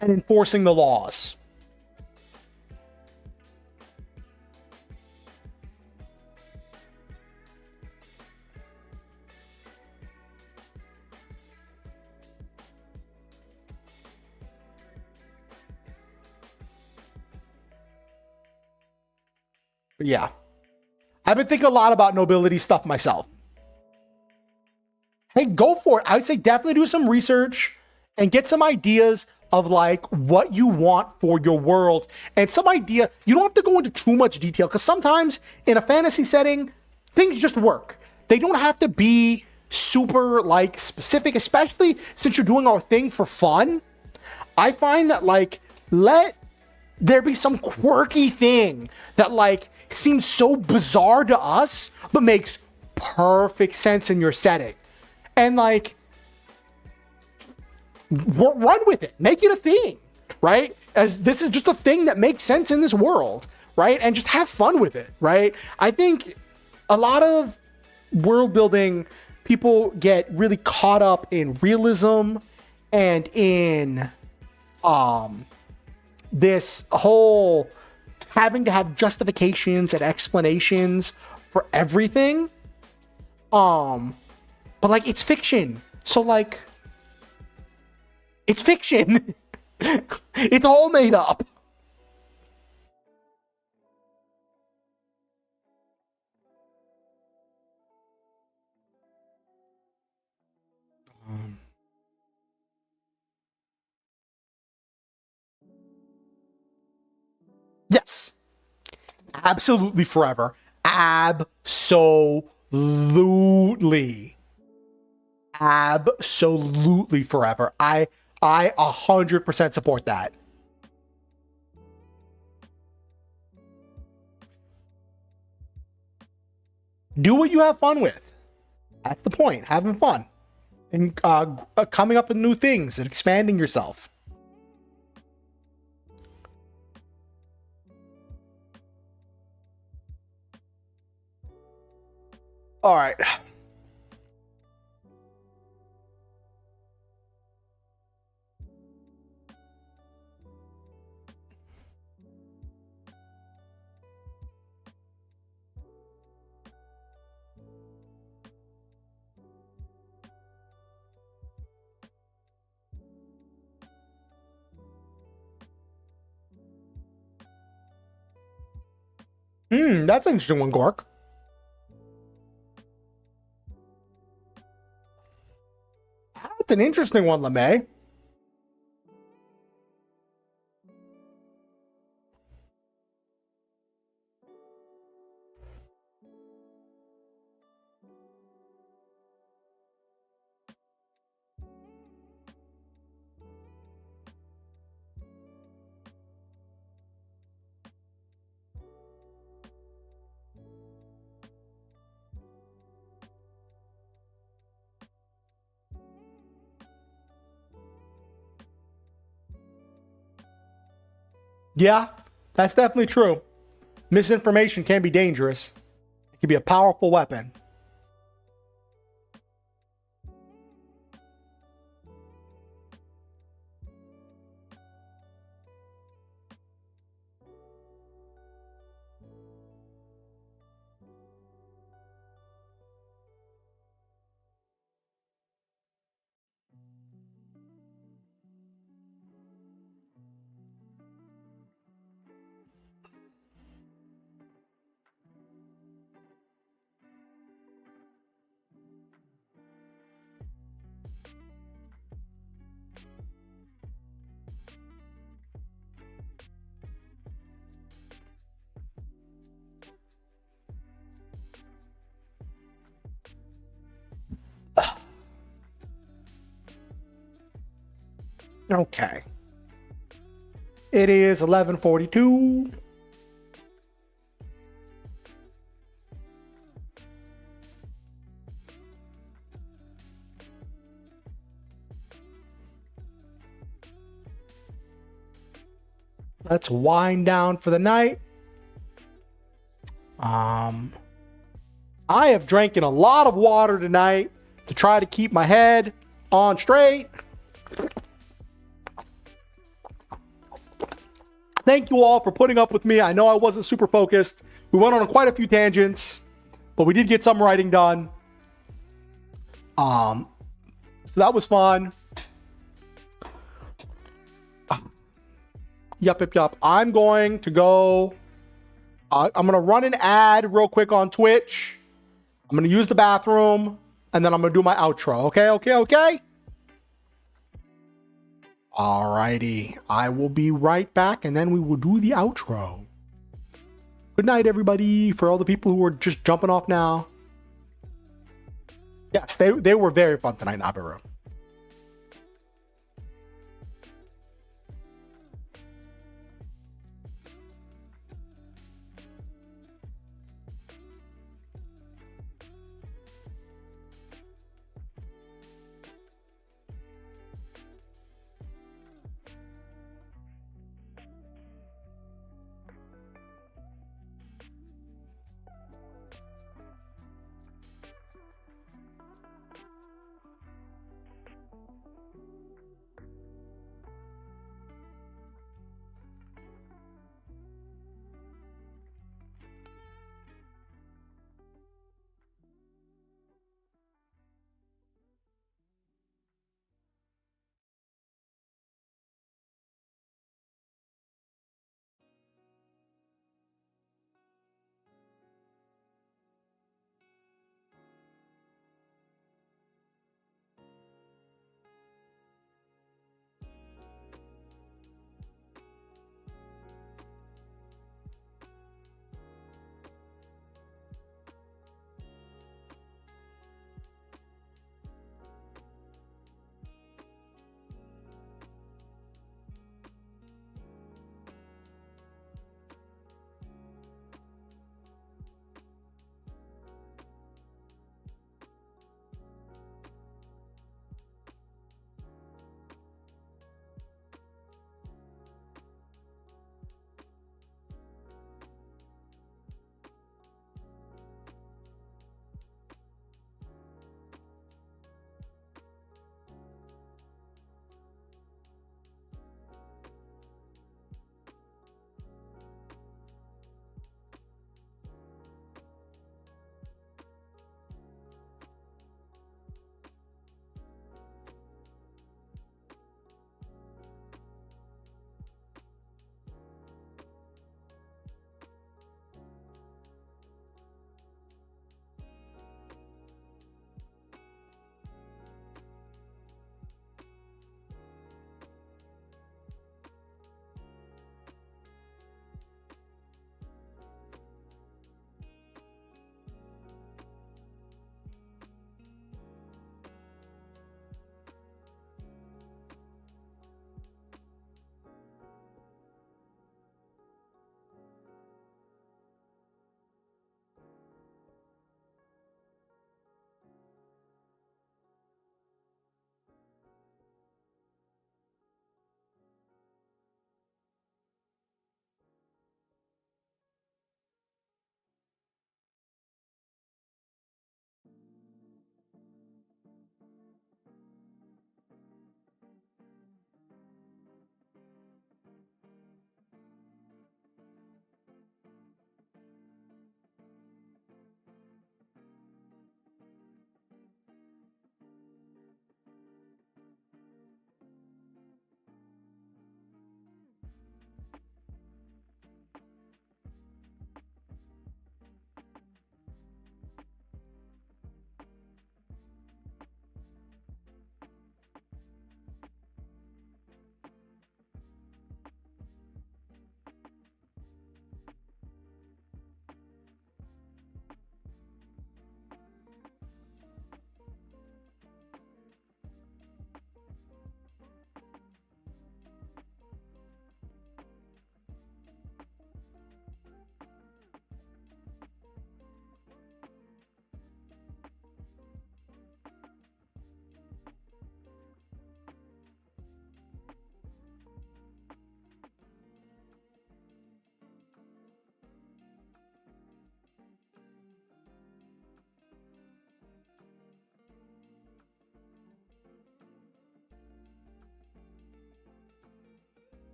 and enforcing the laws. Yeah. I've been thinking a lot about nobility stuff myself. Hey, go for it. I would say definitely do some research and get some ideas of like what you want for your world, and some idea. You don't have to go into too much detail, because sometimes in a fantasy setting, things just work. They don't have to be super like specific, especially since you're doing our thing for fun. I find that like, let there be some quirky thing that like seems so bizarre to us, but makes perfect sense in your setting. And like, run with it. Make it a thing. right? As this is just a thing that makes sense in this world, right? And just have fun with it, right? I think a lot of world building, people get really caught up in realism and in this whole having to have justifications and explanations for everything. But like, it's fiction. So like, it's fiction. It's all made up. Yes. Absolutely forever. Absolutely. Absolutely forever. I 100% support that. Do what you have fun with. That's the point. Having fun and coming up with new things and expanding yourself. All right. That's an interesting one, Gork. That's an interesting one, LeMay. Yeah, that's definitely true. Misinformation can be dangerous. It can be a powerful weapon. Okay. It is 11:42. Let's wind down for the night. I have drinking a lot of water tonight to try to keep my head on straight. Thank you all for putting up with me. I know I wasn't super focused. We went on quite a few tangents, but we did get some writing done. So that was fun. Yup. I'm going to go. I'm going to run an ad real quick on Twitch. I'm going to use the bathroom, and then I'm going to do my outro. Okay? Alrighty. I will be right back, and then we will do the outro. Good night, everybody, for all the people who are just jumping off now. Yes, they were very fun tonight, Nabiru.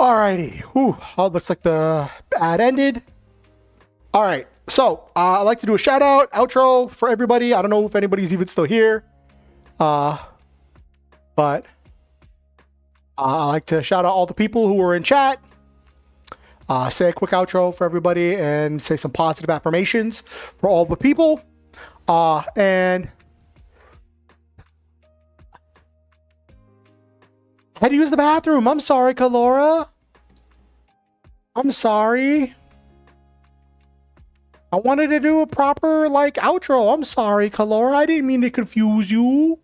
Alrighty. Whew. Oh, looks like the ad ended. All right. So I'd like to do a shout out, outro for everybody. I don't know if anybody's even still here. But I'd like to shout out all the people who were in chat. Say a quick outro for everybody and say some positive affirmations for all the people. And I had to use the bathroom. I'm sorry, Kalora. I'm sorry. I wanted to do a proper, outro. I'm sorry, Kalora. I didn't mean to confuse you.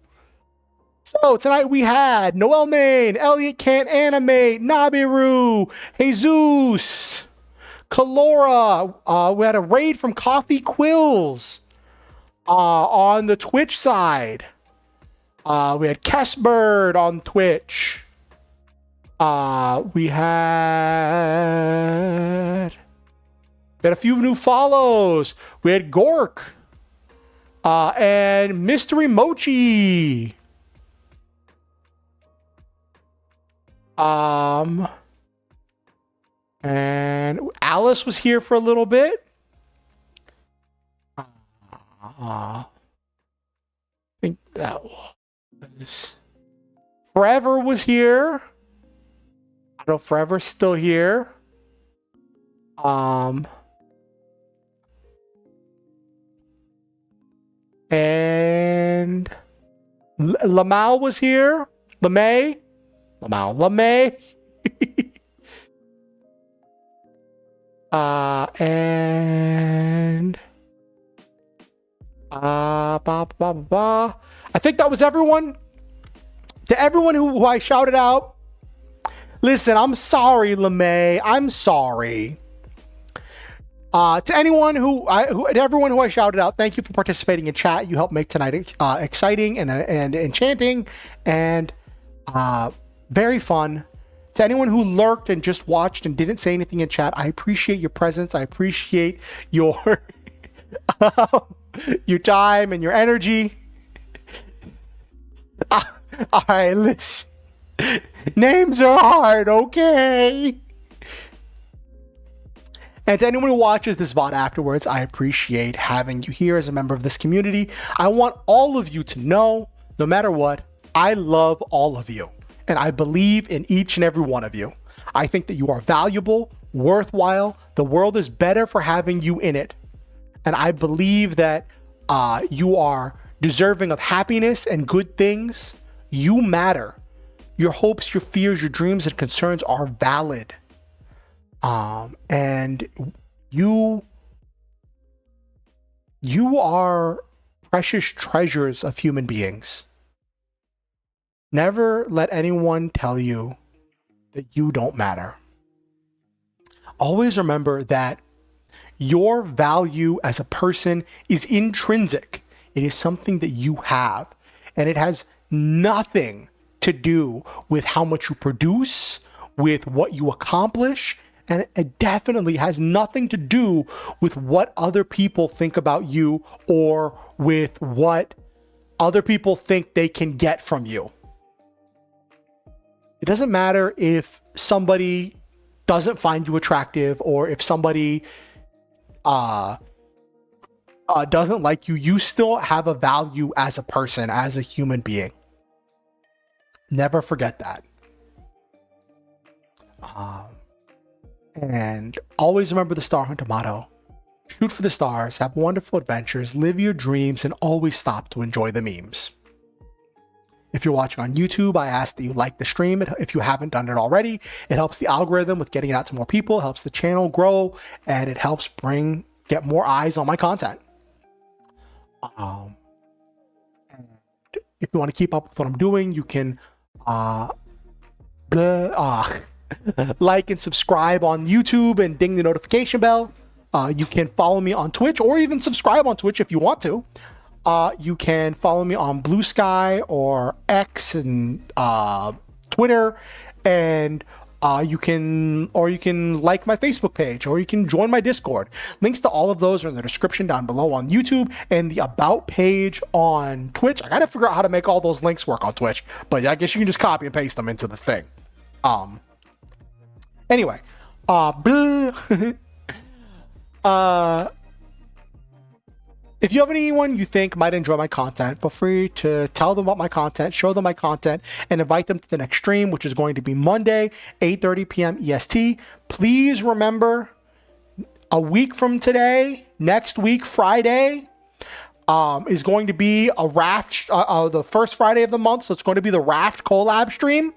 So, tonight we had Noel Main, Elliot Can't Animate, Nabiru, Jesus, Kalora. We had a raid from Coffee Quills on the Twitch side. We had Kessbird on Twitch. We had a few new follows. We had Gork and Mystery Mochi. And Alice was here for a little bit. I think that was Forever was here. I don't know if Forever's still here. And Lamau was here. Lamay. And I think that was everyone. To everyone who I shouted out, listen, I'm sorry, LeMay. I'm sorry. To everyone who I shouted out, thank you for participating in chat. You helped make tonight exciting and enchanting and very fun. To anyone who lurked and just watched and didn't say anything in chat, I appreciate your presence. I appreciate your your time and your energy. All right, listen. Names are hard, okay? And to anyone who watches this VOD afterwards, I appreciate having you here as a member of this community. I want all of you to know, no matter what, I love all of you. And I believe in each and every one of you. I think that you are valuable, worthwhile. The world is better for having you in it. And I believe that you are deserving of happiness and good things. You matter. Your hopes, your fears, your dreams, and concerns are valid. And you are precious treasures of human beings. Never let anyone tell you that you don't matter. Always remember that your value as a person is intrinsic. It is something that you have, and it has nothing to do with how much you produce, with what you accomplish, and it definitely has nothing to do with what other people think about you or with what other people think they can get from you. It doesn't matter if somebody doesn't find you attractive or if somebody doesn't like you. You still have a value as a person, as a human being. Never forget that. And always remember the Star Hunter motto. Shoot for the stars, have wonderful adventures, live your dreams, and always stop to enjoy the memes. If you're watching on YouTube, I ask that you like the stream. If you haven't done it already, it helps the algorithm with getting it out to more people, helps the channel grow, and it helps get more eyes on my content. And if you want to keep up with what I'm doing, you can like and subscribe on YouTube and ding the notification bell. You can follow me on Twitch or even subscribe on Twitch if you want to. You can follow me on Blue Sky or X and Twitter, and you can like my Facebook page, or you can join my Discord. Links to all of those are in the description down below on YouTube and the About page on Twitch. I gotta figure out how to make all those links work on Twitch, but I guess you can just copy and paste them into this thing. Anyway, if you have anyone you think might enjoy my content, feel free to tell them about my content, show them my content, and invite them to the next stream, which is going to be Monday, 8:30 p.m. EST. Please remember, a week from today, next week, Friday, is going to be a raft, the first Friday of the month, so it's going to be the raft collab stream.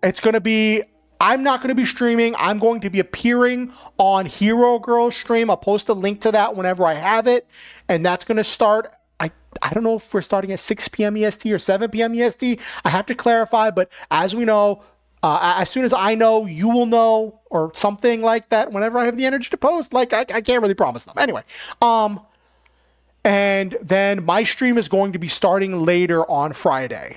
It's going to be, I'm not going to be streaming. I'm going to be appearing on Hero Girl's stream. I'll post a link to that whenever I have it. And that's going to start, I don't know if we're starting at 6 p.m. EST or 7 p.m. EST. I have to clarify, but as we know, as soon as I know, you will know, or something like that, whenever I have the energy to post. Like, I can't really promise them. Anyway, and then my stream is going to be starting later on Friday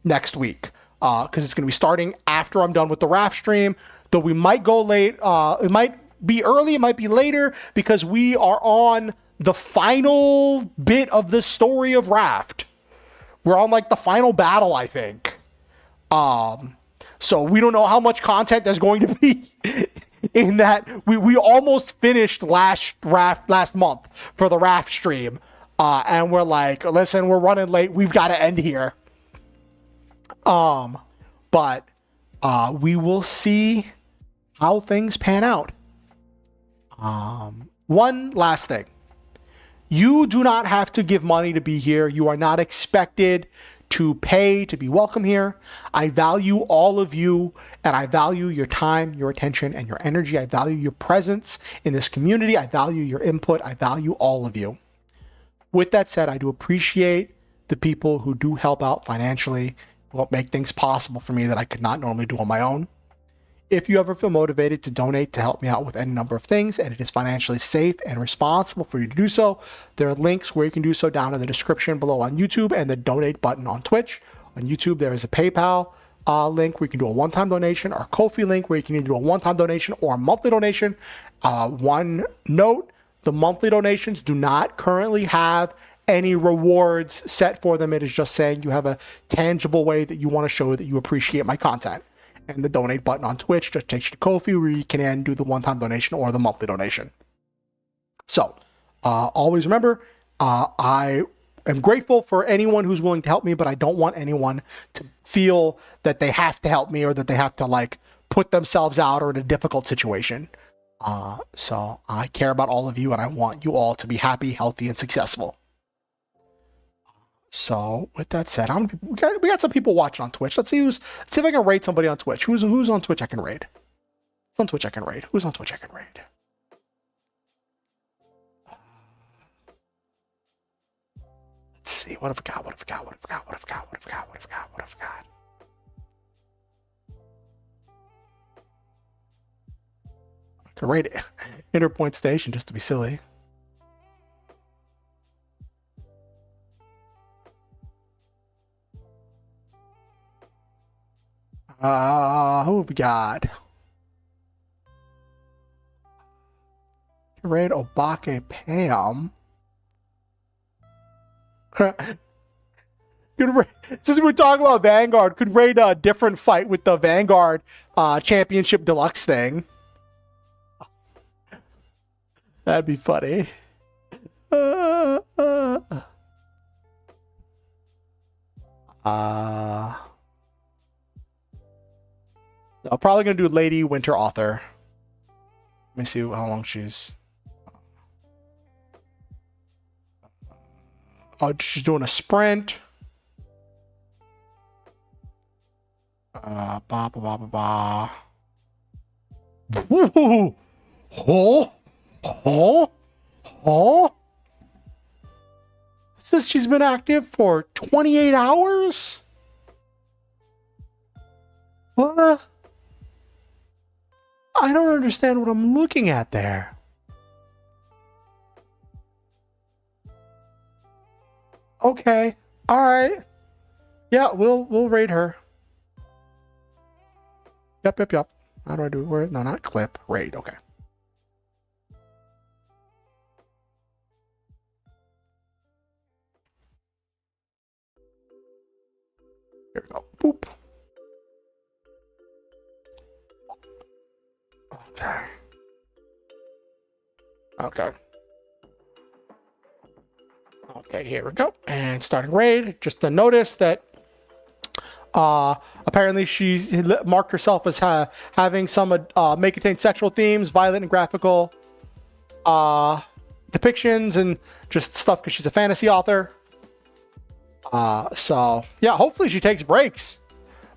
next week, because it's going to be starting after I'm done with the raft stream, though we might go late. It might be early, it might be later, because we are on the final bit of the story of Raft. We're on like the final battle, I think. So we don't know how much content there's going to be in that. We almost finished last month for the Raft stream. And we're like, listen, we're running late. We've got to end here. But we will see how things pan out. One last thing. You do not have to give money to be here. You are not expected to pay to be welcome here. I value all of you, and I value your time, your attention, and your energy. I value your presence in this community. I value your input. I value all of you. With that said, I do appreciate the people who do help out financially, who help make things possible for me that I could not normally do on my own. If you ever feel motivated to donate to help me out with any number of things, and it is financially safe and responsible for you to do so, there are links where you can do so down in the description below on YouTube and the donate button on Twitch. On YouTube, there is a PayPal link where you can do a one-time donation, or a Ko-fi link where you can either do a one-time donation or a monthly donation. One note, the monthly donations do not currently have any rewards set for them. It is just saying you have a tangible way that you want to show that you appreciate my content. And the donate button on Twitch just takes you to Ko-fi, where you can do the one-time donation or the monthly donation. So always remember, I am grateful for anyone who's willing to help me, but I don't want anyone to feel that they have to help me, or that they have to like put themselves out or in a difficult situation. So I care about all of you, and I want you all to be happy, healthy, and successful. So with that said, we got some people watching on Twitch. Let's see if I can raid somebody on Twitch. Who's on Twitch I can raid? Who's on Twitch I can raid? Who's on Twitch I can raid? Let's see. What have I got? I can raid it. Interpoint Station just to be silly. Who have we got? Raid Obake Pam. Since we're talking about Vanguard, could raid a different fight with the Vanguard Championship Deluxe thing. That'd be funny. I'm probably going to do Lady Winter Author. Let me see how long she's... Oh, she's doing a sprint. Woo! Oh! It says she's been active for 28 hours? What? I don't understand what I'm looking at there. Okay. All right. Yeah, we'll raid her. Yep. How do I do it? Where? No, not clip. Raid. Okay. There we go. Boop. Okay. Okay. Okay, here we go. And starting raid. Just to notice that apparently she marked herself as having some may contain sexual themes, violent and graphical depictions, and just stuff because she's a fantasy author. So yeah, hopefully she takes breaks.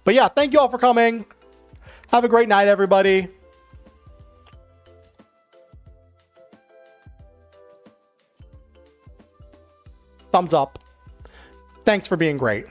But yeah, thank you all for coming. Have a great night, everybody. Thumbs up. Thanks for being great.